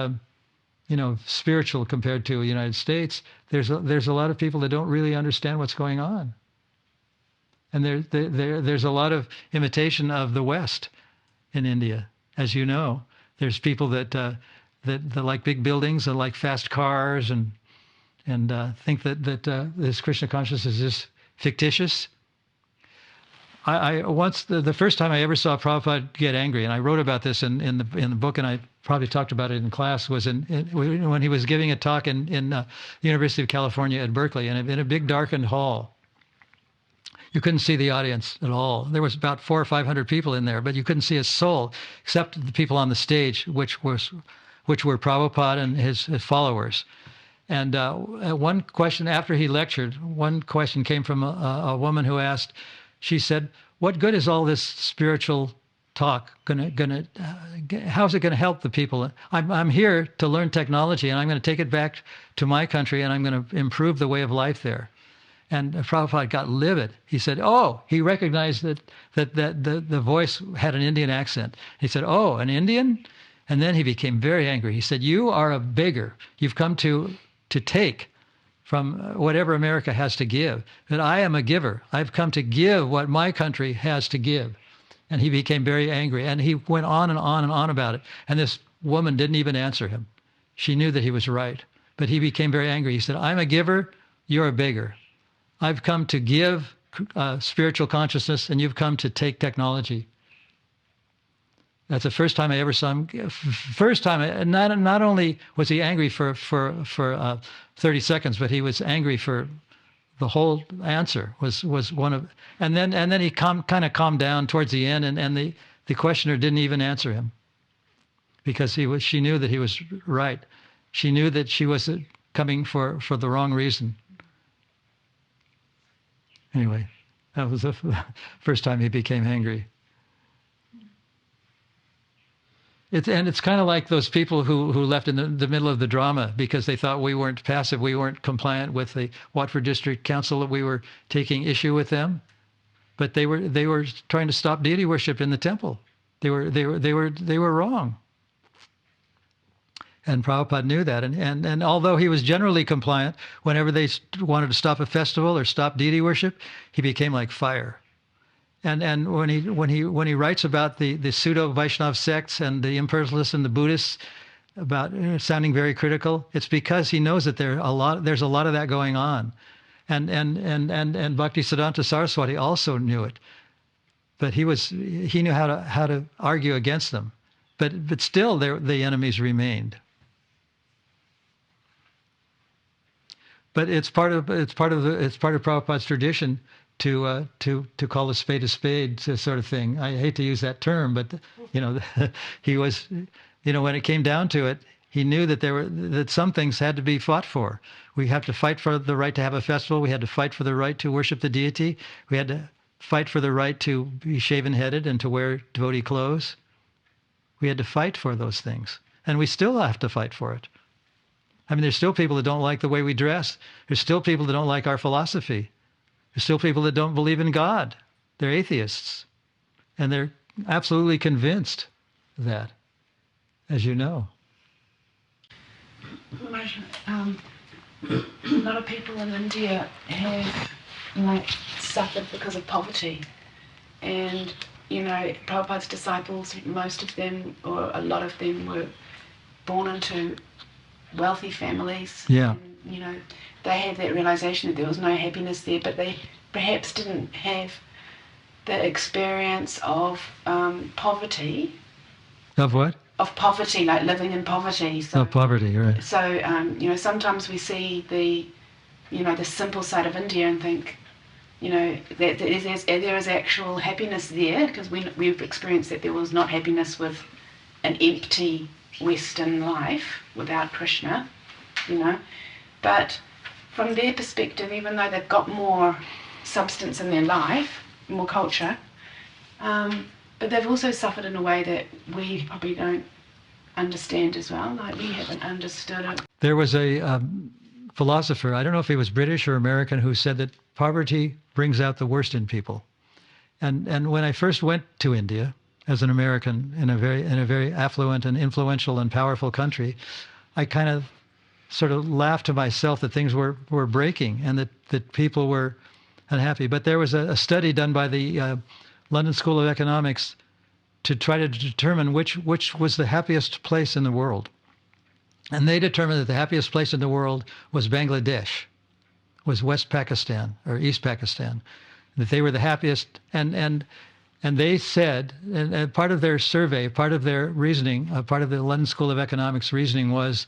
spiritual compared to the United States, there's a lot of people that don't really understand what's going on, and there's a lot of imitation of the West in India, as you know. There's people that like big buildings and like fast cars and think that this Krishna consciousness is just fictitious. I once the first time I ever saw Prabhupada get angry, and I wrote about this in the book, and I probably talked about it in class, was when he was giving a talk in the University of California at Berkeley, and in a big darkened hall. You couldn't see the audience at all. There was about 400 or 500 people in there, but you couldn't see a soul except the people on the stage, which were Prabhupada and his followers. And one question after he lectured, one question came from a woman who asked. She said, "What good is all this spiritual talk how's it gonna help the people? I'm here to learn technology, and I'm going to take it back to my country, and I'm going to improve the way of life there." And Prabhupada got livid. He said, "Oh," he recognized that the voice had an Indian accent. He said, "Oh, an Indian?" And then he became very angry. He said, "You are a beggar. You've come to take from whatever America has to give. That I am a giver. I've come to give what my country has to give." And he became very angry. And he went on and on and on about it. And this woman didn't even answer him. She knew that he was right. But he became very angry. He said, "I'm a giver. You're a beggar. I've come to give spiritual consciousness, and you've come to take technology." That's the first time I ever saw him. First time, not only was he angry for 30 seconds, but he was angry for the whole answer. Was one of, and then he kind of calmed down towards the end, and the questioner didn't even answer him because she knew that he was right. She knew that she was coming for the wrong reason. Anyway, that was the first time he became angry. It's kind of like those people who left in the middle of the drama because they thought we weren't passive, we weren't compliant with the Watford District Council, that we were taking issue with them, but they were trying to stop deity worship in the temple. They were wrong. And Prabhupada knew that, and although he was generally compliant, whenever they wanted to stop a festival or stop deity worship, he became like fire. And when he writes about the pseudo Vaishnava sects and the impersonalists and the Buddhists, about sounding very critical, it's because he knows that there's a lot of that going on, and Bhaktisiddhanta Saraswati also knew it, but he knew how to argue against them, but still the enemies remained. But it's part of Prabhupada's tradition to call a spade, sort of thing. I hate to use that term, but he was, when it came down to it, he knew that some things had to be fought for. We have to fight for the right to have a festival. We had to fight for the right to worship the deity. We had to fight for the right to be shaven-headed and to wear devotee clothes. We had to fight for those things, and we still have to fight for it. I mean, there's still people that don't like the way we dress. There's still people that don't like our philosophy. There's still people that don't believe in God. They're atheists. And they're absolutely convinced of that, as you know. A lot of people in India have suffered because of poverty. And, Prabhupada's disciples, most of them, or a lot of them, were born into wealthy families. Yeah. And, they had that realization that there was no happiness there, but they perhaps didn't have the experience of poverty. Of what? Of poverty, like living in poverty. So, of poverty, right. So, sometimes we see the simple side of India and think, that there is actual happiness there, because we've experienced that there was not happiness with an empty Western life without Krishna, But from their perspective, even though they've got more substance in their life, more culture, but they've also suffered in a way that we probably don't understand as well, like we haven't understood it. There was a philosopher, I don't know if he was British or American, who said that poverty brings out the worst in people. And when I first went to India as an American in a very affluent and influential and powerful country, I kind of sort of laughed to myself that things were breaking and that people were unhappy. But there was a study done by the London School of Economics to try to determine which was the happiest place in the world. And they determined that the happiest place in the world was Bangladesh, was West Pakistan or East Pakistan, that they were the happiest. And they said, and part of their survey, part of their reasoning, part of the London School of Economics reasoning was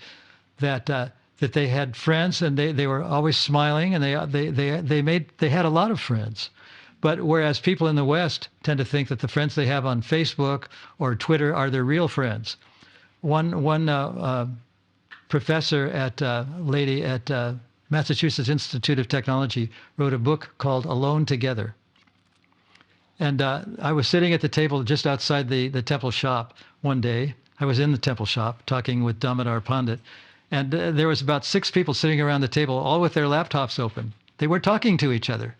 that they had friends and they were always smiling, and they had a lot of friends. But whereas people in the West tend to think that the friends they have on Facebook or Twitter are their real friends. One professor lady at Massachusetts Institute of Technology wrote a book called Alone Together. And I was sitting at the table just outside the temple shop one day. I was in the temple shop talking with Damodar Pandit. And there was about 6 people sitting around the table, all with their laptops open. They weren't talking to each other.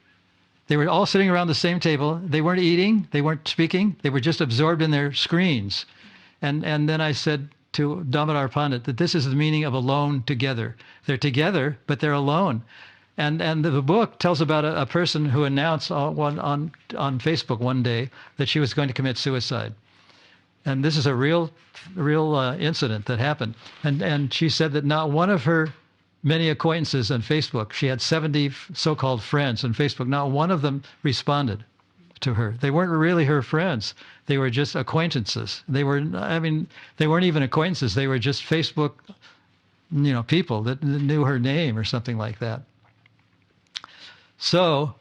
They were all sitting around the same table. They weren't eating. They weren't speaking. They were just absorbed in their screens. And then I said to Damodar Pandit that this is the meaning of alone together. They're together, but they're alone. And the book tells about a person who announced on Facebook one day that she was going to commit suicide. And this is a real incident that happened. And she said that not one of her many acquaintances on Facebook, she had 70 so-called friends on Facebook, not one of them responded to her. They weren't really her friends. They were just acquaintances. They weren't even acquaintances. They were just Facebook, people that knew her name or something like that. So,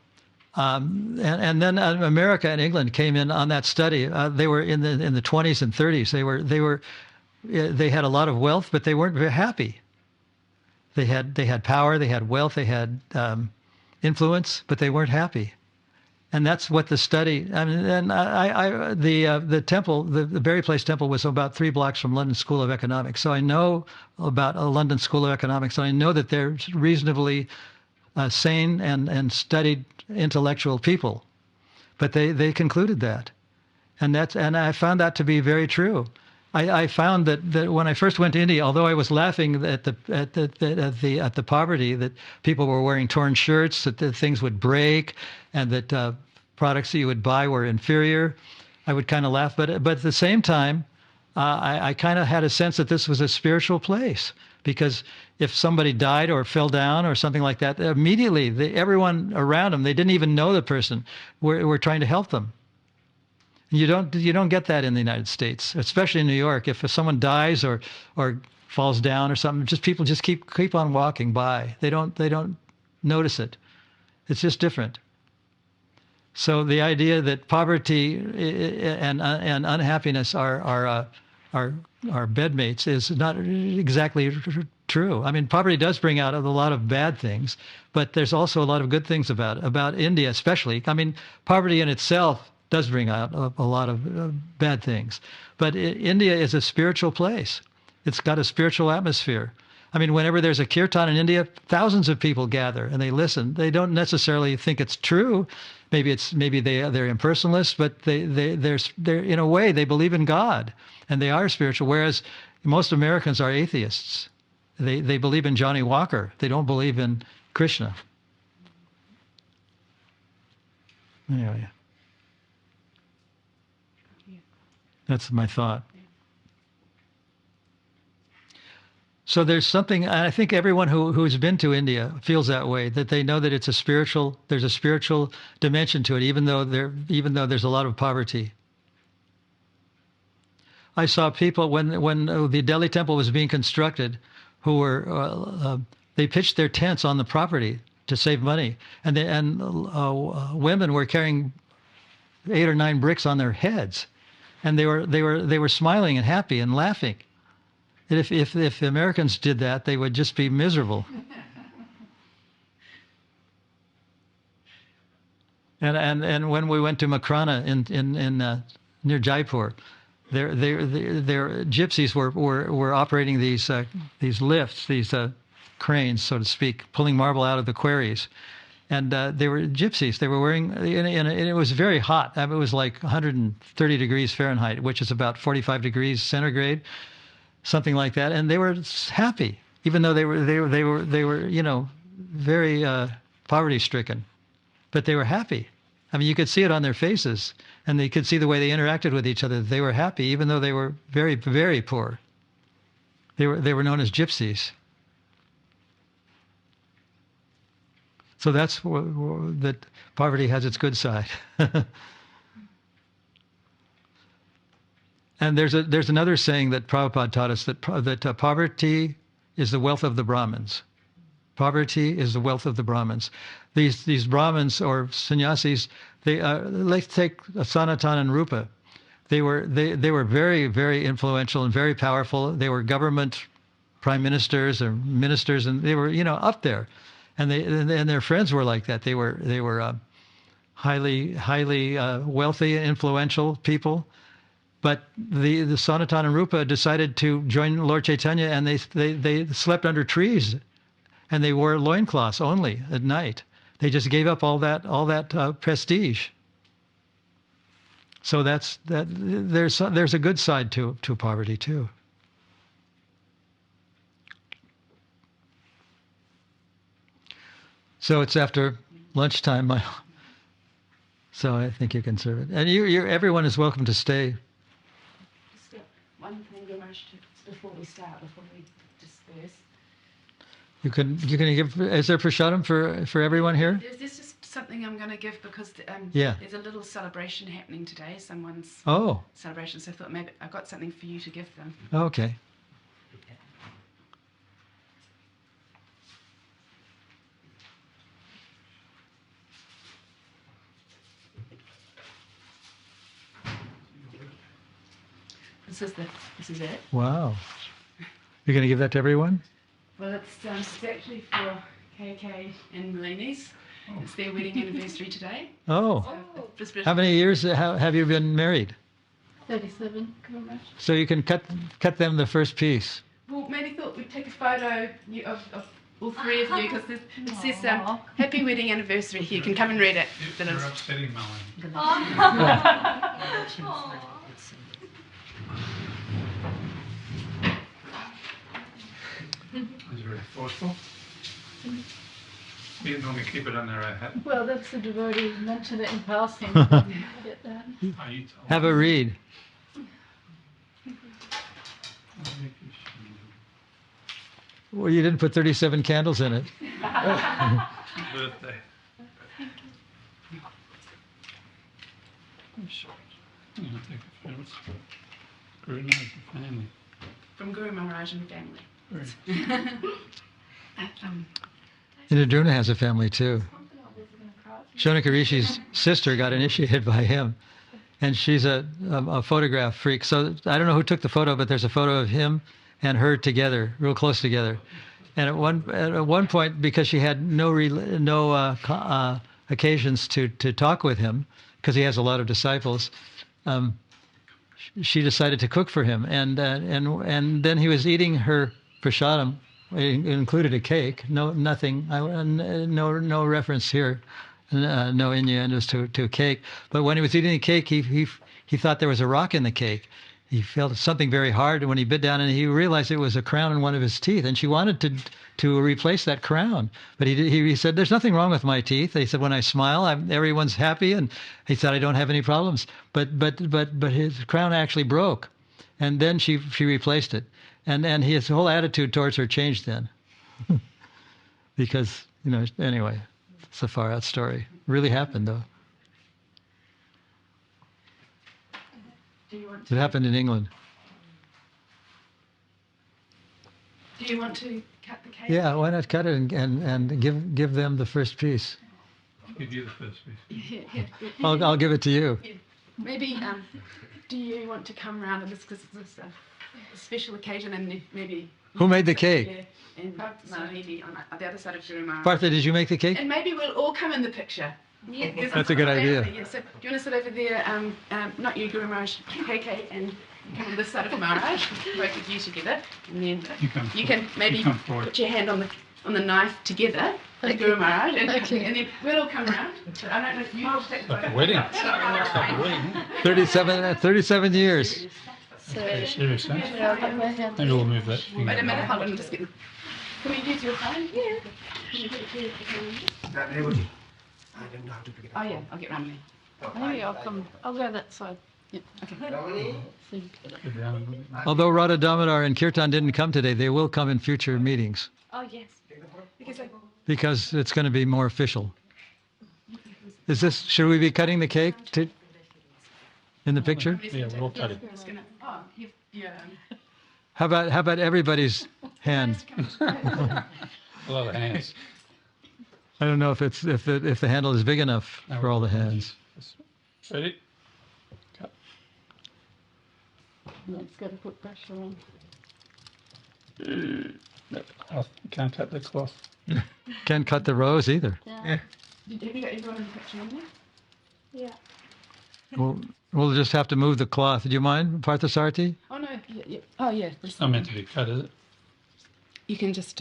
and then America and England came in on that study. They were in the 20s and 30s. They had a lot of wealth, but they weren't very happy. They had power, they had wealth, they had influence, but they weren't happy. And that's what the study. I mean, and the temple, the Berry Place Temple, was about 3 blocks from London School of Economics. So I know about a London School of Economics, and I know that they're reasonably sane and studied intellectual people. But they concluded that, and I found that to be very true. I found that when I first went to India, although I was laughing at the poverty, that people were wearing torn shirts, that the things would break, and that products that you would buy were inferior, I would kind of laugh. But at the same time, I kind of had a sense that this was a spiritual place, because if somebody died or fell down or something like that, immediately everyone around them, they didn't even know the person, were trying to help them. You don't get that in the United States, especially in New York. If someone dies or falls down or something, just people just keep on walking by. They don't notice it. It's just different. So the idea that poverty and unhappiness are bedmates is not exactly true. I mean, poverty does bring out a lot of bad things, but there's also a lot of good things about it. About India especially. I mean, poverty in itself does bring out a lot of bad things, but India is a spiritual place. It's got a spiritual atmosphere. I mean, whenever there's a kirtan in India, thousands of people gather and they listen. They don't necessarily think it's true. Maybe they're impersonalists, but they're in a way they believe in God and they are spiritual. Whereas most Americans are atheists. They believe in Johnny Walker. They don't believe in Krishna. Anyway, that's my thought. So there's something, I think everyone who's been to India feels that way, that they know that there's a spiritual dimension to it, even though there's a lot of poverty. I saw people when the Delhi temple was being constructed, who were they pitched their tents on the property to save money, and women were carrying 8 or 9 bricks on their heads, and they were smiling and happy and laughing. And if the Americans did that, they would just be miserable. And when we went to Makrana in near Jaipur, their gypsies were operating these lifts, these cranes, so to speak, pulling marble out of the quarries. And they were gypsies. They were wearing, and it was very hot. I mean, it was like 130 degrees Fahrenheit, which is about 45 degrees centigrade. Something like that, and they were happy, even though they were very poverty-stricken, but they were happy. I mean, you could see it on their faces, and you could see the way they interacted with each other. They were happy, even though they were very, very poor. They were known as gypsies. So that's that poverty has its good side. And there's another saying that Prabhupada taught us, that poverty is the wealth of the Brahmins. Poverty is the wealth of the Brahmins. These Brahmins or sannyasis, let's take Sanatan and Rupa. They were very, very influential and very powerful. They were government prime ministers or ministers, and they were up there. And their friends were like that. They were highly wealthy and influential people. But the Sanatan and Rupa decided to join Lord Chaitanya, and they slept under trees, and they wore loincloths only at night. They just gave up all that prestige. So there's a good side to poverty too. So it's after lunchtime, so I think you can serve it, and everyone is welcome to stay. One thing, Ramesh, before we disperse. You can give. Is there prasadam for everyone here? There's just something I'm going to give because Yeah. There's a little celebration happening today. Someone's celebration, so I thought maybe I've got something for you to give them. Okay. This is it. Wow. You're going to give that to everyone? Well, it's actually for KK and Melini's. It's their wedding anniversary today. Oh. So How many years have you been married? 37. So you can cut them the first piece. Well, maybe thought we'd take a photo of all 3 of you because it says happy wedding anniversary here. You can come and read it. You're upsetting Melanie. Is it very forceful? We normally keep it under our hat. Well, that's the devotee mentioned it in passing. Get that. Have a read. Well, you didn't put 37 candles in it. Birthday. I'm going to take a photo. Scrutinize the family. from Guru Maharaj and family. Indradrumna has a family too. Shonaka Rishi's sister got initiated by him, and she's a photograph freak. So I don't know who took the photo, but there's a photo of him and her together, real close together. And at one point, because she had no occasions to talk with him, because he has a lot of disciples, she decided to cook for him. And then he was eating her prasadam. It included a cake. No reference here. No innuendos to a cake. But when he was eating the cake, he thought there was a rock in the cake. He felt something very hard, and when he bit down, and he realized it was a crown in one of his teeth, and she wanted to replace that crown. But he said, "There's nothing wrong with my teeth." He said, "When I smile, everyone's happy," and he said, "I don't have any problems." But his crown actually broke, and then she replaced it, and his whole attitude towards her changed then, because anyway, it's a far out story. Really happened though. It happened in England. Do you want to cut the cake? Yeah, why not cut it and give them the first piece? I'll give you the first piece. I'll give it to you. Yeah.Maybe, do you want to come around and because it's a special occasion and maybe... Who made the cake? Yeah, and maybe on the other side of Guru Maharaj. Partha, did you make the cake? And maybe we'll all come in the picture. Yeah, That's a good idea. Yeah, so do you want to sit over there, not you, Guru Maharaj, KK, and come on this side of Maharaj, both of you together, and then you can maybe put your hand on the knife together, like Guru Maharaj, and then we'll all come around. But I don't know if you will take the photo. Wedding. It's like a wedding. 37 years. Serious, huh? Maybe we'll move that. Wait a minute, hold on, just get... Can we use your phone? Yeah. I don't know how to pick it up. Oh yeah, I'll get around there. Maybe I'll go that side. Yeah. Okay. Although Radha Damodar and Kirtan didn't come today, they will come in future meetings Oh yes. because it's going to be more official. Should we be cutting the cake in the picture? Yeah, we'll cut it. How about everybody's hand? A lot of hands. I don't know if the handle is big enough for all the hands. Ready? Cut. It's got to put pressure on. I can't cut the cloth. Can't cut the rose either. Yeah. Have you got everyone in the picture on there? Yeah. We'll just have to move the cloth. Do you mind, Parthasarathi? Oh no, yeah. Oh yeah. It's not meant to be cut, is it? You can just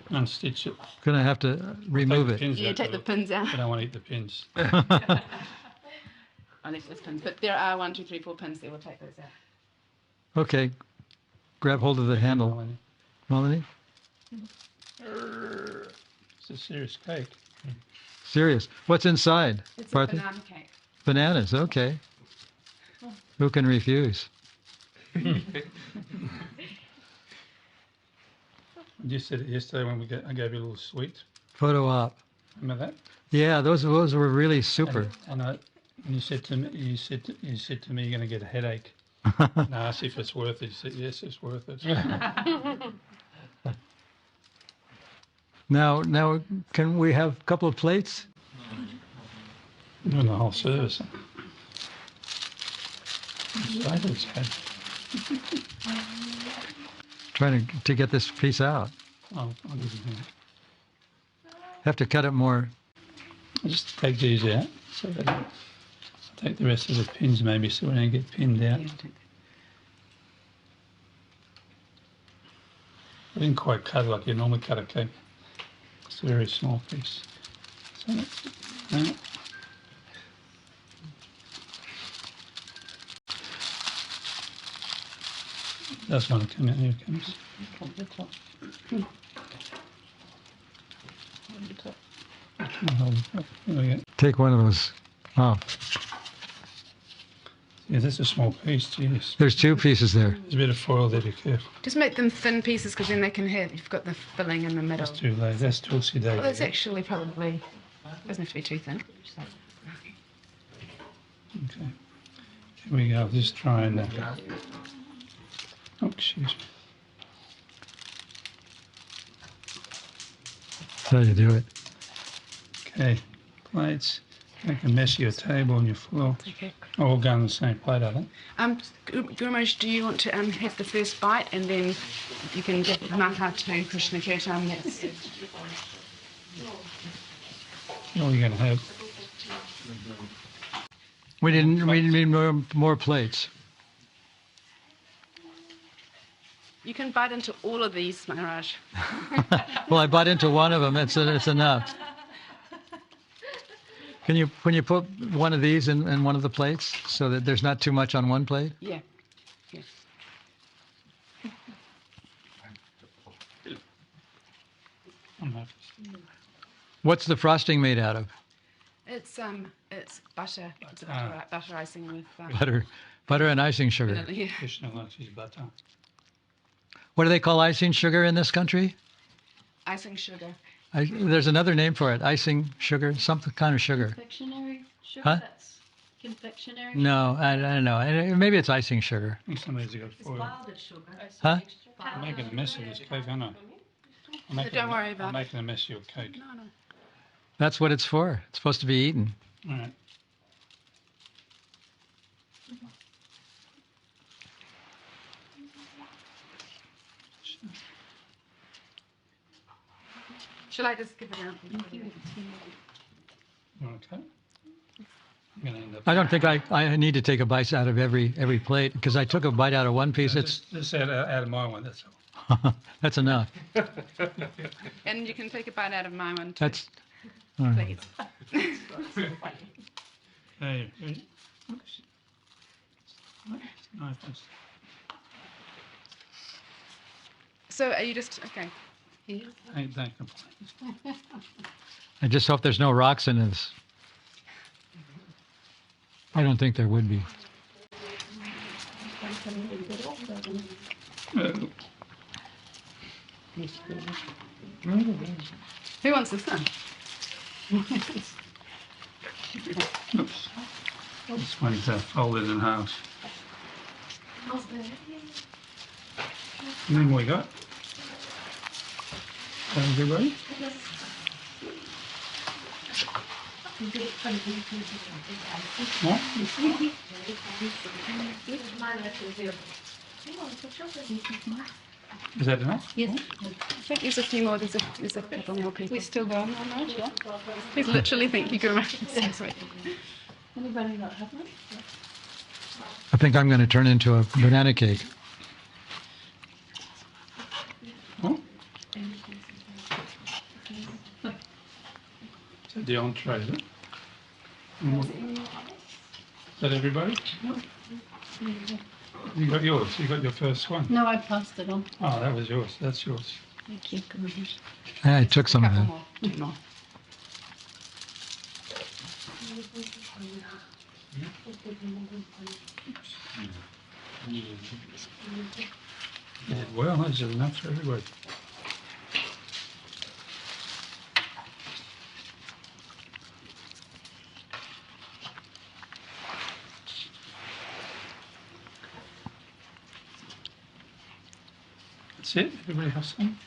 Unstitch it. Gonna have to remove it. take the pins out. I don't want to eat the pins. I left this pin, but there are 1, 2, 3, 4 pins there. We'll take those out. Okay, grab hold of the handle, Malini. It's a serious cake. Serious. What's inside? It's Partha? a banana cake. Bananas. Okay. Who can refuse? You said it yesterday when I gave you a little sweet. Photo op. Remember that? Yeah, those were really super. And you said to me, you said to me, you're going to get a headache. And I asked if it's worth it. You said yes, it's worth it. Now, can we have a couple of plates? Doing the whole service. It's had. Trying to get this piece out. I'll give you that. Have to cut it more. I'll just take these out. So that I'll take the rest of the pins maybe so we don't get pinned out. I didn't quite cut it like you normally cut a cake. It's a very small piece. So that's one come out. Here it comes. There we go. Take one of those. Oh, Yeah, that's a small piece. Jeez. there's 2 pieces there. There's a bit of foil there. Be careful. Just make them thin pieces because then they can have. You've got the filling in the middle. That's too late. That's Tulsi Day. Well, that's actually probably doesn't have to be too thin. Okay. Here we go. Just try and. Oh, excuse me. That's how you do it. Okay, plates. Make a mess of your table and your floor. Okay. All go on the same plate, I think. Guru Maharaj, do you want to have the first bite and then you can give Maha to Krishna Kirtan? That's All you're going to have. We didn't need more plates. You can bite into all of these, Maharaj. Well, I bought into one of them. It's enough. Can you put one of these in one of the plates so that there's not too much on one plate? Yeah. Yes. What's the frosting made out of? It's butter. It's butter icing with Butter and icing sugar. vanilla, yeah. Krishna likes his butter. What do they call icing sugar in this country? Icing sugar. There's another name for it. Icing sugar, some kind of sugar. Confectionery sugar? Huh? That's confectionery? No, I don't know. Maybe it's icing sugar. I think somebody's got It's foil. powdered sugar. Huh? I'm making a mess of this cake, aren't I? Don't worry about I'm making a mess of your cake. No. That's what it's for. It's supposed to be eaten. All right. Shall I just give it out? Okay. I'm going to end up. I don't think I need to take a bite out of every plate because I took a bite out of one piece. It's Just out of my one, that's all. that's enough. And you can take a bite out of my one too. That's all right. Please. Hey, ready? Oops. No, that's- So are you just okay? Hey, don't complain. I just hope there's no rocks in this. I don't think there would be. Who wants this one? Oops. This one's folded in half. How many more you got? Everybody? What? Is that enough? Yes. I think there's a few more. There's a couple more people. We still going on, right? Yeah. Please literally thank you, Guru Maharaj. Sorry. Anybody not have one? I think I'm going to turn into a banana cake. Oh. Is that the entree, is it? Is that everybody? You got yours. You got your first one. No, I passed it on. Oh, that was yours. That's yours. Thank you. I took some of Couple that. more. Two more. You did well. That's enough for everybody. That's it? Everybody have some?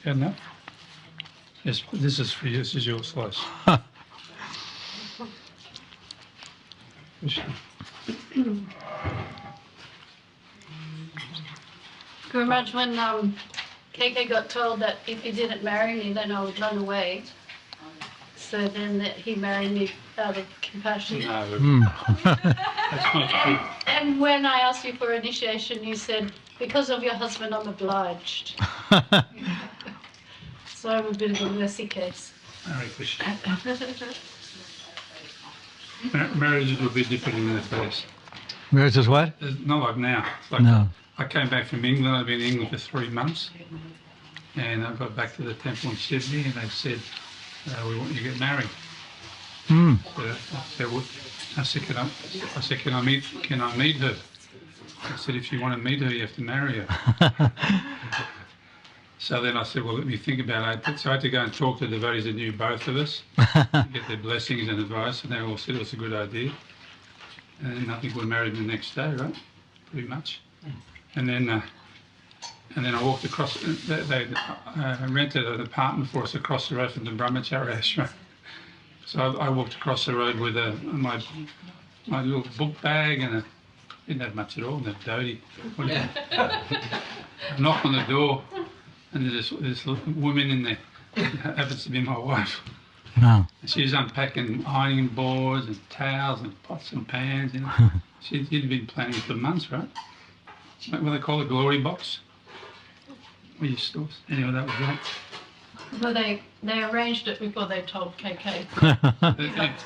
Got enough? Yes, this is for you. This is your slice. Krishna. Guru Maharaj, when KK got told that if he didn't marry me, then I would run away. So then that he married me out of compassion. No, that's not true. And when I asked you for initiation, you said, because of your husband, I'm obliged. So I'm a bit of a mercy case. Hare Krishna. Marriage is a bit different in the first. Yours is what? It's not like now. It's like No. I came back from England. I've been in England for 3 months. And I got back to the temple in Sydney and they said, we want you to get married. Hmm. I said, can I meet her? I said, if you want to meet her, you have to marry her. So then I said, well, let me think about it. So I had to go and talk to devotees that knew both of us, get their blessings and advice, and they all said it was a good idea. And then I think we were married the next day, right? Pretty much. And then I walked across. They rented an apartment for us across the road from the Brahmacharya ashram. So I walked across the road with my little book bag, and didn't have much at all. And a dhoti. I knock on the door, and there's this woman in there. It happens to be my wife. Wow. She's unpacking ironing boards and towels and pots and pans. You know. She'd been planning for months, right? What do they call it? Glory box? Anyway, that was right. Well, they arranged it before they told KK.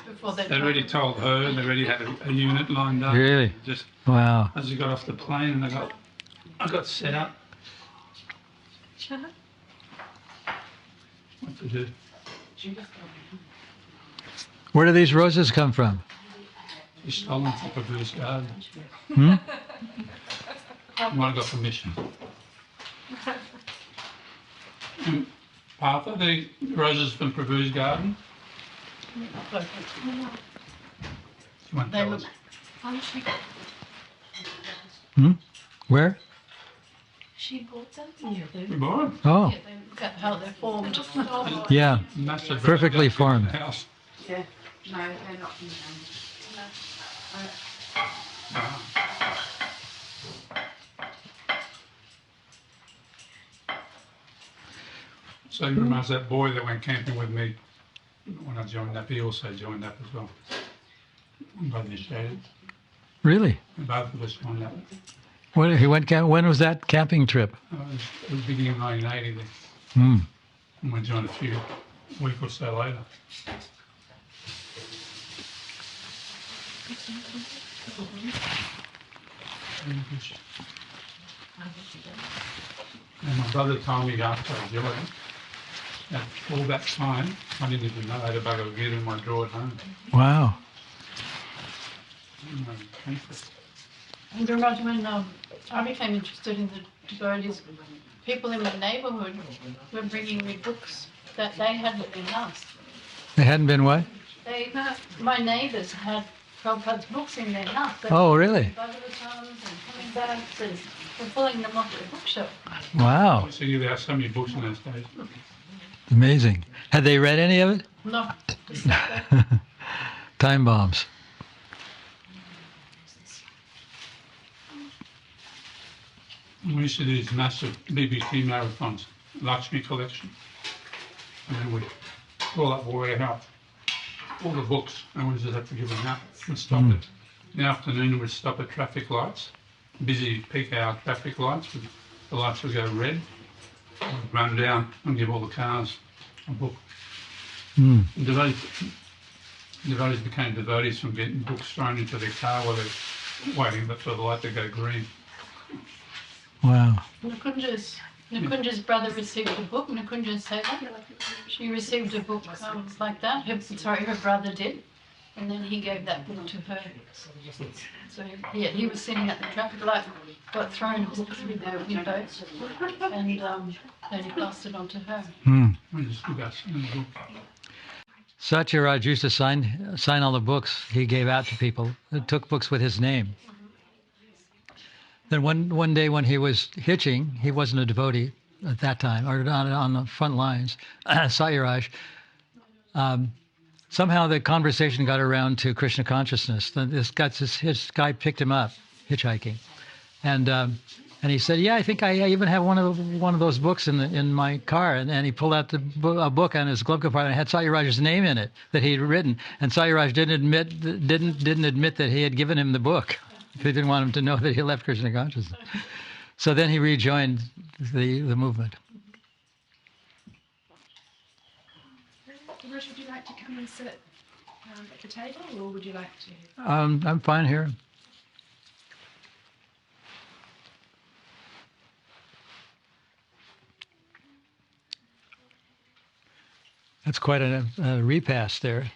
Before they They'd already told her. They already had a unit lined up. Really? Just Wow. as we got off the plane, and I got set up. What to do? Where do these roses come from? You stolen from Prabhu's garden. Hmm? You want to go permission? Partha, the roses from Prabhu's garden? You want to tell us? Hmm? Where? She bought them. Yeah, We bought them. Oh. Yeah, look at how they're formed. Yeah. Perfectly formed. House. Yeah. No, they're not from the So you reminds that boy that went camping with me when I joined up. He also joined up as well. Both initiated. Really? Both of us joined up. When when was that camping trip? It was beginning of 1980 then. Hmm. And we joined a week or so later. And my brother told me after I joined that all that time, I didn't even know I had a Bhagavad Gita in my drawer at home. Wow. And I remember when I became interested in the devotees, people in my neighbourhood were bringing me books that they hadn't been asked. They hadn't been what? My neighbours had Prabhupada's books in their house. Oh, really? Bhagavatams and coming backs and were pulling them off the bookshelf. Wow. So you have so many books in those days. Amazing. Had they read any of it? No. Time bombs. We used to do these massive BBC marathons, Lakshmi collection. And then we'd pull up a warehouse, all the books, and we just have to give them out. We'd stop it. In the afternoon, we'd stop at traffic lights, busy peak hour traffic lights. The lights would go red. We'd run down and give all the cars a book. Mm. Devotees became devotees from getting books thrown into their car while they're waiting for the light to go green. Wow. Nukunja's brother received a book. Nukunja said that. She received a book like that. Her brother did. And then he gave that book to her. So, yeah, he was sitting at the traffic light, got thrown books through the window, and then he passed it on to her. Mm. We just do that in the book. Satyaraj used to sign all the books he gave out to people. He took books with his name. Then one day when he was hitching, he wasn't a devotee at that time, or on the front lines, Satyaraj, somehow the conversation got around to Krishna consciousness. Then this guy picked him up, hitchhiking. And he said, yeah, I think I even have one of those books in my car. And he pulled out a book on his glove compartment and had Satyaraj's name in it that he'd written. And Satyaraj didn't admit that he had given him the book. He didn't want him to know that he left Krishna consciousness. So then he rejoined the movement. Would you like to come and sit at the table, or would you like to? I'm fine here. That's quite a repast there.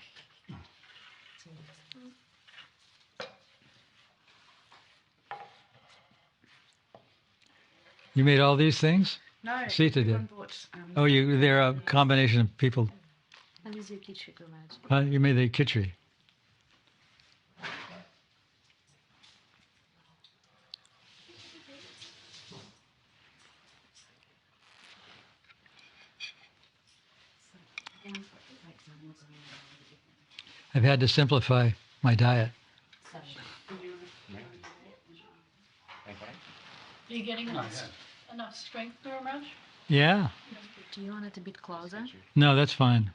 You made all these things? No, Sita did. everyone bought. Oh, they're a combination of people. You made the khichdi. I've had to simplify my diet. Are you getting enough strength for a match? Yeah. Do you want it a bit closer? No, that's fine.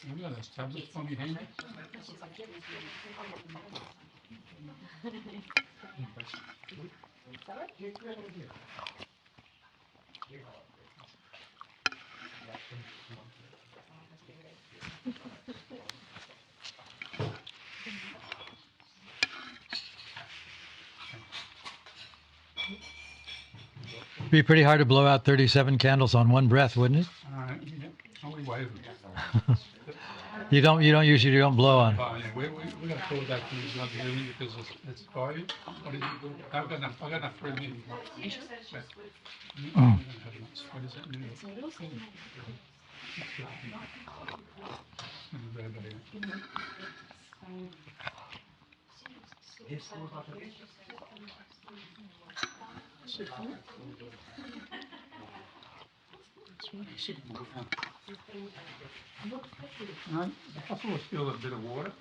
Have you got those tablets from your hand? It'd be pretty hard to blow out 37 candles on one breath, wouldn't it? We wave them. You don't blow on. Oh, yeah, we're going to call that to this lovely evening because it's fire. What is it? I've got enough for a minute. Oh. What is that? No, I thought I feel a bit of water.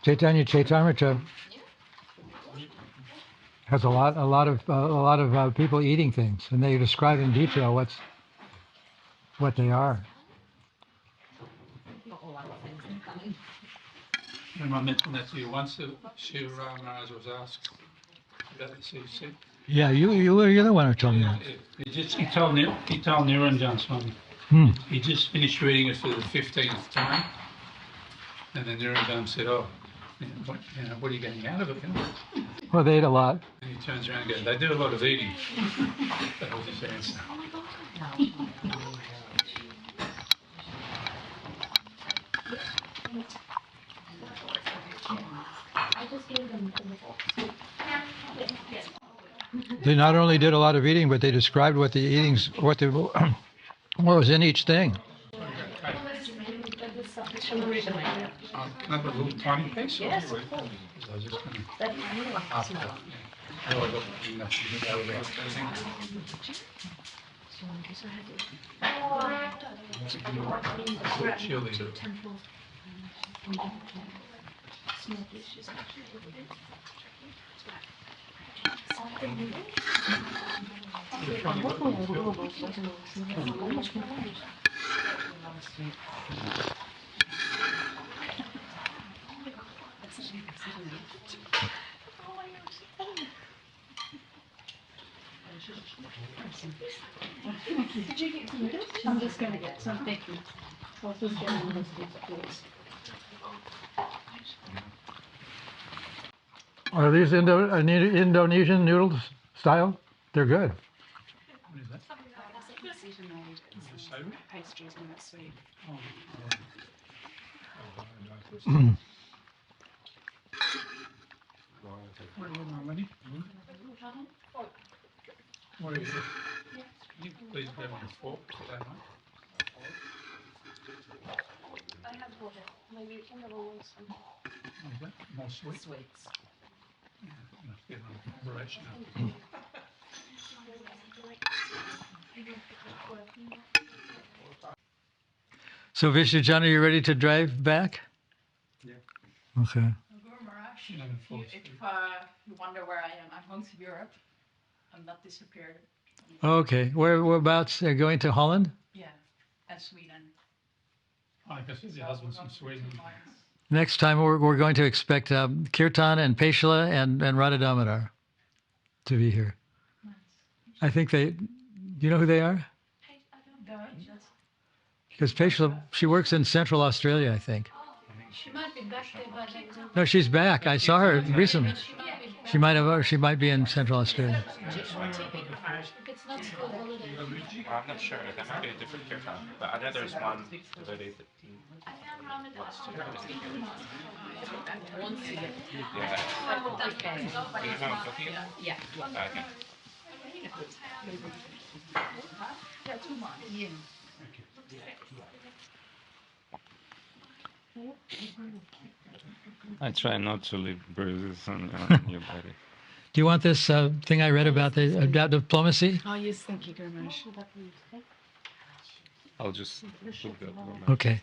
Chaitanya Chaitamrita has a lot of people eating things, and they describe in detail what they are. And I mentioned that to you once, that Shiva Maharaj was asked about the CC. Yeah, you're the one who told me that. He told Niranjan Swami. He just finished reading it for the 15th time, and then Niranjan said, "Oh, what are you getting out of it?" Well, they ate a lot. And he turns around and goes, "They do a lot of eating." That was his answer. They not only did a lot of eating, but they described what was in each thing. Another little tiny piece? Yes, of course. I was just Did you get some noodles? I'm just going to get some. Thank you. I'll just get one of those please. Are these Indonesian noodles style? They're good. What is that? Pastries and that's sweet. What are you doing, Lenny? What is it? You please grab me a fork today, mate. I have water. Maybe another one. What is that? More sweet? Sweets. Yeah, must get an operation. So Vishnujana, are you ready to drive back? Yeah. Okay. Guru Maharaj, Yeah, if you wonder where I am, I'm going to Europe. I'm not disappeared. Okay. Whereabouts? Going to Holland? Yeah, and Sweden. I guess your husband's from Sweden. Next time we're going to expect Kirtan and Peshla and Radha Damodar to be here. I think do you know who they are? Because Peshla, she works in Central Australia, I think. She might be back there by then. No, she's back. I saw her recently. She might be in Central Australia. If it's not school holiday. I'm not sure. That might be a different kirtan. But I know there's one devotee that wants to do it. Yeah. Okay. You know who I'm talking about? Yeah. Okay. I try not to leave bruises on your body. Do you want this thing I read about about diplomacy? Oh, yes, thank you very much. I'll just put that one. Okay.